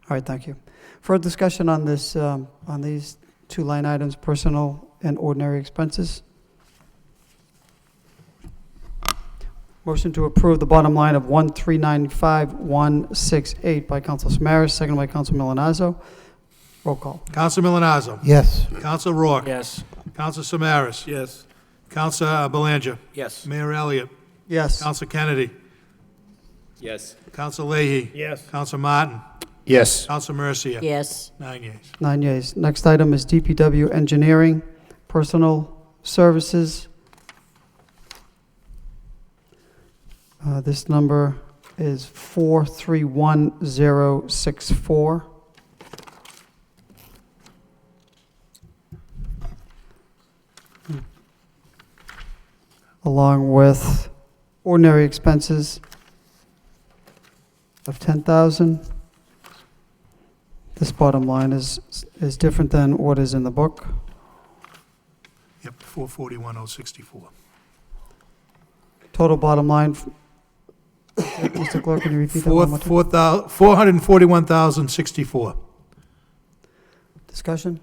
All right, thank you. Further discussion on this, on these 2 line items, personal and ordinary expenses? Motion to approve the bottom line of 1395168 by Council Samaras, seconded by Council Milonazo. Roll call. Counsel Milonazo. Yes. Counsel Rourke. Yes. Counsel Samaras. Yes. Counsel Belanger. Yes. Mayor Elliott. Yes. Counsel Kennedy. Yes. Counsel Leahy. Yes. Counsel Martin. Yes. Counsel Mercia. Yes. 9 yeas. 9 yeas. Next item is DPW engineering, personal services. This number is 431064. Along with ordinary expenses of 10,000. This bottom line is different than what is in the book. Yep, 441,064. Total bottom line, Mr. Clerk, can you repeat that one more time? 441,064. Discussion?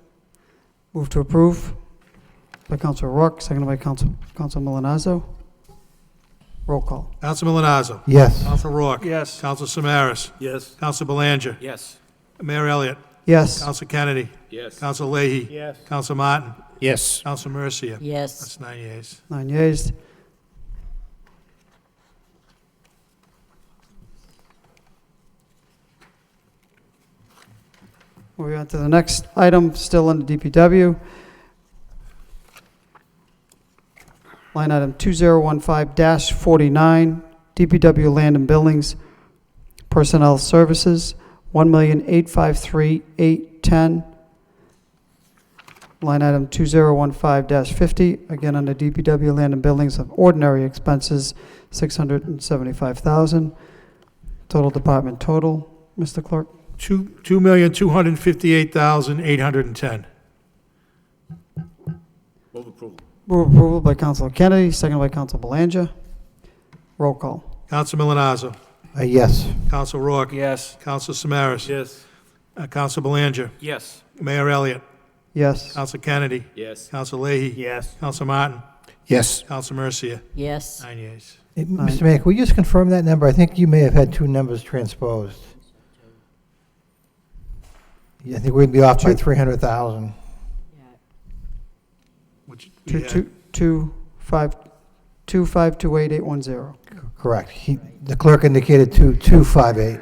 Move to approve by Council Rourke, seconded by Council Milonazo. Roll call. Counsel Milonazo. Yes. Counsel Rourke. Yes. Counsel Samaras. Yes. Counsel Belanger. Yes. Mayor Elliott. Yes. Counsel Kennedy. Yes. Counsel Leahy. Yes. Counsel Martin. Yes. Counsel Mercia. Yes. That's 9 yeas. 9 yeas. Moving on to the next item, still in the DPW. Line item 2015-49, DPW Land and Buildings, Personnel Services, $1,853,810. Line item 2015-50, again under DPW Land and Buildings of ordinary expenses, $675,000. Total department total, Mr. Clerk? $2,258,810. Move approval. Move approval by Councilor Kennedy, second by Councilor Belanger. Roll call. Counsel Milonazo. Yes. Counsel Rourke. Yes. Counsel Samaras. Yes. Counsel Belanger. Yes. Mayor Elliott. Yes. Counsel Kennedy. Yes. Counsel Leahy. Yes. Counsel Martin. Yes. Counsel Mercia. Yes. 9 yeas. Hey, Mr. Mayor, can we just confirm that number? I think you may have had two numbers transposed. Yeah, I think we'd be off by 300,000. Which we Two, had. two, 2528810. Correct. The clerk indicated 2258.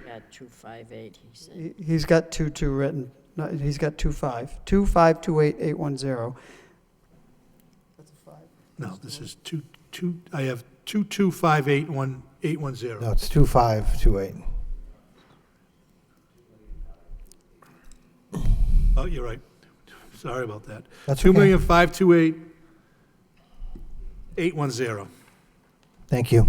Yeah, 258, he said. He's got 22 written. No, he's got 2528810. No, this is I have 2258110. No, it's 2528. Oh, you're right. Sorry about that. That's okay. $2,528,810. Thank you.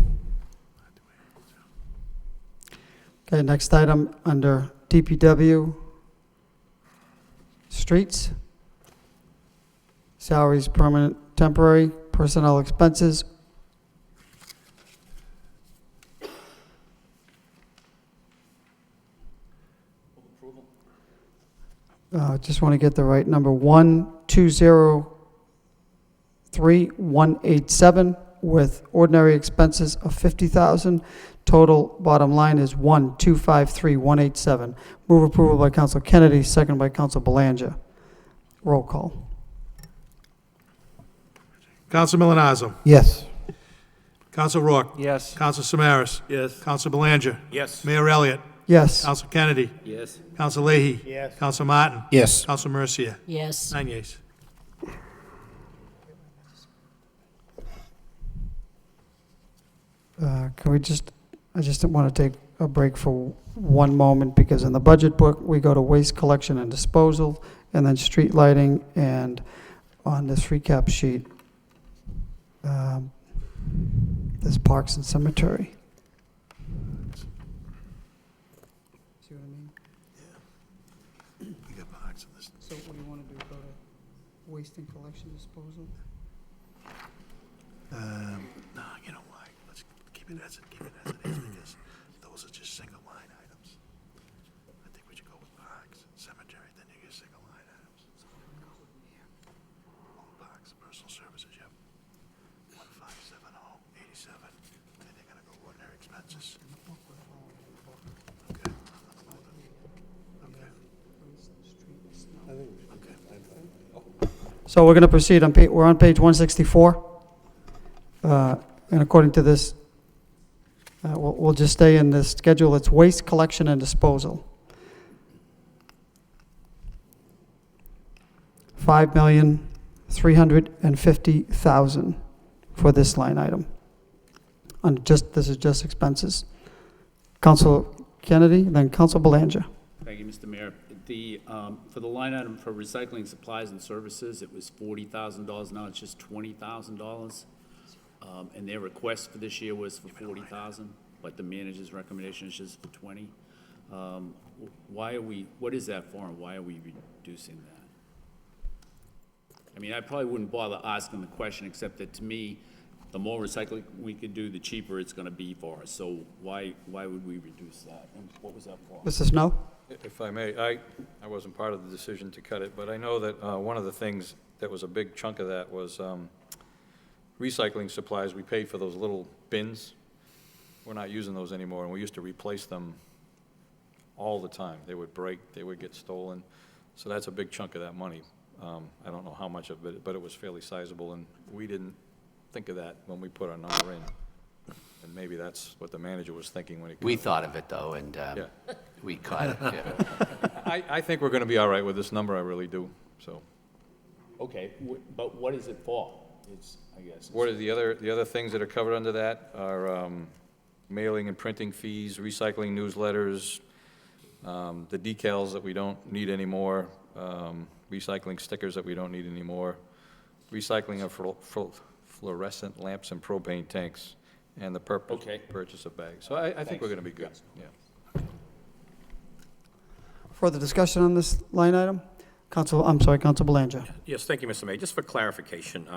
Okay, next item under DPW, streets, salaries, permanent, temporary, personnel expenses. Just want to get the right number, 1203187 with ordinary expenses of 50,000. Total bottom line is 1253187. Move approval by Council Kennedy, second by Council Belanger. Roll call. Counsel Milonazo. Yes. Counsel Rourke. Yes. Counsel Samaras. Yes. Counsel Belanger. Yes. Mayor Elliott. Yes. Counsel Kennedy. Yes. Counsel Leahy. Yes. Counsel Martin. Yes. Counsel Mercia. Yes. 9 yeas. Can we just, I just want to take a break for one moment, because in the budget book, we go to waste collection and disposal, and then street lighting, and on this recap sheet, there's parks and cemetery. See what I mean? We got parks in this. So what do you want to do, go to waste and collection disposal? No, you know why? Let's keep it as it is, because those are just single line items. I think we should go with parks, cemetery, then you get single line items. All parks, personal services, yep. 157087. Then they're gonna go ordinary expenses. Okay. So we're going to proceed on, we're on page 164. And according to this, we'll just stay in this schedule. It's waste collection and disposal. $5,350,000 for this line item. And this is just expenses. Council Kennedy, then Council Belanger. Thank you, Mr. Mayor. For the line item for recycling supplies and services, it was $40,000. Now it's just $20,000. And their request for this year was for $40,000, but the manager's recommendation is just for $20,000. What is that for, and why are we reducing that? I mean, I probably wouldn't bother asking the question, except that to me, the more recycling we could do, the cheaper it's gonna be for us. So why would we reduce that? And what was that for? Mr. Snow? If I may, I wasn't part of the decision to cut it, but I know that one of the things that was a big chunk of that was recycling supplies. We paid for those little bins. We're not using those anymore, and we used to replace them all the time. They would break, they would get stolen. So that's a big chunk of that money. I don't know how much of it, but it was fairly sizable, and we didn't think of that when we put our number in. And maybe that's what the manager was thinking when he. We thought of it, though, and we caught it, yeah. I think we're gonna be all right with this number, I really do, so. Okay, but what is it for? I guess. What are the other things that are covered under that are mailing and printing fees, recycling newsletters, the decals that we don't need anymore, recycling stickers that we don't need anymore, recycling of fluorescent lamps and propane tanks, and the purchase of bags. So I think we're going to be good, yeah. Further discussion on this line item? Council Belanger. Yes, thank you, Mr. Mayor. Just for clarification,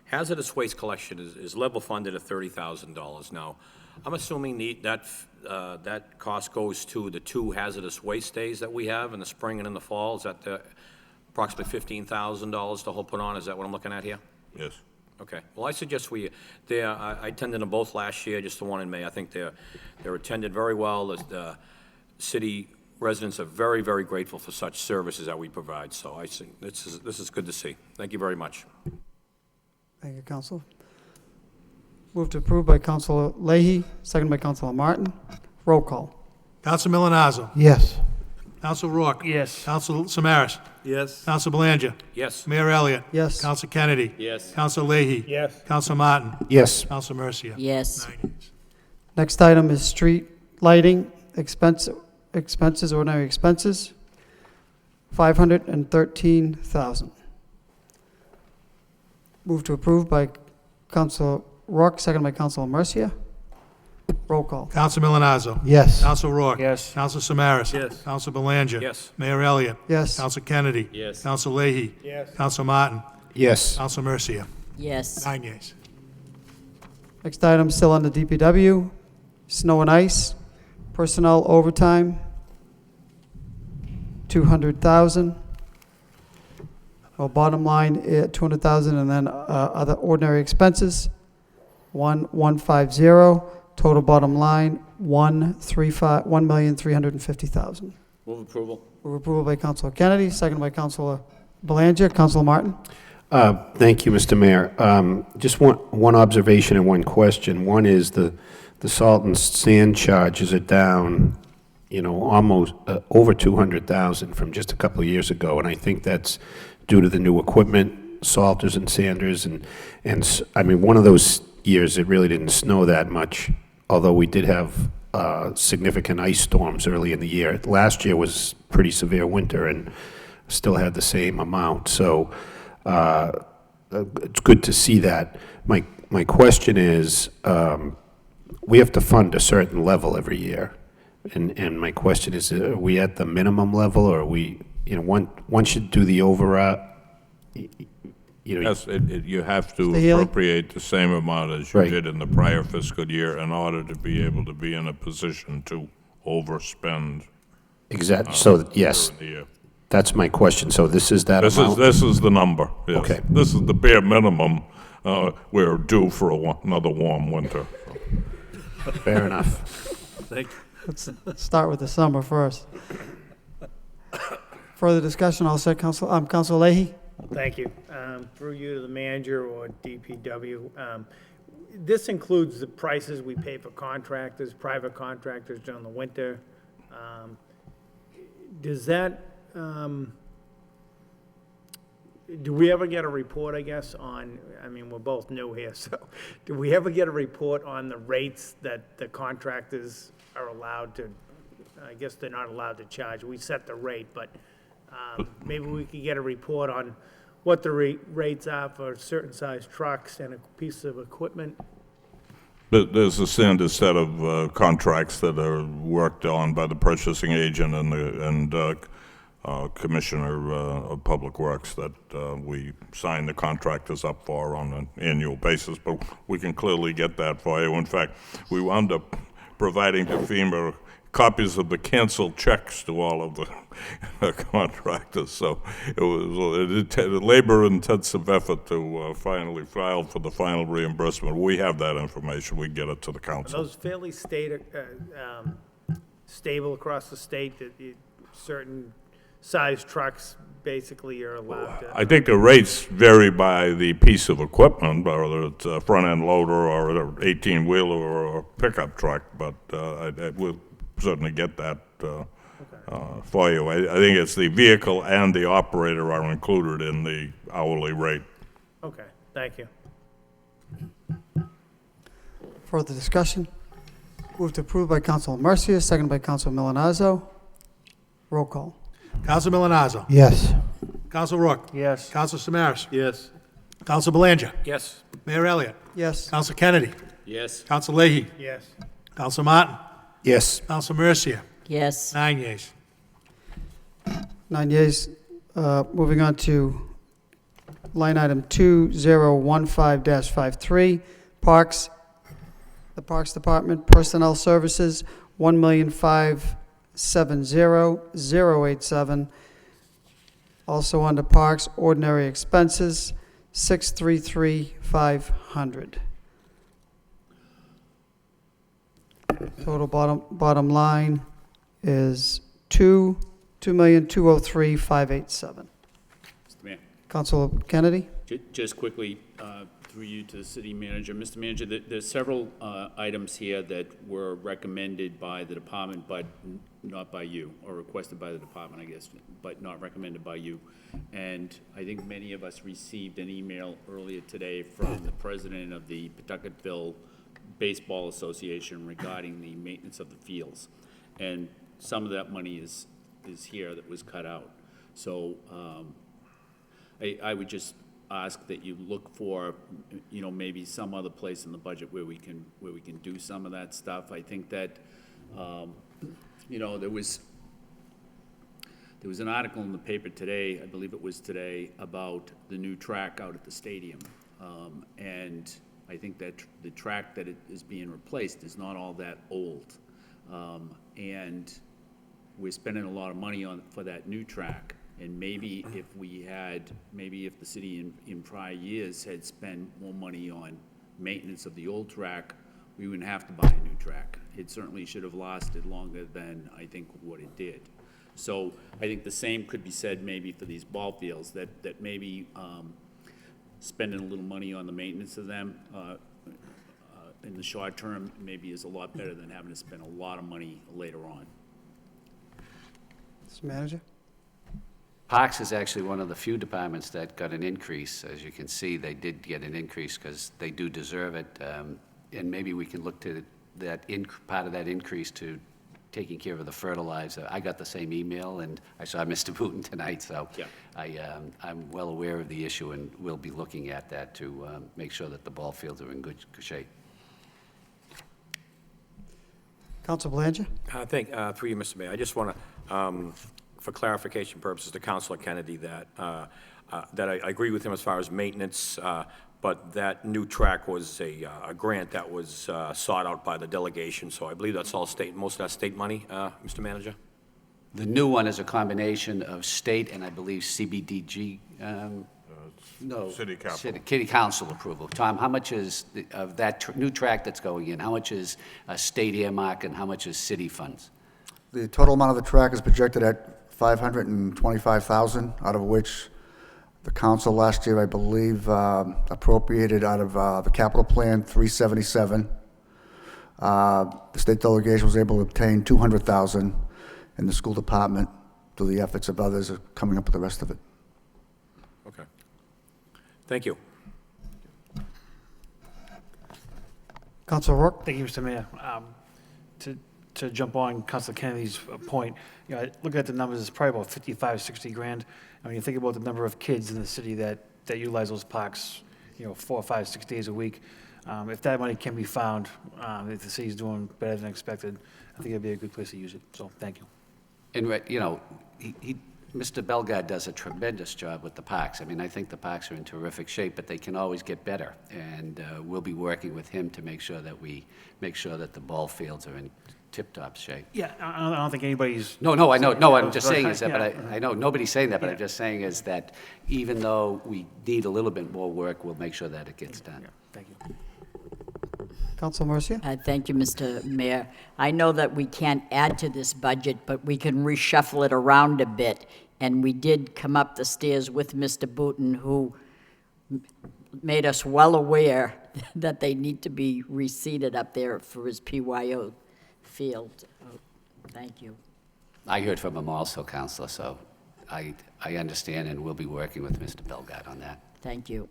hazardous waste collection is level funded at $30,000 now. I'm assuming that cost goes to the 2 hazardous waste days that we have in the spring and in the fall. Is that approximately $15,000 to hold put on? Is that what I'm looking at here? Yes. Okay. Well, I suggest I attended them both last year, just the one in May. I think they're attended very well. The city residents are very, very grateful for such services that we provide. So I think this is good to see. Thank you very much. Thank you, Council. Move to approve by Councilor Leahy, second by Councilor Martin. Roll call. Counsel Milonazo. Yes. Counsel Rourke. Yes. Counsel Samaras. Yes. Counsel Belanger. Yes. Mayor Elliott. Yes. Counsel Kennedy. Yes. Counsel Leahy. Yes. Counsel Martin. Yes. Counsel Mercia. Yes. 9 yeas. Next item is street lighting expenses, ordinary expenses, $513,000. Move to approve by Councilor Rourke, second by Councilor Mercia. Roll call. Counsel Milonazo. Yes. Counsel Rourke. Yes. Counsel Samaras. Yes. Counsel Belanger. Yes. Mayor Elliott. Yes. Counsel Kennedy. Yes. Counsel Leahy. Yes. Counsel Martin. Yes. Counsel Mercia. Yes. 9 yeas. Next item, still under DPW, snow and ice, personnel overtime, $200,000. Well, bottom line, $200,000, and then other ordinary expenses, 150. Total bottom line, $1,350,000. Move approval. Move approval by Councilor Kennedy, second by Councilor Belanger. Councilor Martin. Thank you, Mr. Mayor. Just one observation and one question. One is the salt and sand charges are down, almost over 200,000 from just a couple of years ago, and I think that's due to the new equipment, salters and sanders, and I mean, one of those years it really didn't snow that much, although we did have significant ice storms early in the year. Last year was pretty severe winter and still had the same amount, so it's good to see that. My question is, we have to fund a certain level every year, and my question is, are we at the minimum level, or are we, one should do the override? Yes, you have to Mr. Healy? appropriate the same amount as you Right. did in the prior fiscal year in order to be able to be in a position to overspend. Exactly, so, yes, during the year. that's my question. So this is that amount? This is the number, yes. Okay. This is the bare minimum. We're due for another warm winter. Fair enough. Thank you. Let's start with the summer first. Further discussion, I'll say Councilor Leahy. Thank you. Through you to the manager or DPW. This includes the prices we pay for contractors, private contractors during the winter. Does that, do we ever get a report, I guess, on, I mean, we're both new here, so do we ever get a report on the rates that the contractors are allowed to, I guess they're not allowed to charge. We set the rate, but maybe we could get a report on what the rates are for certain size trucks and a piece of equipment. There's a standard set of contracts that are worked on by the purchasing agent and Commissioner of Public Works that we sign the contractors up for on an annual basis, but we can clearly get that for you. In fact, we wound up providing to FEMA copies of the canceled checks to all of the contractors. So it was a labor-intensive effort to finally file for the final reimbursement. We have that information. We get it to the Are council. those fairly stable across the state, that certain size trucks basically are allowed to? I think the rates vary by the piece of equipment, whether it's a front-end loader or an 18-wheeler or a pickup truck, but we'll certainly get that for you. I think it's the vehicle and the operator are included in the hourly rate. Okay, thank you. Further discussion? Move to approve by Councilor Mercia, second by Councilor Milonazo. Roll call. Counsel Milonazo. Yes. Counsel Rourke. Yes. Counsel Samaras. Yes. Counsel Belanger. Yes. Mayor Elliott. Yes. Counsel Kennedy. Yes. Counsel Leahy? Yes. Counsel Martin? Yes. Counsel Mercia? Yes. 9 yeas. 9 yeas. Moving on to line item 2015-53, Parks, the Parks Department, Personnel Services, $1,570,087. Also under Parks, Ordinary Expenses, $633,500. Total bottom line is $2,203,587. Mr. Mayor. Councilor Kennedy? Just quickly, through you to the city manager. Mr. Manager, there's several items here that were recommended by the department, but not by you, or requested by the department, I guess, but not recommended by you. And I think many of us received an email earlier today from the president of the Pawtucketville Baseball Association regarding the maintenance of the fields. And some of that money is here that was cut out. So I would just ask that you look for, maybe some other place in the budget where we can do some of that stuff. I think that, there was an article in the paper today, I believe it was today, about the new track out at the stadium. And I think that the track that is being replaced is not all that old. And we're spending a lot of money for that new track. And maybe if the city in prior years had spent more money on maintenance of the old track, we wouldn't have to buy a new track. It certainly should have lasted longer than I think what it did. So I think the same could be said maybe for these ball fields, that maybe spending a little money on the maintenance of them in the short term maybe is a lot better than having to spend a lot of money later on. Mr. Manager? Parks is actually one of the few departments that got an increase. As you can see, they did get an increase because they do deserve it. And maybe we can look to that part of that increase to taking care of the fertilizer. I got the same email, and I saw Mr. Booton tonight, so Yeah. I'm well aware of the issue, and we'll be looking at that to make sure that the ball fields are in good shape. Council Belanger? Through you, Mr. Mayor, I just want to, for clarification purposes, to Councilor Kennedy, that I agree with him as far as maintenance, but that new track was a grant that was sought out by the delegation, so I believe that's all state, most of that state money, Mr. Manager? The new one is a combination of state and I believe CBDG, City Council. City Council approval. Tom, how much is, of that new track that's going in, how much is state earmark and how much is city funds? The total amount of the track is projected at $525,000, out of which the council last year, I believe, appropriated out of the capital plan $377. The state delegation was able to obtain $200,000, and the school department, through the efforts of others, are coming up with the rest of it. Okay. Thank you. Council Rourke? Thank you, Mr. Mayor. To jump on Councilor Kennedy's point, looking at the numbers, it's probably about 55, 60 grand. I mean, you think about the number of kids in the city that utilize those parks, 4, 5, 6 days a week. If that money can be found, if the city's doing better than expected, I think it'd be a good place to use it. So, thank you. And, Mr. Belgard does a tremendous job with the parks. I mean, I think the parks are in terrific shape, but they can always get better. And we'll be working with him to make sure that the ball fields are in tip-top shape. Yeah, I don't think anybody's... No, I know. No, I'm just saying is that, but I know nobody's saying that, but I'm just saying is that even though we need a little bit more work, we'll make sure that it gets done. Thank you. Council Mercia? Thank you, Mr. Mayor. I know that we can't add to this budget, but we can reshuffle it around a bit. And we did come up the stairs with Mr. Booton, who made us well aware that they need to be reseated up there for his PYO field. Thank you. I heard from him also, Councilor, so I understand, and we'll be working with Mr. Belgard on that. Thank you.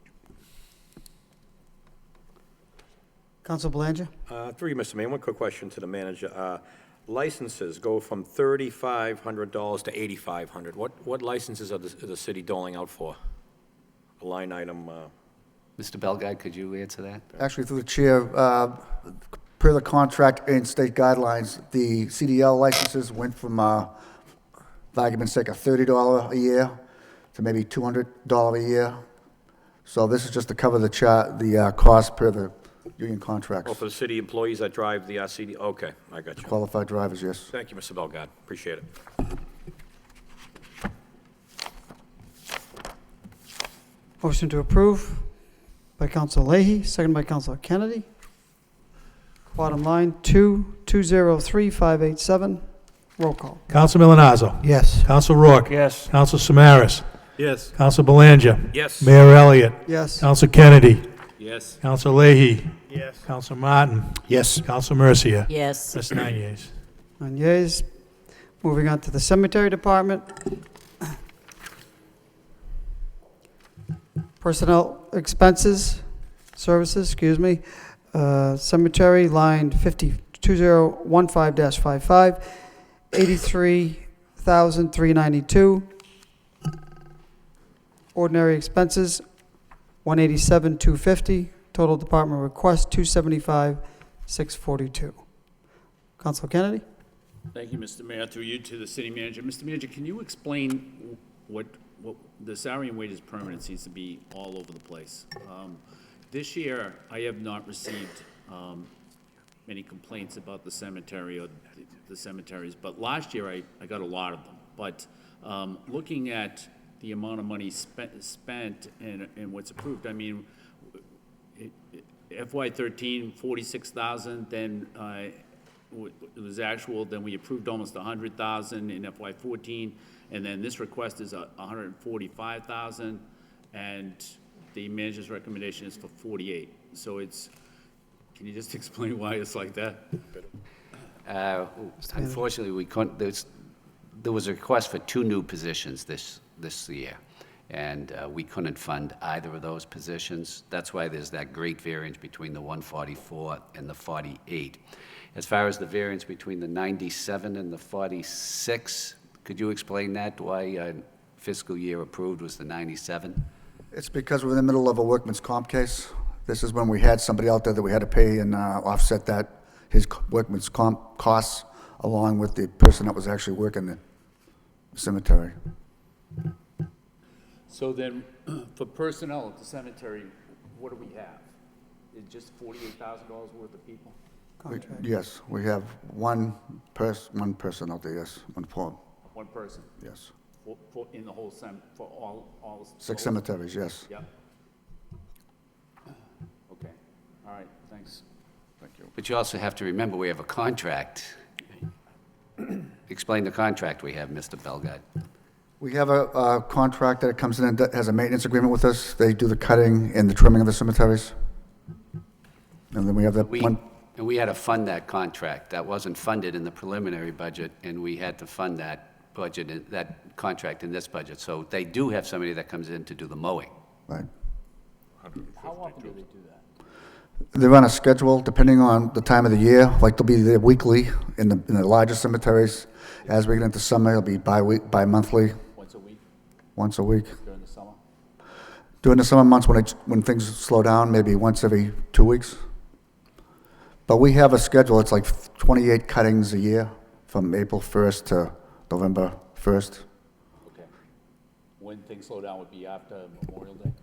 Council Belanger? Through you, Mr. Mayor, one quick question to the manager. Licenses go from $3,500 to $8,500. What licenses are the city doling out for? A line item. Mr. Belgard, could you answer that? Actually, through the chair, per the contract and state guidelines, the CDL licenses went from, for argument's sake, a $30 a year to maybe $200 a year. So this is just to cover the cost per the union contracts. Oh, for the city employees that drive the CD, okay, I got you. Qualified drivers, yes. Thank you, Mr. Belgard, appreciate it. Motion to approve by Council Leahy, second by Council Kennedy. Bottom line, 2020587. Roll call. Counsel Milonazo. Yes. Counsel Rourke. Yes. Counsel Samaras. Yes. Counsel Belanger. Yes. Mayor Elliott. Yes. Counsel Kennedy. Yes. Counsel Leahy. Yes. Counsel Martin. Yes. Counsel Mercia. Yes. That's 9 yeas. 9 yeas. Moving on to the Cemetery Department. Personnel expenses, services, excuse me. Cemetery, line 2015-55, $83,392. Ordinary expenses, $187,250. Total department request, $275,642. Council Kennedy? Thank you, Mr. Mayor. Through you to the city manager. Mr. Manager, can you explain what the salary and wages permanent seems to be all over the place? This year, I have not received many complaints about the cemetery or the cemeteries, but last year I got a lot of them. But looking at the amount of money spent and what's approved, I mean, FY13, 46,000, then it was actual, then we approved almost 100,000 in FY14, and then this request is 145,000, and the manager's recommendation is for 48. So can you just explain why it's like that? Unfortunately, we couldn't, there was a request for 2 new positions this year, and we couldn't fund either of those positions. That's why there's that great variance between the 144 and the 48. As far as the variance between the 97 and the 46, could you explain that, why fiscal year approved was the 97? It's because we're in the middle of a workman's comp case. This is when we had somebody out there that we had to pay and offset his workman's comp costs along with the person that was actually working the cemetery. So then, for personnel at the cemetery, what do we have? Is just $48,000 worth of people? Yes, we have one person out there, yes, one person? Yes. In the whole for all 6 cemeteries, yes. Yep. Okay, all right, thanks. Thank you. But you also have to remember, we have a contract. Explain the contract we have, Mr. Belgard. We have a contract that comes in and has a maintenance agreement with us. They do the cutting and the trimming of the cemeteries. And then we have that one. And we had to fund that contract. That wasn't funded in the preliminary budget, and we had to fund that budget, that contract in this budget. So they do have somebody that comes in to do the mowing. Right. How often do they do that? They're on a schedule depending on the time of the year. Like they'll be there weekly in the larger cemeteries. As we get into summer, it'll be bi-monthly. Once a week? Once a week. During the summer? During the summer months when things slow down, maybe once every 2 weeks. But we have a schedule. It's like 28 cuttings a year from April 1st to November 1st. Okay. When things slow down would be after Memorial Day?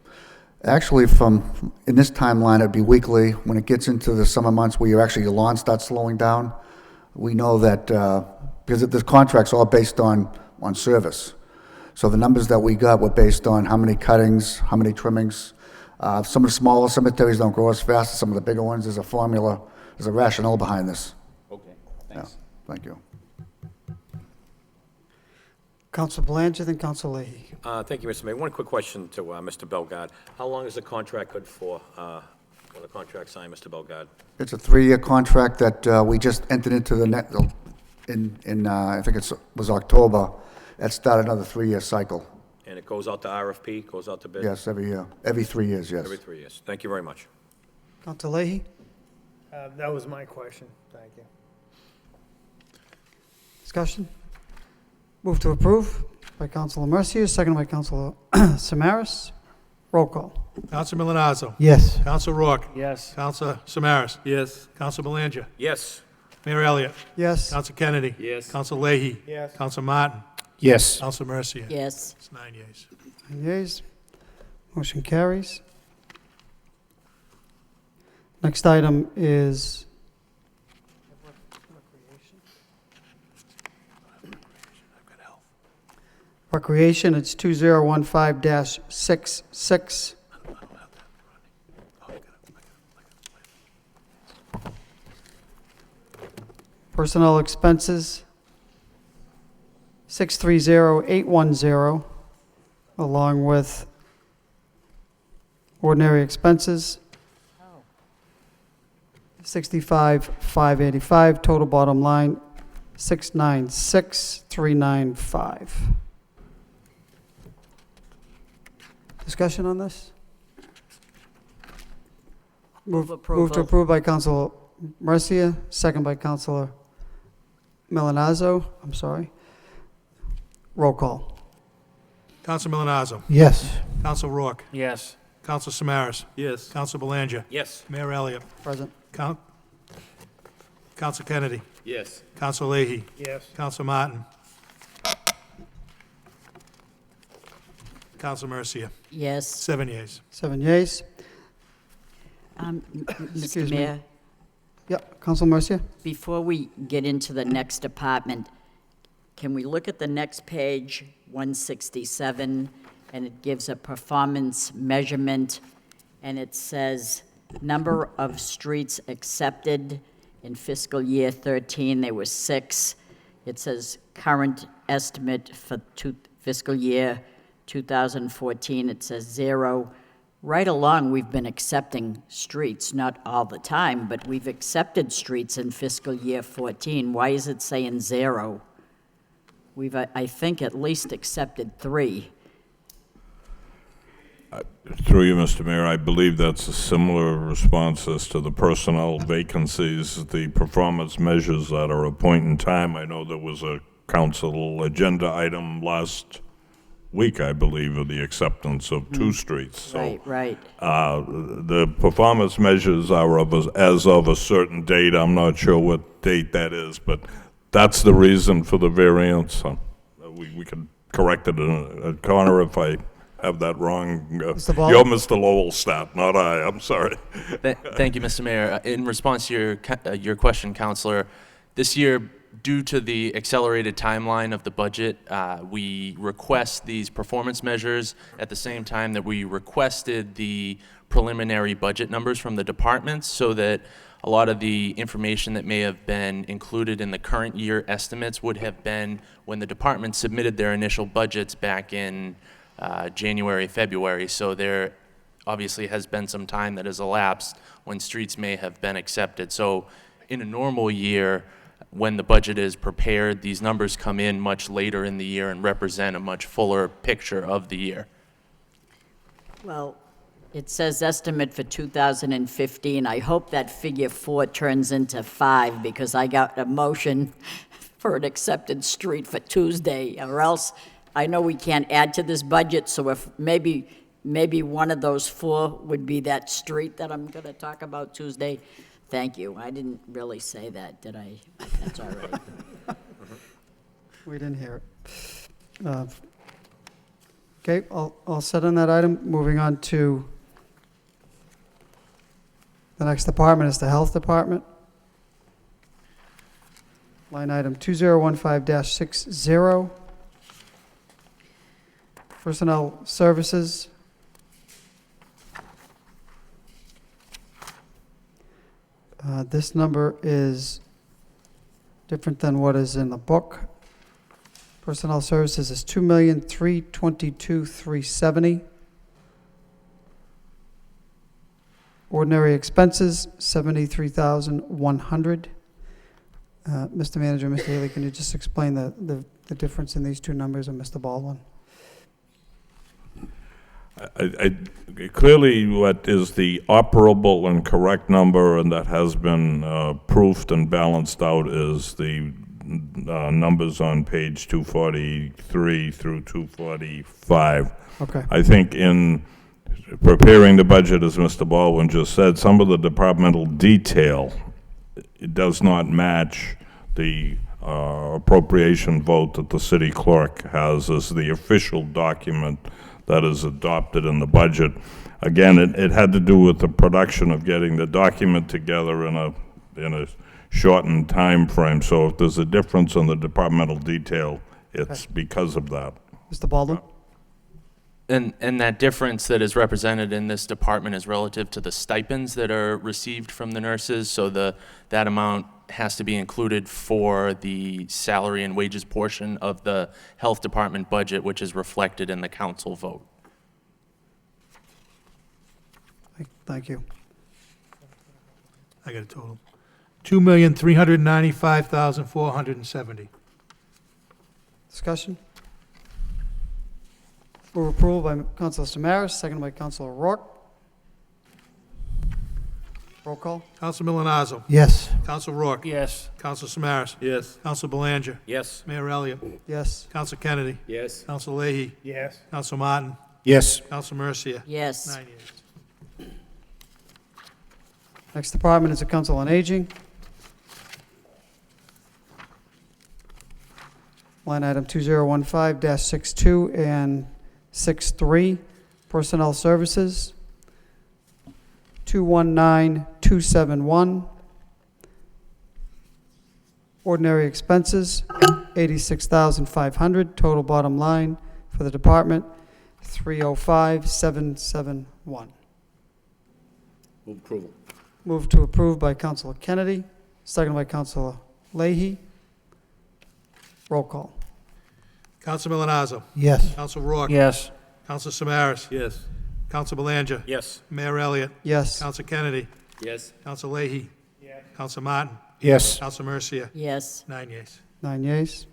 Actually, in this timeline, it'd be weekly. When it gets into the summer months where your lawn starts slowing down, we know that, because the contract's all based on service. So the numbers that we got were based on how many cuttings, how many trimmings. Some of the smaller cemeteries don't grow as fast as some of the bigger ones. There's a formula, there's a rationale behind this. Okay, thanks. Yeah, thank you. Council Belanger, then Council Leahy. Thank you, Mr. Mayor. One quick question to Mr. Belgard. How long is the contract good for, when the contract signed, Mr. Belgard? It's a 3-year contract that we just entered into in I think it was October. That started another 3-year cycle. And it goes out to RFP, goes out to bid? Yes, every year. Every 3 years, yes. Every 3 years. Thank you very much. Council Leahy. That was my question. Thank you. Discussion? Move to approve by Councilor Mercia, second by Councilor Samaras. Roll call. Counselor Milonazo. Yes. Counselor Rourke. Yes. Counselor Samaras. Yes. Counselor Belanger. Yes. Mayor Elliott. Yes. Counselor Kennedy. Yes. Counselor Leahy. Yes. Counselor Martin. Yes. Counselor Mercia. Yes. It's 9 yeas. 9 yeas. Motion carries. Next item is Recreation. It's 2015-66. Personnel expenses, 630,810, along with ordinary expenses, 65,585. Total bottom line, 696,395. Discussion on this? Move Move to approval. approve by Councilor Mercia, second by Councilor Milonazo. I'm sorry. Roll call. Counselor Milonazo. Yes. Counselor Rourke. Yes. Counselor Samaras. Yes. Counselor Belanger. Yes. Mayor Elliott. Present. Counselor Kennedy. Yes. Counselor Leahy. Yes. Counselor Martin. Counselor Mercia. Yes. 7 yeas. 7 yeas. Mr. Mayor, Yep, Councilor Mercia? before we get into the next department, can we look at the next page, 167, and it gives a performance measurement, and it says, number of streets accepted in fiscal year 13, there were 6. It says current estimate for fiscal year 2014, it says 0. Right along, we've been accepting streets, not all the time, but we've accepted streets in fiscal year 14. Why is it saying 0? We've, I think, at least accepted 3. Through you, Mr. Mayor, I believe that's a similar response as to the personnel vacancies, the performance measures at a point in time. I know there was a council agenda item last week, I believe, of the acceptance of 2 streets. So, Right. the performance measures are as of a certain date. I'm not sure what date that is, but that's the reason for the variance. We can correct it in a corner if I have that wrong. Mr. Ball? You're Mr. Lowell stat, not I. I'm sorry. Thank you, Mr. Mayor. In response to your question, Councilor, this year, due to the accelerated timeline of the budget, we request these performance measures at the same time that we requested the preliminary budget numbers from the departments, so that a lot of the information that may have been included in the current year estimates would have been when the department submitted their initial budgets back in January, February. So there obviously has been some time that has elapsed when streets may have been accepted. So in a normal year, when the budget is prepared, these numbers come in much later in the year and represent a much fuller picture of the year. Well, it says estimate for 2015. I hope that figure 4 turns into 5, because I got a motion for an accepted street for Tuesday, or else I know we can't add to this budget, so if maybe one of those 4 would be that street that I'm going to talk about Tuesday. Thank you. I didn't really say that, did I? That's all right. We didn't hear it. Okay, all set on that item. Moving on to the next department is the Health Department. Line item 2015-60. Personnel Services. This number is different than what is in the book. Personnel Services is $2,322,370. Ordinary expenses, $73,100. Mr. Manager, Mr. Haley, can you just explain the difference in these two numbers, and Mr. Baldwin? Clearly, what is the operable and correct number, and that has been proofed and balanced out, is the numbers on page 243 through 245. Okay. I think in preparing the budget, as Mr. Baldwin just said, some of the departmental detail, it does not match the appropriation vote that the city clerk has as the official document that is adopted in the budget. Again, it had to do with the production of getting the document together in a shortened time frame. So if there's a difference in the departmental detail, it's because of that. Mr. Baldwin? And that difference that is represented in this department is relative to the stipends that are received from the nurses. So that amount has to be included for the salary and wages portion of the health department budget, which is reflected in the council vote. Thank you. I got a total. 2,395,470. Discussion? Move approval by Councilor Samaras, seconded by Councilor Rourke. Roll call. Counsel Milonazo. Yes. Counsel Rourke. Yes. Counsel Samaras. Yes. Counsel Belanger. Yes. Mayor Elliott. Yes. Counsel Kennedy. Yes. Counsel Leahy. Yes. Counsel Martin. Yes. Counsel Mercia. Yes. 9 yeas. Next department is the Council on Aging. Line item 2015-62 and 63, Personnel Services. 219271. Ordinary expenses, 86,500. Total bottom line for the department, 305,771. Move approval. Move to approve by Councilor Kennedy, second by Councilor Leahy. Roll call. Counsel Milonazo. Yes. Counsel Rourke. Yes. Counsel Samaras. Yes. Counsel Belanger. Yes. Mayor Elliott. Yes. Counsel Kennedy. Yes. Counsel Leahy. Yes. Counsel Martin. Yes. Counsel Mercia. Yes. 9 yeas. 9 yeas.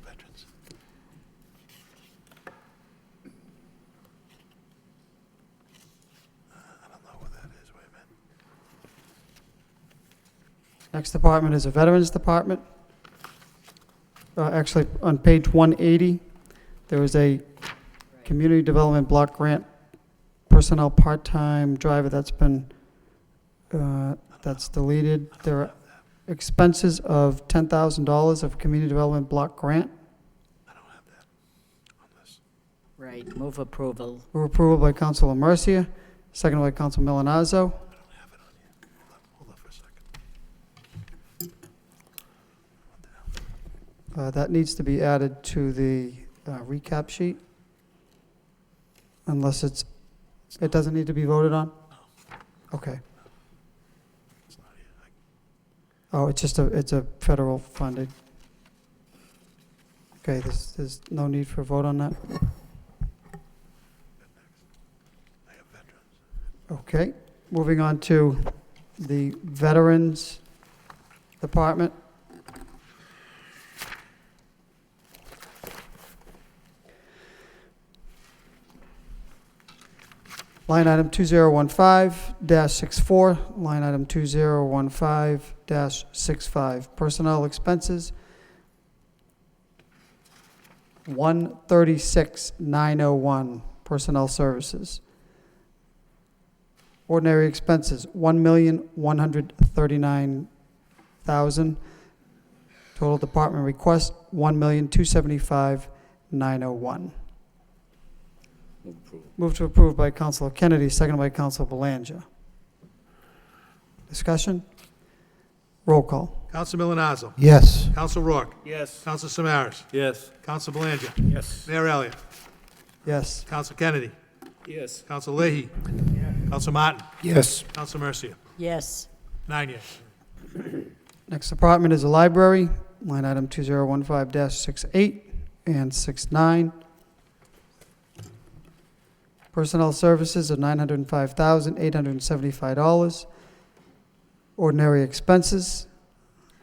Veterans. I don't know what that is. Wait a minute. Next department is the Veterans Department. Actually, on page 180, there was a Community Development Block Grant Personnel Part-Time Driver that's been, that's deleted. There are expenses of $10,000 of Community Development Block Grant. I don't have that on this. Right, move approval. Move approval by Councilor Mercia, second by Council Milonazo. I don't have it on here. Hold on for a second. What the hell? That needs to be added to the recap sheet, unless it doesn't need to be voted on? Okay. It's not here. Oh, it's a federal funding. Okay, there's no need for a vote on that? I have veterans. Okay, moving on to the Veterans Department. Line item 2015-64, line item 2015-65, personnel expenses, 136,901, personnel services. Ordinary expenses, 1,139,000. Total department request, 1,275,901. Move approval. Move to approve by Councilor Kennedy, seconded by Councilor Belanger. Discussion? Roll call. Counsel Milonazo. Yes. Counsel Rourke. Yes. Counsel Samaras. Yes. Counsel Belanger. Yes. Mayor Elliott. Yes. Counsel Kennedy. Yes. Counsel Leahy. Counsel Martin. Yes. Counsel Mercia. Yes. 9 yeas. Next department is the library, line item 2015-68 and 69. Personnel services of $905,875. Ordinary expenses,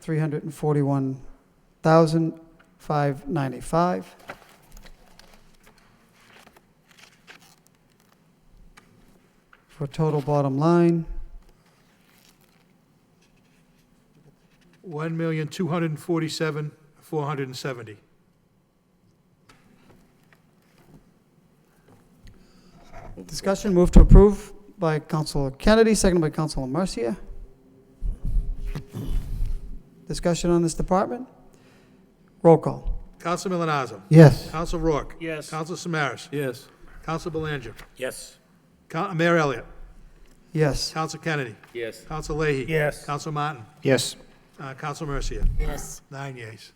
$341,595. For a total bottom line, $1,247,470. Discussion, move to approve by Councilor Kennedy, seconded by Councilor Mercia. Discussion on this department? Roll call. Counsel Milonazo. Yes. Counsel Rourke. Yes. Counsel Samaras. Yes. Counsel Belanger. Yes. Mayor Elliott. Yes. Counsel Kennedy. Yes. Counsel Leahy. Yes. Counsel Martin. Yes. Counsel Mercia. Yes. 9 yeas.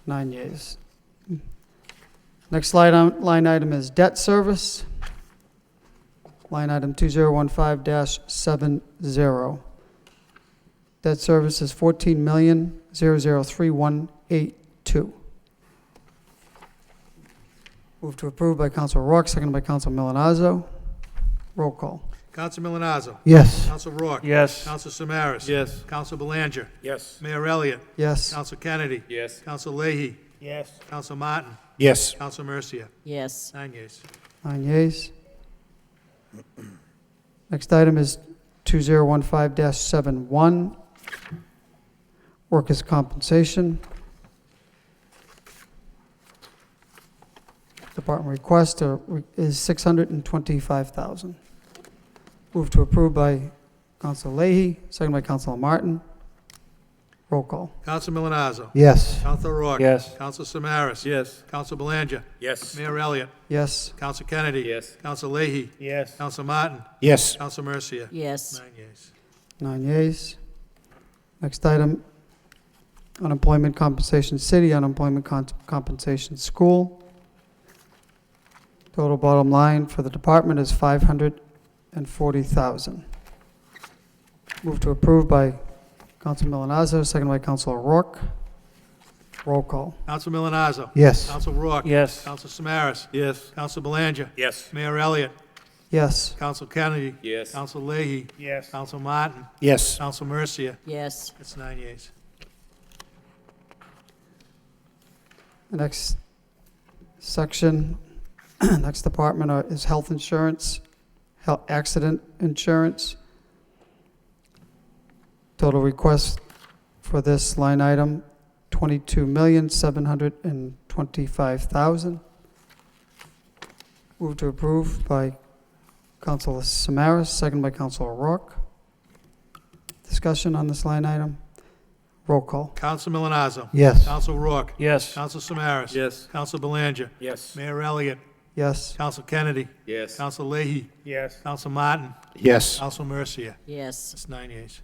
9 yeas. Next line item is debt service. Line item 2015-70. Debt service is $14,003,182. Move to approve by Council Rourke, seconded by Council Milonazo. Roll call. Counsel Milonazo. Yes. Counsel Rourke. Yes. Counsel Samaras. Yes. Counsel Belanger. Yes. Mayor Elliott. Yes. Counsel Kennedy. Yes. Counsel Leahy. Yes. Counsel Martin. Yes. Counsel Mercia. Yes. 9 yeas. 9 yeas. Next item is 2015-71. Workers' compensation. Department request is $625,000. Move to approve by Council Leahy, second by Council Martin. Roll call. Counsel Milonazo. Yes. Counsel Rourke. Yes. Counsel Samaras. Yes. Counsel Belanger. Yes. Mayor Elliott. Yes. Counsel Kennedy. Yes. Counsel Leahy. Yes. Counsel Martin. Yes. Counsel Mercia. Yes. 9 yeas. 9 yeas. Next item, unemployment compensation city, unemployment compensation school. Total bottom line for the department is $540,000. Move to approve by Council Milonazo, second by Council O'Rourke. Roll call. Counsel Milonazo. Yes. Counsel Rourke. Yes. Counsel Samaras. Yes. Counsel Belanger. Yes. Mayor Elliott. Yes. Counsel Kennedy. Yes. Counsel Leahy. Yes. Counsel Martin. Yes. Counsel Mercia. Yes. It's 9 yeas. The next section, next department is health insurance, accident insurance. Total request for this line item, $22,725,000. Move to approve by Councilor Samaras, second by Councilor O'Rourke. Discussion on this line item. Roll call. Counsel Milonazo. Yes. Counsel Rourke. Yes. Counsel Samaras. Yes. Counsel Belanger. Yes. Mayor Elliott. Yes. Counsel Kennedy. Yes. Counsel Leahy. Yes. Counsel Martin. Yes. Counsel Mercia. Yes. It's 9 yeas.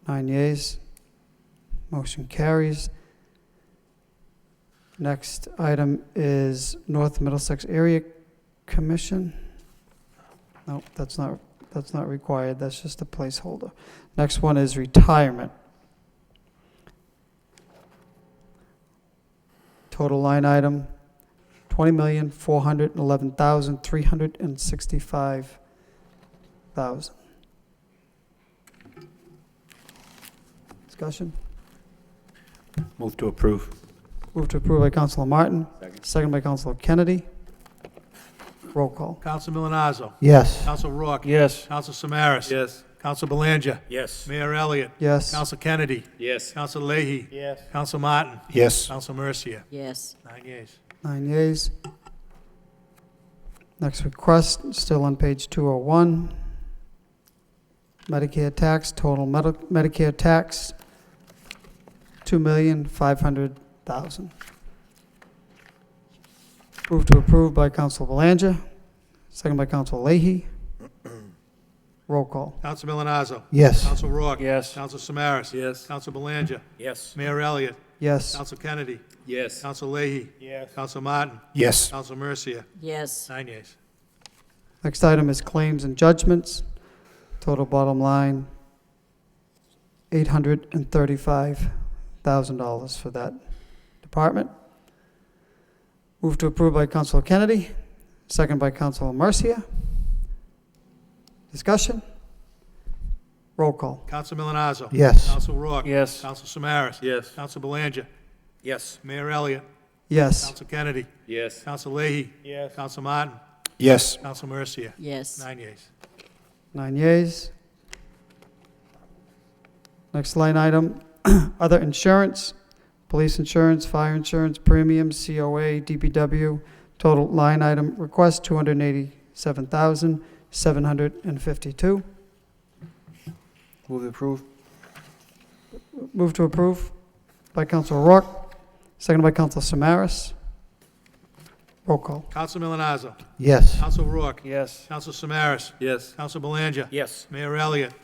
9 yeas. Motion carries. Next item is North Middlesex Area Commission. No, that's not required. That's just a placeholder. Next one is retirement. Total line item, $20,411,365,000. Discussion? Move to approve. Move to approve by Councilor Martin. Second by Councilor Kennedy. Roll call. Counsel Milonazo. Yes. Counsel Rourke. Yes. Counsel Samaras. Yes. Counsel Belanger. Yes. Mayor Elliott. Yes. Counsel Kennedy. Yes. Counsel Leahy. Yes. Counsel Martin. Yes. Counsel Mercia. Yes. 9 yeas. 9 yeas. Next request, still on page 201. Medicare tax, total Medicare tax, $2,500,000. Move to approve by Council Belanger, second by Council Leahy. Roll call. Counsel Milonazo. Yes. Counsel Rourke. Yes. Counsel Samaras. Yes. Counsel Belanger. Yes. Mayor Elliott. Yes. Counsel Kennedy. Yes. Counsel Leahy. Yes. Counsel Martin. Yes. Counsel Mercia. Yes. 9 yeas. Next item is claims and judgments. Total bottom line, $835,000 for that department. Move to approve by Councilor Kennedy, second by Councilor Mercia. Discussion? Roll call. Counsel Milonazo. Yes. Counsel Rourke. Yes. Counsel Samaras. Yes. Counsel Belanger. Yes. Mayor Elliott. Yes. Counsel Kennedy. Yes. Counsel Leahy. Yes. Counsel Martin. Yes. Counsel Mercia. Yes. 9 yeas. 9 yeas. Next line item, other insurance, police insurance, fire insurance, premiums, COA, DPW. Total line item request, $287,752. Move to approve. Move to approve by Council Rourke, seconded by Council Samaras. Roll call. Counsel Milonazo. Yes. Counsel Rourke. Yes. Counsel Samaras. Yes. Counsel Belanger. Yes. Mayor Elliott.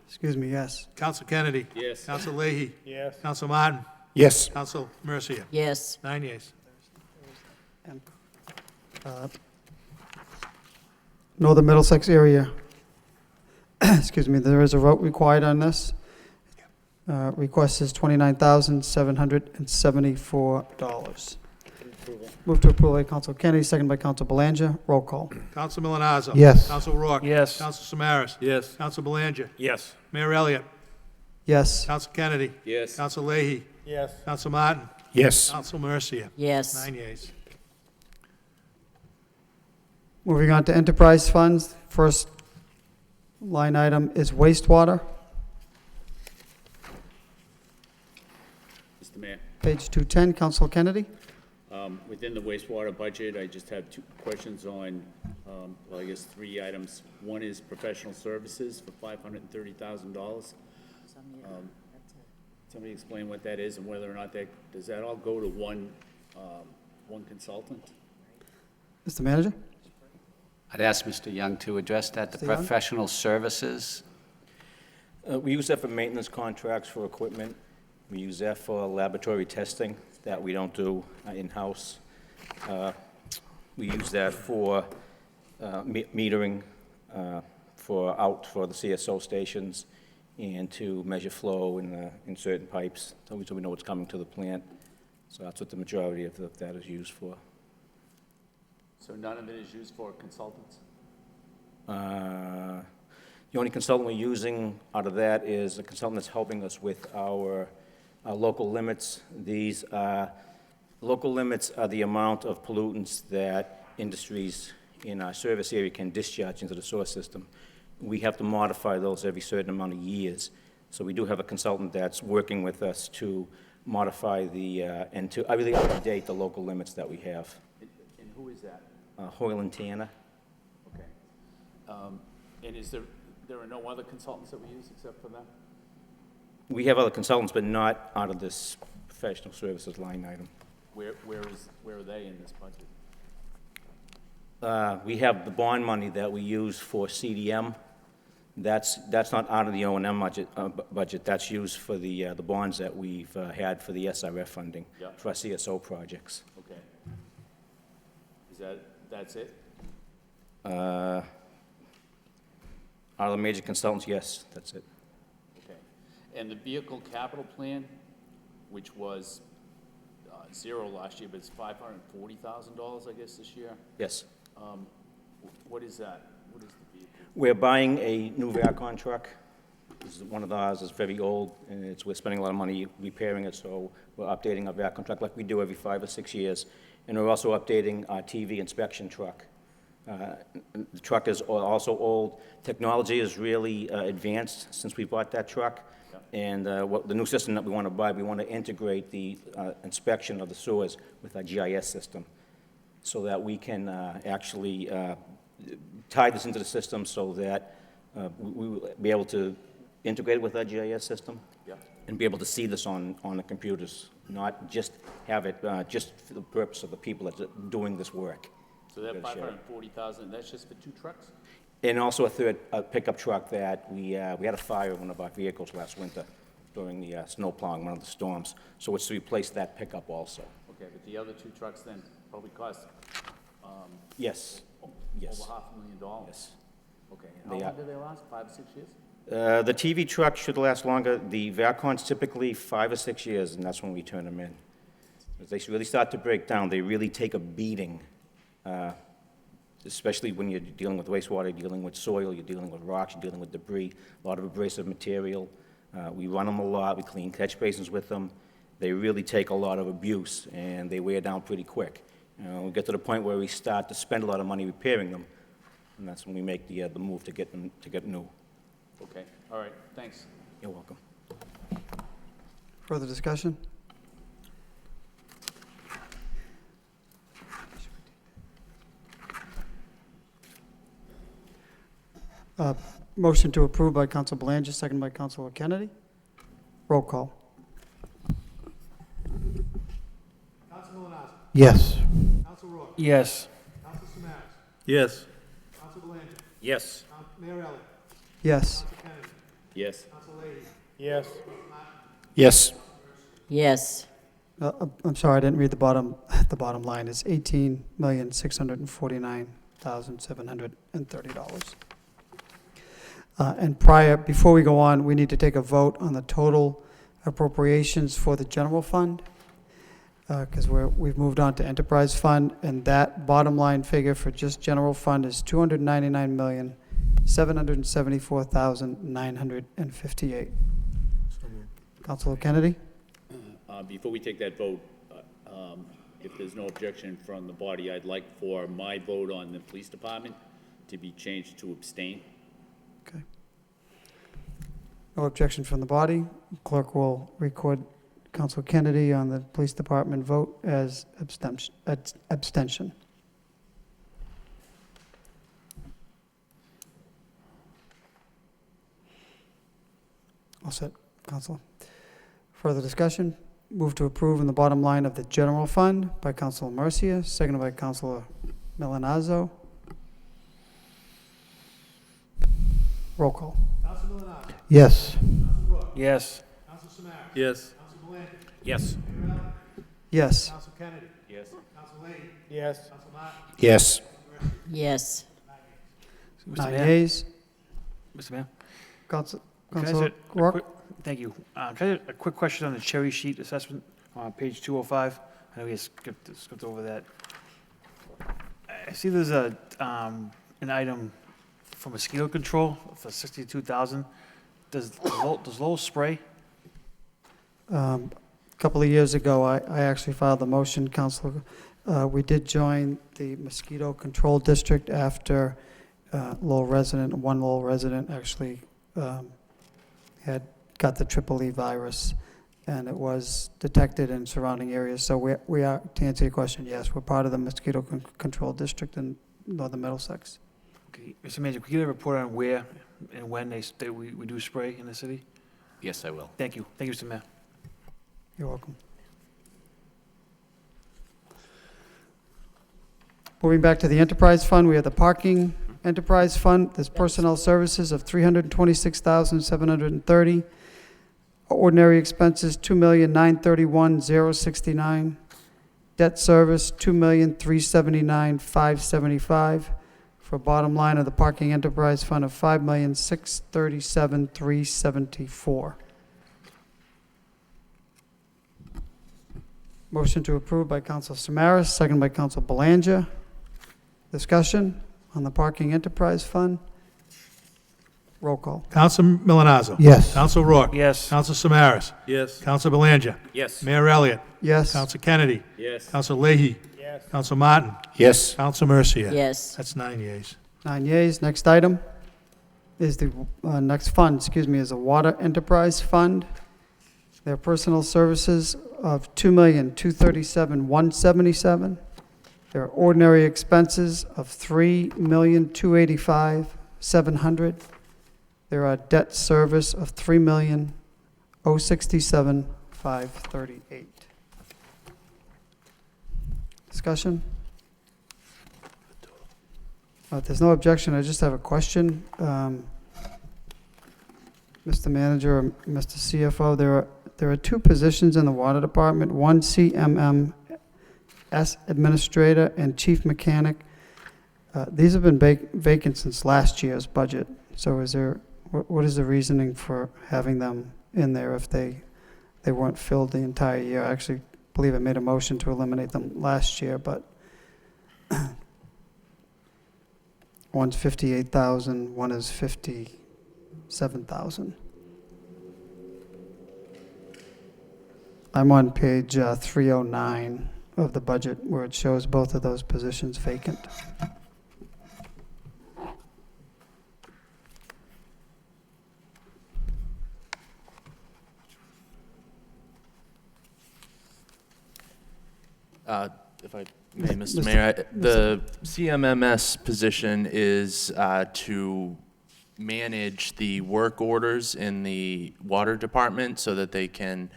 Excuse me, yes. Counsel Kennedy. Yes. Counsel Leahy. Yes. Counsel Martin. Yes. Counsel Mercia. Yes. 9 yeas. Northern Middlesex area. Excuse me, there is a vote required on this. Request is $29,774. Move to approve by Council Kennedy, second by Council Belanger. Roll call. Counsel Milonazo. Yes. Counsel Rourke. Yes. Counsel Samaras. Yes. Counsel Belanger. Yes. Mayor Elliott. Yes. Counsel Kennedy. Yes. Counsel Leahy. Yes. Counsel Martin. Yes. Counsel Mercia. Yes. 9 yeas. Moving on to enterprise funds. First line item is wastewater, Mr. Mayor, page 210. Council Kennedy. within the wastewater budget, I just have two questions on, well, I guess 3 items. One is professional services for $530,000. Somebody explain what that is and whether or not does that all go to one consultant? Mr. Manager? I'd ask Mr. Young to address that, the Mr. Young? professional services. We use that for maintenance contracts for equipment. We use that for laboratory testing that we don't do in-house. We use that for metering for the CSO stations and to measure flow in certain pipes, so we know what's coming to the plant. So that's what the majority of that is used for. So none of it is used for consultants? The only consultant we're using out of that is a consultant that's helping us with our local limits. These local limits are the amount of pollutants that industries in our service area can discharge into the source system. We have to modify those every certain amount of years. So we do have a consultant that's working with us to modify and to really up-to-date the local limits that we have. And who is that? Hoyle and Tanner. Okay. And there are no other consultants that we use except for them? We have other consultants, but not out of this professional services line item. Where are they in this budget? We have the bond money that we use for CDM. That's not out of the O&M budget. That's used for the bonds that we've had for the SRF funding for our CSO projects. Okay. That's it? Out of the major consultants, yes, that's it. Okay. And the vehicle capital plan, which was 0 last year, but it's $540,000, I guess, this year? Yes. What is that? What is the vehicle? We're buying a new VARCON truck. This is one of ours. It's very old, and we're spending a lot of money repairing it, so we're updating our VARCON truck like we do every 5 or 6 years. And we're also updating our TV inspection truck. The truck is also old. Technology is really advanced since we bought that truck. And what the new system that we want to buy, we want to integrate the inspection of the sewers with our GIS system so that we can actually tie this into the system so that we will be able to integrate it with our GIS system and be able to see this on the computers, not just have it just for the purpose of the people that are doing this work. So that $540,000, that's just for 2 trucks? And also a third pickup truck that we had a fire in one of our vehicles last winter during the snow plowing, one of the storms. So it's to replace that pickup also. Okay, but the other 2 trucks then probably cost Yes. Yes. over $500,000? Yes. Okay, and how long do they last, 5 or 6 years? The TV truck should last longer. The VARCON's typically 5 or 6 years, and that's when we turn them in. As they really start to break down, they really take a beating, especially when you're dealing with wastewater, you're dealing with soil, you're dealing with rocks, you're dealing with debris, a lot of abrasive material. We run them a lot. We clean catch basins with them. They really take a lot of abuse, and they wear down pretty quick. We get to the point where we start to spend a lot of money repairing them, and that's when we make the move to get new. Okay, all right, thanks. You're welcome. Further discussion? Motion to approve by Council Belanger, second by Councilor Kennedy. Roll call. Council Milonazo. Yes. Council Rourke. Yes. Council Samaras. Yes. Council Belanger. Yes. Mayor Elliott. Yes. Council Kennedy. Yes. Council Leahy. Yes. Yes. Yes. I'm sorry, I didn't read the bottom line. It's $18,649,730. And before we go on, we need to take a vote on the total appropriations for the general fund, because we've moved on to enterprise fund, and that bottom line figure for just general fund is $299,774,958. Councilor Kennedy? Before we take that vote, if there's no objection from the body, I'd like for my vote on the police department to be changed to abstain. Okay. No objection from the body. Clerk will record Councilor Kennedy on the police department vote as abstention. All set, Councilor. Further discussion? Move to approve in the bottom line of the general fund by Councilor Mercia, seconded by Councilor Milonazo. Roll call. Council Milonazo. Yes. Council Rourke. Yes. Council Samaras. Yes. Council Belanger. Yes. Mayor Elliott. Yes. Council Kennedy. Yes. Council Leahy. Yes. Council Martin. Yes. Yes. Mr. 9 Mayor? yeas. Mr. Mayor? Councilor Can I ask a Rourke? quick- Thank you. Can I ask a quick question on the cherry sheet assessment on page 205? I know we skipped over that. I see there's an item for mosquito control for 62,000. Does Lowell spray? A couple of years ago, I actually filed a motion, Councilor. We did join the mosquito control district after one Lowell resident actually had got the EEE virus, and it was detected in surrounding areas. So we are, to answer your question, yes, we're part of the mosquito control district in northern Middlesex. Okay, Mr. Manager, could you get a report on where and when we do spray in the city? Yes, I will. Thank you. Thank you, Mr. Mayor. You're welcome. Moving back to the enterprise fund, we have the parking enterprise fund. There's personnel services of $326,730. Ordinary expenses, $2,931,069. Debt service, $2,379,575. For a bottom line of the parking enterprise fund of $5,637,374. Motion to approve by Council Samaras, second by Council Belanger. Discussion on the parking enterprise fund. Roll call. Council Milonazo. Yes. Council Rourke. Yes. Council Samaras. Yes. Council Belanger. Yes. Mayor Elliott. Yes. Council Kennedy. Yes. Council Leahy. Yes. Council Martin. Yes. Council Mercia. Yes. That's 9 yeas. 9 yeas. Next item is the next fund, is a water enterprise fund. Their personal services of $2,237,177. Their ordinary expenses of $3,285,700. There are debt service of $3,067,538. Discussion? If there's no objection, I just have a question. Mr. Manager or Mr. CFO, there are two positions in the water department, one CMMS administrator and chief mechanic. These have been vacant since last year's budget. So what is the reasoning for having them in there if they weren't filled the entire year? I actually believe I made a motion to eliminate them last year, but one's 58,000, one is 57,000. I'm on page 309 of the budget where it shows both of those positions vacant. If I may, Mr. Mayor, the CMMS position is to manage the work orders in the water department so that they can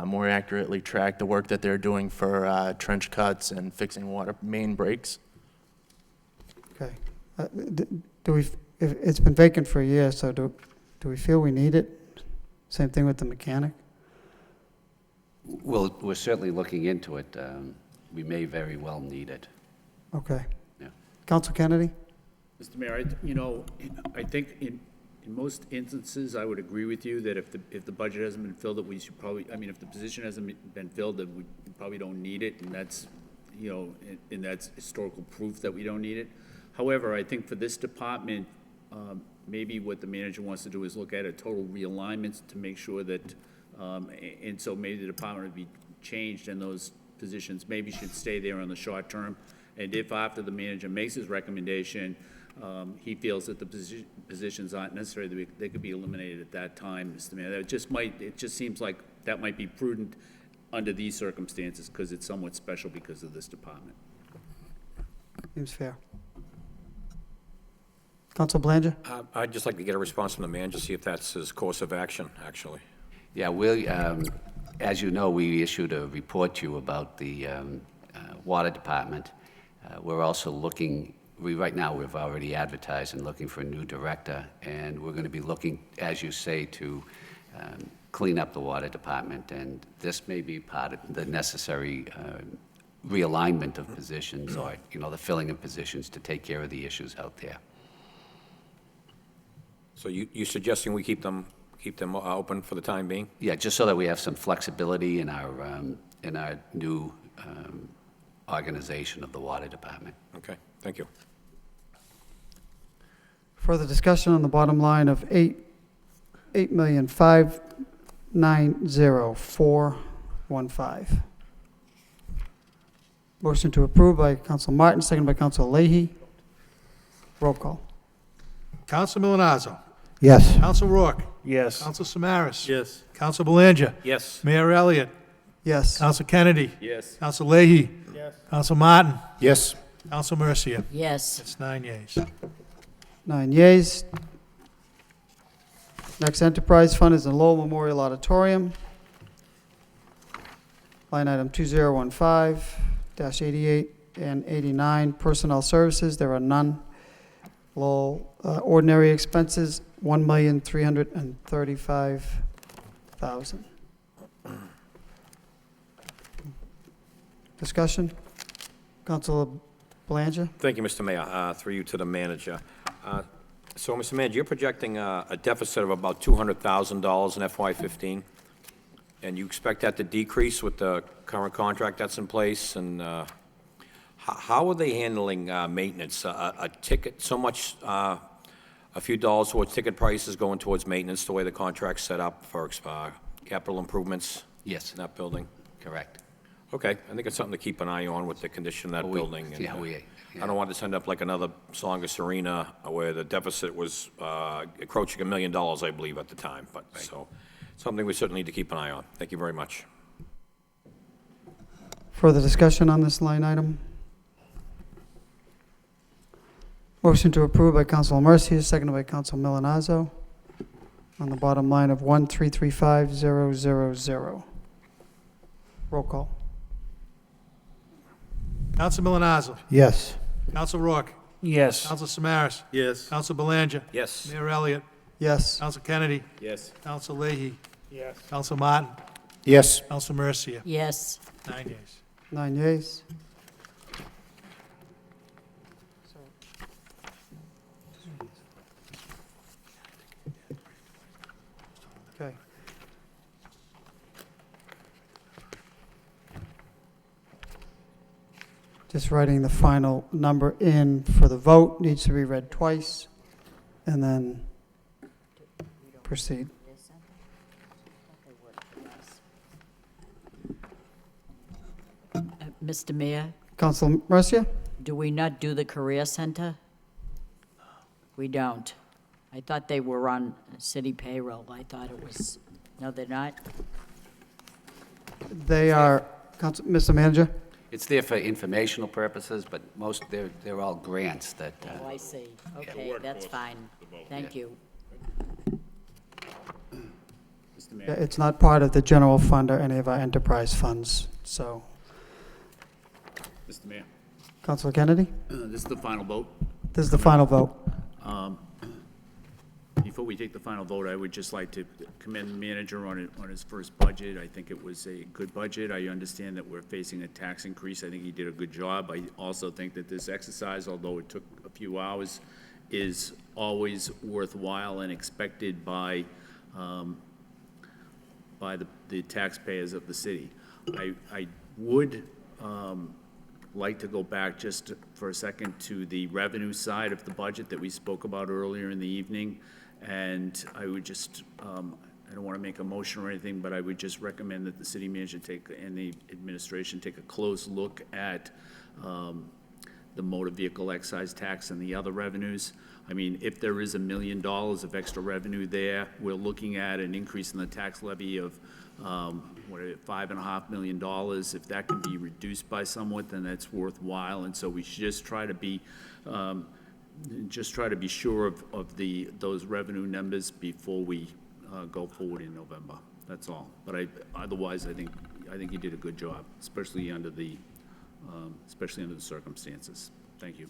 more accurately track the work that they're doing for trench cuts and fixing water main breaks. Okay. Do we, if it's been vacant for a year, so do we feel we need it? Same thing with the mechanic? Well, we're certainly looking into it. We may very well need it. Okay. Yeah. Counsel Kennedy? Mr. Mayor, I think in most instances, I would agree with you that if the budget hasn't been filled, that we should probably, if the position hasn't been filled, that we probably don't need it, and that's, and that's historical proof that we don't need it. However, I think for this department, maybe what the manager wants to do is look at a total realignment to make sure that, and so maybe the department would be changed and those positions maybe should stay there on the short term. And if after the manager makes his recommendation, he feels that the positions aren't necessary, they could be eliminated at that time, Mr. Mayor. It just seems like that might be prudent under these circumstances because it's somewhat special because of this department. Seems fair. Counsel Belanger? I'd just like to get a response from the manager, see if that's his course of action, actually. Yeah, as you know, we issued a report to you about the water department. We're also looking, right now we've already advertised and looking for a new director, and we're going to be looking, as you say, to clean up the water department, and this may be part of the necessary realignment of positions or, the filling of positions to take care of the issues out there. So you're suggesting we keep them open for the time being? Yeah, just so that we have some flexibility in our new organization of the water department. Okay, thank you. Further discussion on the bottom line of $8,590,415. Motion to approve by Counsel Martin, second by Counsel Leahy. Roll call. Counsel Milonazo. Yes. Counsel Rourke. Yes. Counsel Samaras. Yes. Counsel Belanger. Yes. Mayor Elliott. Yes. Counsel Kennedy. Yes. Counsel Leahy. Yes. Counsel Martin. Yes. Counsel Mercia. Yes. It's 9 yeas. 9 yeas. Next enterprise fund is the Lowell Memorial Auditorium. Line item 2015-88 and 89, personnel services, there are none. Lowell, ordinary expenses, $1,335,000. Discussion? Councilor Belanger? Thank you, Mr. Mayor. Through you to the manager. So, Mr. Manager, you're projecting a deficit of about $200,000 in FY15, and you expect that to decrease with the current contract that's in place, and how are they handling maintenance? A ticket, so much, a few dollars towards ticket prices going towards maintenance, the way the contract's set up for capital improvements? Yes. In that building? Correct. Okay, I think it's something to keep an eye on with the condition of that building. And, I don't want this to end up like another Songus Arena where the deficit was encroaching $1 million, I believe, at the time. But so, something we certainly need to keep an eye on. Thank you very much. Further discussion on this line item? Motion to approve by Council Mercia, seconded by Council Milonazo. On the bottom line of 1335000. Roll call. Counsel Milonazo. Yes. Counsel Rourke. Yes. Counsel Samaras. Yes. Counsel Belanger. Yes. Mayor Elliott. Yes. Counsel Kennedy. Yes. Counsel Leahy. Yes. Counsel Martin. Yes. Counsel Mercia. Yes. 9 yeas. 9 yeas. Okay. Just writing the final number in for the vote, needs to be read twice, and then proceed. Mr. Mayor, Council Mercia? do we not do the Career Center? We don't. I thought they were on city payroll. I thought it was, no, they're not? They are, Mr. Manager? it's there for informational purposes, but they're all grants that, Oh, I see. Okay, that's fine. Thank you. Mr. Yeah, Mayor? it's not part of the general fund or any of our enterprise funds, so. Mr. Mayor? Councilor Kennedy? This is the final vote. This is the final vote. Before we take the final vote, I would just like to commend the manager on his first budget. I think it was a good budget. I understand that we're facing a tax increase. I think he did a good job. I also think that this exercise, although it took a few hours, is always worthwhile and expected by the taxpayers of the city. I would like to go back just for a second to the revenue side of the budget that we spoke about earlier in the evening. And I would just, I don't want to make a motion or anything, but I would just recommend that the city manager and the administration take a close look at the motor vehicle excise tax and the other revenues. I mean, if there is $1 million of extra revenue there, we're looking at an increase in the tax levy of, $5.5 million. If that can be reduced by somewhat, then that's worthwhile. And so we should just try to be, sure of those revenue numbers before we go forward in November. That's all. But otherwise, I think you did a good job, especially under the circumstances. Thank you.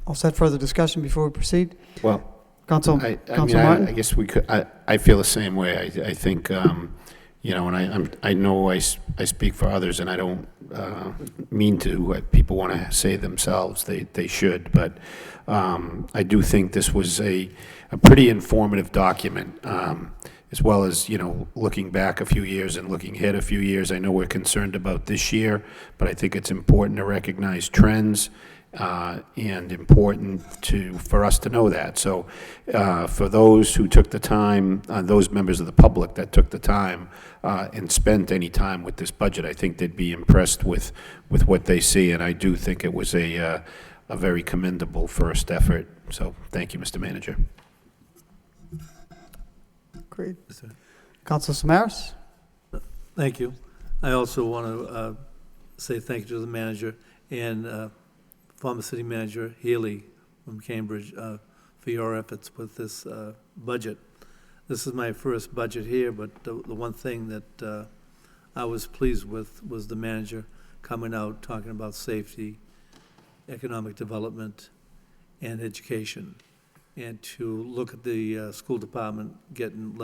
All set further discussion before we proceed? Well, Council I Martin? guess we could, I feel the same way. I think, you know, and I know I speak for others, and I don't mean to. People want to say themselves, they should, but I do think this was a pretty informative document, as well as, you know, looking back a few years and looking ahead a few years. I know we're concerned about this year, but I think it's important to recognize trends, and important for us to know that. So for those who took the time, those members of the public that took the time and spent any time with this budget, I think they'd be impressed with what they see, and I do think it was a very commendable first effort. So thank you, Mr. Manager. Great. Councilor Samaras? Thank you. I also want to say thank you to the manager and former city manager Healy from Cambridge for your efforts with this budget. This is my first budget here, but the one thing that I was pleased with was the manager coming out talking about safety, economic development, and education, and to look at the school department getting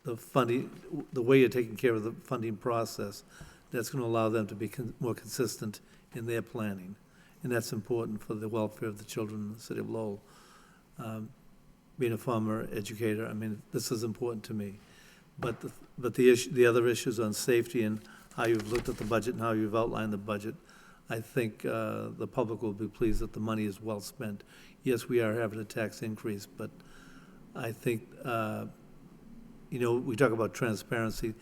the funding, the way you're taking care of the funding process. That's going to allow them to be more consistent in their planning. And that's important for the welfare of the children in the city of Lowell. Being a former educator, I mean, this is important to me. But the other issues on safety and how you've looked at the budget and how you've outlined the budget, I think the public will be pleased that the money is well spent. Yes, we are having a tax increase, but I think, you know, we talk about transparency,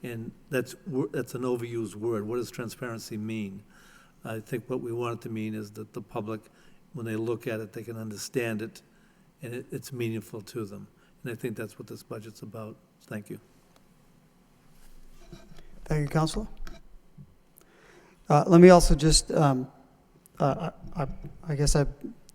and that's an overused word. What does transparency mean? I think what we want it to mean is that the public, when they look at it, they can understand it, and it's meaningful to them. And I think that's what this budget's about. Thank you. Thank you, Councilor. Let me also just, I guess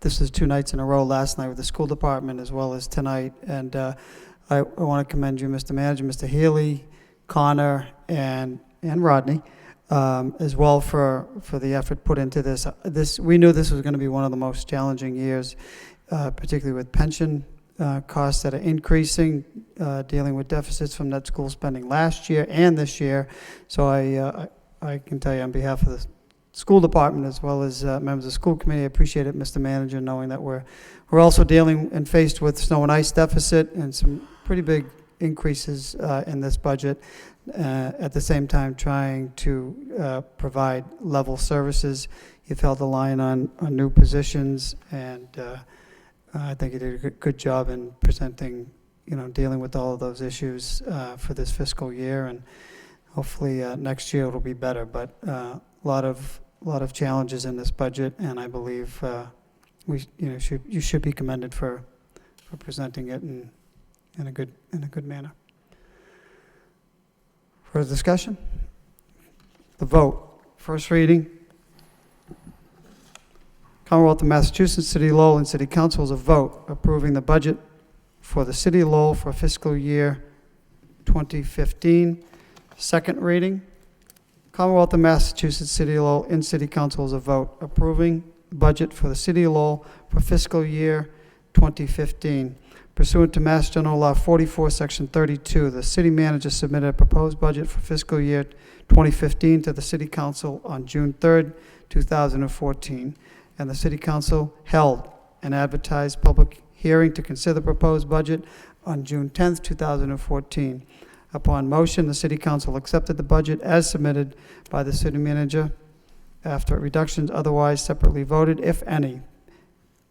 this is 2 nights in a row, last night with the school department as well as tonight, and I want to commend you, Mr. Manager, Mr. Healy, Connor, and Rodney, as well for the effort put into this. We knew this was going to be one of the most challenging years, particularly with pension costs that are increasing, dealing with deficits from net school spending last year and this year. So I can tell you on behalf of the school department as well as members of the school committee, I appreciate it, Mr. Manager, knowing that we're also dealing and faced with snow and ice deficit and some pretty big increases in this budget. At the same time, trying to provide level services. You've held the line on new positions, and I think you did a good job in presenting, you know, dealing with all of those issues for this fiscal year, and hopefully next year it'll be better. But a lot of challenges in this budget, and I believe you should be commended for presenting it and in a good manner. Further discussion? The vote. First reading. Commonwealth of Massachusetts, City of Lowell, and City Council is a vote approving the budget for the City of Lowell for fiscal year 2015. Second reading. Commonwealth of Massachusetts, City of Lowell, and City Council is a vote approving the budget for the City of Lowell for fiscal year 2015. Pursuant to Mass General Law 44, Section 32, the city manager submitted a proposed budget for fiscal year 2015 to the City Council on June 3rd, 2014, and the City Council held an advertised public hearing to consider the proposed budget on June 10th, 2014. Upon motion, the City Council accepted the budget as submitted by the city manager after reductions otherwise separately voted, if any.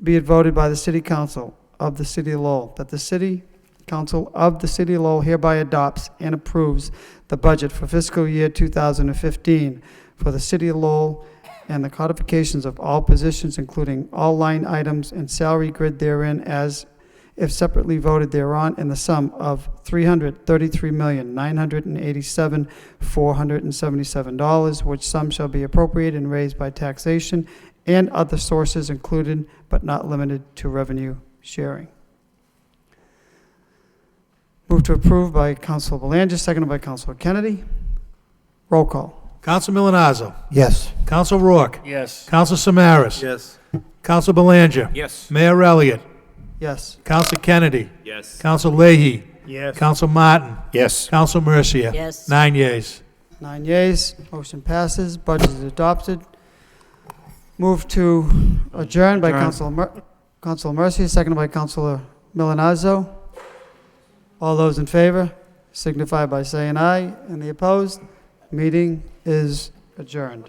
Be it voted by the City Council of the City of Lowell that the City Council of the City of Lowell hereby adopts and approves the budget for fiscal year 2015 for the City of Lowell and the codifications of all positions, including all line items and salary grid therein, as if separately voted thereon, in the sum of $333,987,477, which sum shall be appropriated and raised by taxation and other sources, included but not limited to revenue sharing. Move to approve by Councilor Belanger, seconded by Councilor Kennedy. Roll call. Counsel Milonazo. Yes. Counsel Rourke. Yes. Counsel Samaras. Yes. Counsel Belanger. Yes. Mayor Elliott. Yes. Counsel Kennedy. Yes. Counsel Leahy. Yes. Counsel Martin. Yes. Counsel Mercia. Yes. 9 yeas. 9 yeas, motion passes, budget is adopted. Move to adjourn by Councilor Mercia, seconded by Councilor Milonazo. All those in favor signify by saying aye, and the opposed, meeting is adjourned.